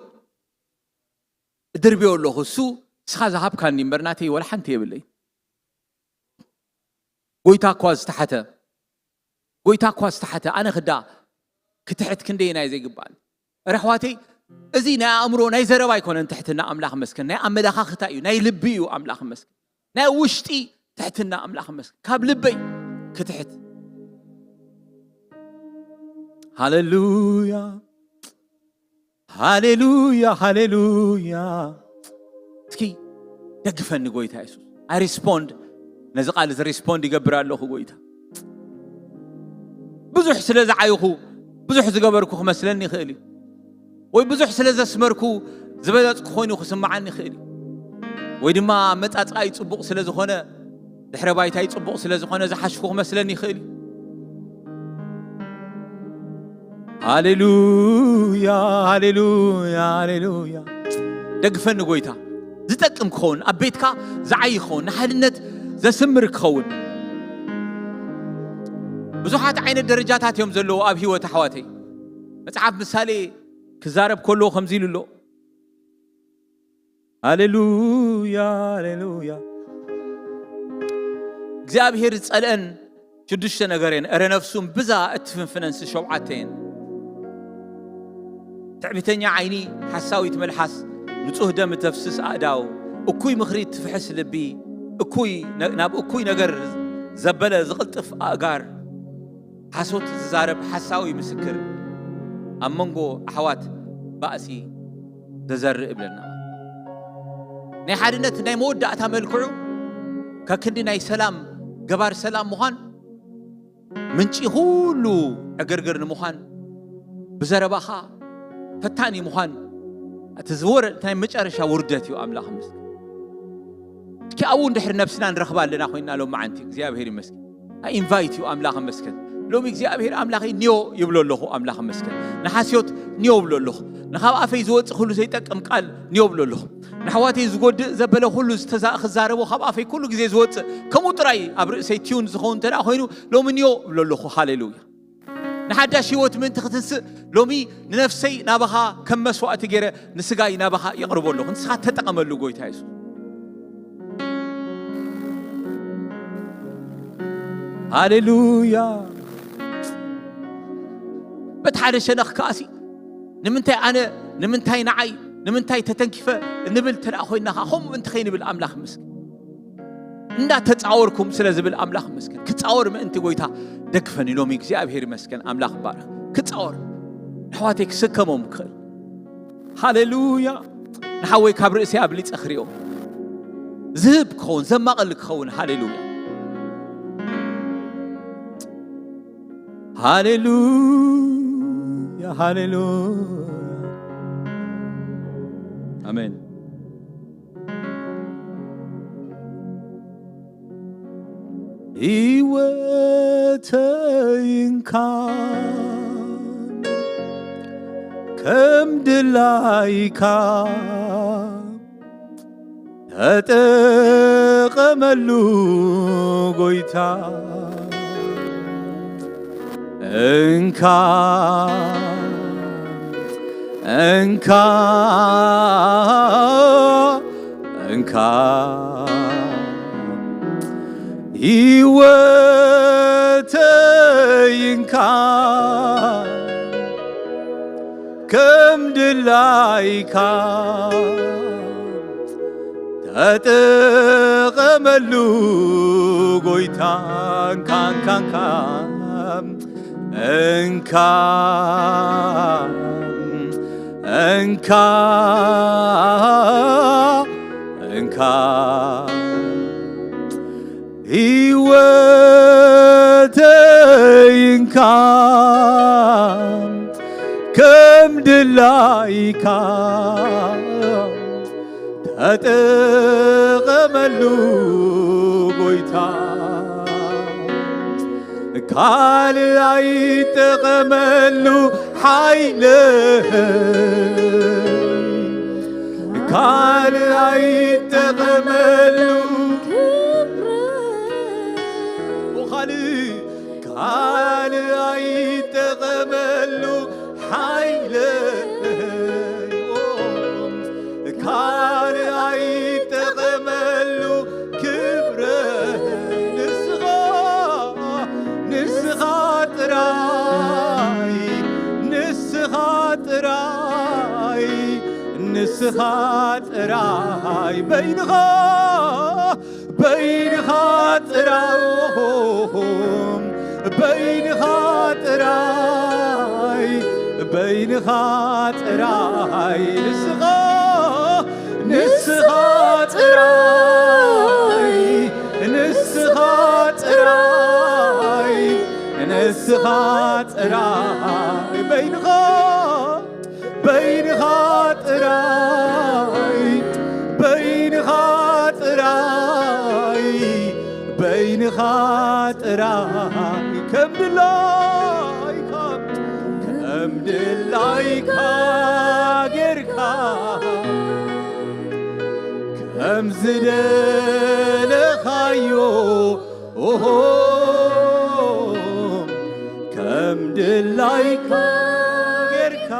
دربيو الله سو سخاز هاب كان نمبرناتي ولا حنتي بالله. قويتا كواز تحته أنا خدا كتحت كندي ناي زي قبال رحواتي أزي نا أمرو ناي زربا يكون تحتنا أملاخ مسكن ناي أملاخ ختايو ناي لبيو أملاخ مسكن ناي وشتي تحتنا أملاخ مسكن كاب لبي كتحت هاليلويا هاليلويا هاليلويا تكي دقفن قويتا يسوس I respond نزق على ريسبوند يقبر الله قويته بزح سلز عيوخو بزح زقبركو خمسلني خيلي وي بزح سلز اسمركو زبدات خوينو خسمعني خيلي وي دما متات اي صبق سلز خونه دحر بايتاي صبق سلز خونه زحشكو خمسلني خيلي هاليلويا هاليلويا هاليلويا دقفن قويته زتقم كون ابيتكا زعي خون نحلنت زسمر كون بزحات عين الدرجات يوم زلوا أبي وتحواتي متعب مثالي كزارب كله خمزيل له هاليلويا هاليلويا جاب هيرز الآن شدش نجارين أرى نفسهم بزا أتفن فننس شوعتين تعبتني عيني حساوي تملحس نتوه دم تفسس أداو وكوي مخريت تفحس لبي أكوي ناب أكوي نجار زبالة زغلطف أجار حسوت زارب حساوي مسكر أمنجو أحوات بأسي تزر إبلنا نحارنت نيمود أتعمل كرو ككندي ناي سلام جبار سلام مهان منشي هولو أجرجر مهان بزربها فتاني مهان أتزور تاني مجرشة وردتي وأملاخ مسك كأون دحر نفسنا نرخبال لنا خوينا لو ما عندك زياب هيري مسكن I invite you أملاخ مسكن لو ميك زياب هير أملاخي نيو يبلو له أملاخ مسكن نحاسيوت نيو بلو له نخاو أفي زود خلو زيتك أم قال نيو بلو له نحواتي زود زبلو خلو استزاق الزاربو خاب أفي كله جزي زود كمو تراي أبر سيتيون زخون ترى خوينو لو من نيو بلو له هاليلويا نحدا شيوت من تختنس لو مي نفسي نابها كم مسوات تجري نسقاي نابها يقربوا له نسخات تتقمل له قوي تايسو هاليلويا بتحال شنخ كاسي نمنتاي أنا نمنتاي نعي نمنتاي تتنكفة نبل ترى أخوينا هم أنت خيني بالأملاخ مسك لا تتعوركم سلازم بالأملاخ مسكن كتعور ما أنت قويتها دقفني لو ميك زياب هير مسكن أملاخ بارك كتعور حواتك سكمهم مكل هاليلويا نحوي كبر إسياب ليت أخريو زب خون زمق لك خون هاليلويا هاليلويا هاليلويا آمين إيوتين كان كم دلايكا تتقملو قويتا انكا انكا انكا ሕይወቴንካ ከምድር ላይ ተጠቀመሉ ጎይታን ካንካንካ እንካ እንካ እንካ ሕይወቴንካ ከምድር ላይ ተጠቀመሉ ጎይታ ካል አይጠቀመሉ ኃይል ካል አይጠቀመሉ ካል አይጠቀመሉ ኃይል ካል አይጠቀመሉ ክብረ ንስኻ ጥራይ ንስኻ ጥራይ ንስኻ ጥራይ በይንኻ ጥራይ በይንኻ ጥራይ በይንኻ ጥራይ ንስኻ ጥራይ ንስኻ ጥራይ ንስኻ ጥራይ በይንኻ ጥራይ በይንኻ ጥራይ በይንኻ ጥራይ ከምድር ላይ ጌርካ ከምዝደለኻዮ ከምድር ላይ ጌርካ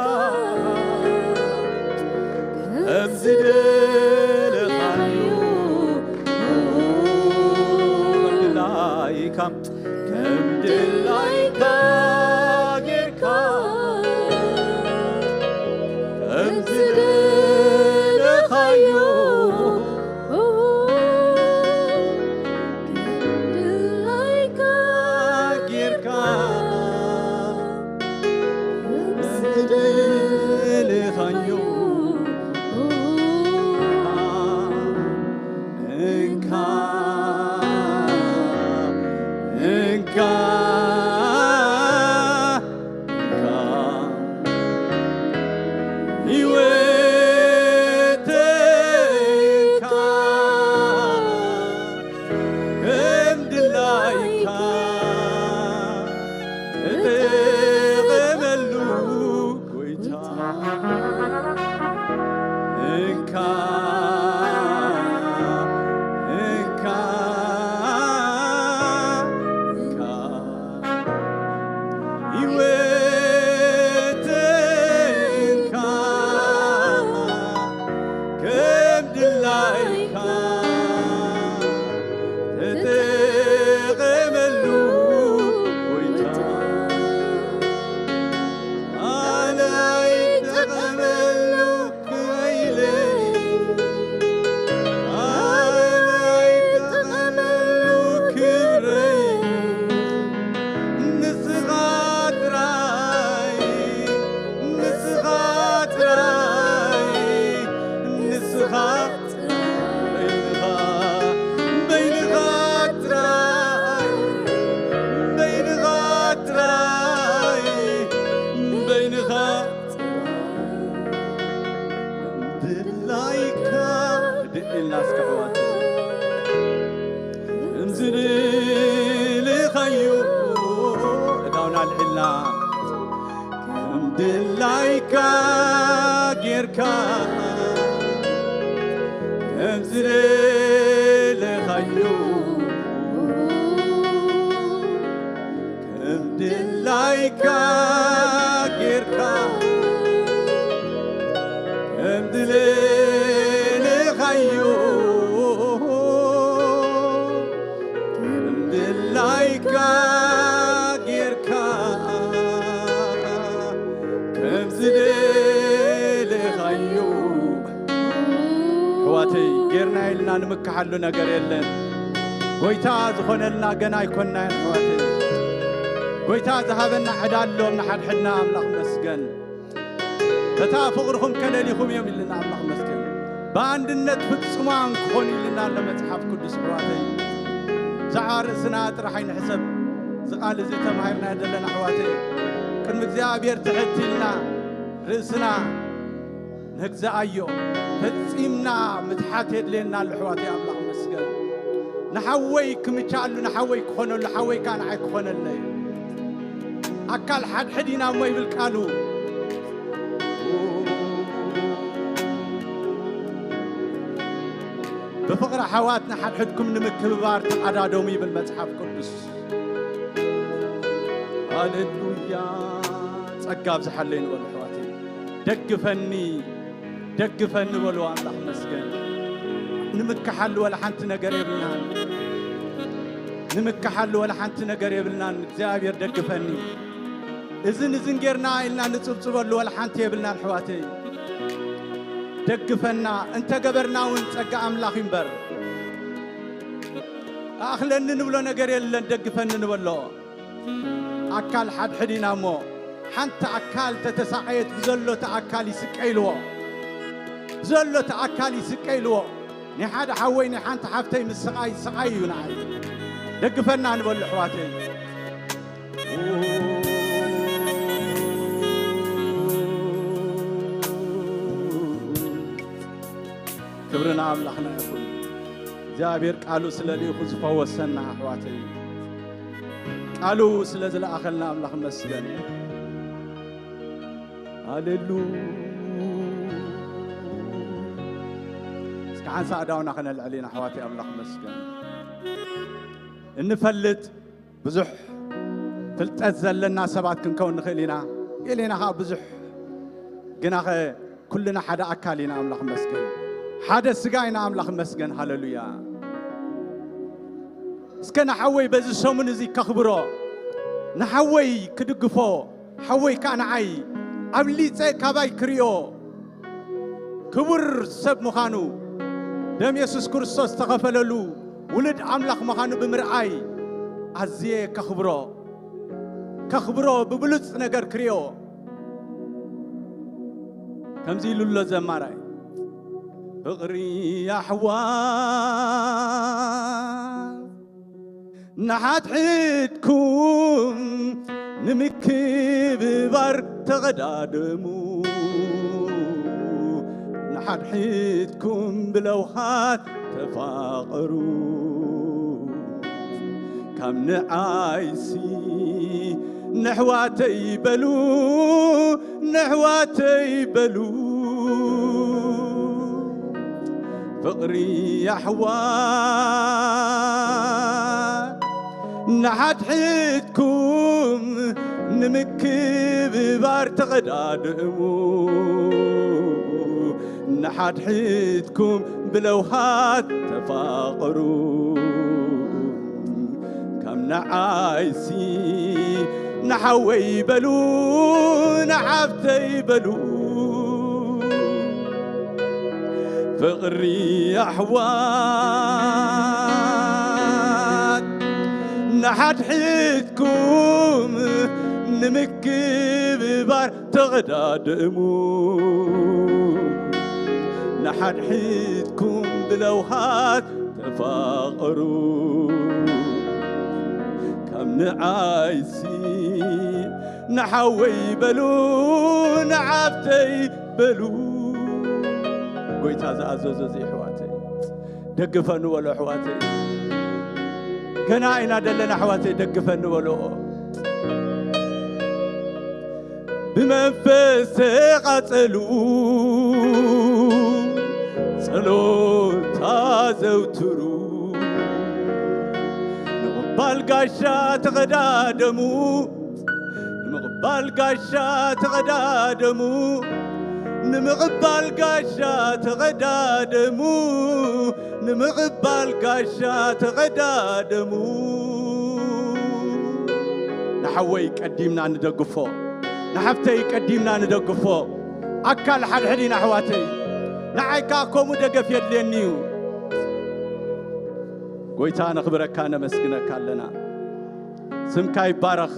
ከምዝደለኻዮ ከምድር ላይ ጌርካ ከምዝደለኻዮ نمكحلو نجار يلن قويتا زخون لنا جنا يكوننا حواتي قويتا ذهبنا عدالو من حد حنا أملاخ مسجن بتا فقرهم كلاليهم يوم لنا أملاخ مسجن باند النتفت سمان كوني لنا لما تحف كدس حواتي زعار سنات راح ينحسب زقال زي تماهرنا دلنا حواتي كن مجزابير تحتي لنا رأسنا نهجز أيو فتسيمنا متحاتد لنا الحواتي أملاخ مسجن نحويك متشالو نحويك خونو نحوي كان عيك خون الليل أكل حد حدينا موي بالكالو بفقر حواتنا حد حدكم نمكبار تعدادومي بالمتحف قدس هاليلويا تسقاب زحلين والحواتي دقفني والو الله مسكين نمكحل ولا حنت نجار يبلنا نمكحل ولا حنت نجار يبلنا እግዚአብሔር دقفني إذن غيرنا إلنا نتصبصب ولا حنت يبلنا الحواتي دقفنا أنت قبرنا ونتسقى أملاخ ينبر أخلن نبلو نجار يلن دقفني نبلو أكل حد حدينا مو حنت أكل تتسعيت بزلو تأكل يسكيلو زلو تأكل يسكيلو نحاد حويني حنت حفتي من سقاي ينعي دقفنا نبل حواتي كبرنا أملاخنا يقول جابير قالوا سلالي خزفة وسنا حواتي قالوا سلازل أخلنا أملاخ مسجن هاليلويا عن سعداونا خلنا العلينا حواتي أملاخ مسكن نفلت بزح فلت أزل لنا سبات كنكون نخلينا يلينا ها بزح قنا كلنا حدا أكالينا أملاخ مسكن حدا سقاينا أملاخ مسكن هاللويا سكنا حوي بز سومن زي كخبرو نحوي كدقفو حوي كان عي أبلي زي كاباي كريو كبر سب مخانو دم يسوع كريستوس تغفللو ولد أملاخ مخانو بمرعاي عزيه كخبرو ببلوت نجار كريو كم زي لولا زماراي فقري يا حوار نحات حيدكم نمكي ببار تغدادمو نحات حيدكم بلوحات تفاقروا كم نعايسي نحواتي بلو فقري يا حوار نحات حيدكم نمكي ببار تغدادمو نحات حيدكم بلوحات تفاقروا كم نعايسي نحوي بلو نعفتي بلو فقري أحوات نحات حيدكم نمكي ببار تغدادمو نحات حيدكم بلوحات تفاقروا كم نعايسي نحوي بلو نعفتي بلو قويت هذا زي حواتي دقفن ولو حواتي كناينا دلنا حواتي دقفن ولو بمنفس قتلو صلوت تازوترو نقبال قاشا تغدادمو نقبال قاشا تغدادمو نمغبال قاشا تغدادمو نمغبال قاشا تغدادمو نحوي قديمنا ندقفو نحفتي قديمنا ندقفو أكل حد حدينا حواتي نعيكاكم دقف يدلينيو ጎይታ ነኽብረካ ነመስግነካ ኣለና ስምካ ይባረኽ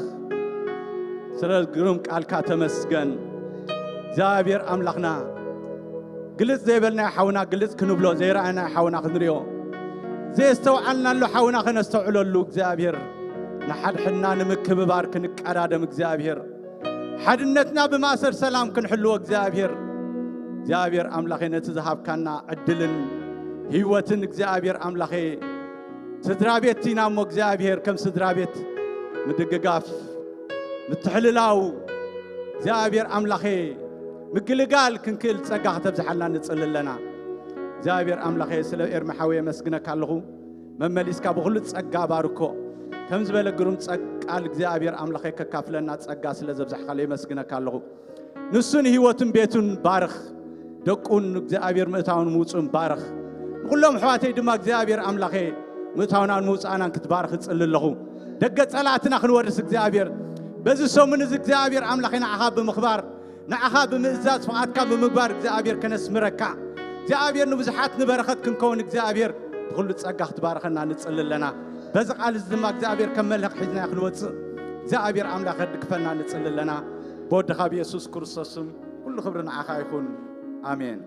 ስለ ግሩም ቃልካ ተመስገን እግዚአብሔር አምላኽና ግልጽ ዘይበልና ሓውና ግልጽ ክንብሎ ዘይራአና ሓውና ክንሪዮ ዘይስተውዓልና ሎ ሓውና ከነስተውዕለሉ እግዚአብሔር ንሓድሕና ንምክብባር ክንቀዳደም እግዚአብሔር ሓድነትና ብማእሰር ሰላም ክንሕልዎ እግዚአብሔር አምላኼ ነቲ ዝሃብካና ዕድልን ህይወትን እግዚአብሔር አምላኼ ስድራ ቤት ኢናሞ እግዚአብሔር ከም ስድራ ቤት ምድግጋፍ ምትሕልላው እግዚአብሔር አምላኼ ምግልጋል ክንክል ጸጋ ተብዝሐልና ንጽልለና እግዚአብሔር አምላኼ ስለ ኤርምሓዊ መስግነካ ኣለኹ መመሊስካ በሁሉ ጸጋ ባርኮ ከም ዝበለግሩም ጸቃል እግዚአብሔር አምላኼ ከካፍለና ጸጋ ስለ ዘብዝሐካ መስግነካ ኣለኹ ንሱን ህይወቱን ቤቱን ባርኽ ደቁን እግዚአብሔር ምእታውን ሙጹን ባርኽ ኩሎም ሕዋተይ ድማ እግዚአብሔር አምላኼ ምእታውናን ሙጻናን ክትባርኽ ጽልለኹ ደገ ጸላትና ክንወርስ እግዚአብሔር በዚ ሰሙን እዚ እግዚአብሔር አምላኼ ንዓኻ ብምኽባር ንዓኻ ብምእዛዝ ፍቓድካ ብምግባር እግዚአብሔር ከነስምረካ እግዚአብሔር ንብዙሓት ንበረኸት ክንከውን እግዚአብሔር ብኩሉ ጸጋ ክትባርኸና ንጽልለና በዚ ቃል እዚ ድማ እግዚአብሔር ከም መልህቕ ሒዝና ክንወፅእ እግዚአብሔር አምላኽ ድክፈና ንጽልለና በወድኻ ብኢየሱስ ክርስቶስም ኩሉ ክብሪ ንዓኻ ይኹን አሜን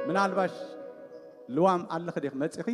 ምናልባሽ ልዋም ኣለኽ ዲኽ መጽኺ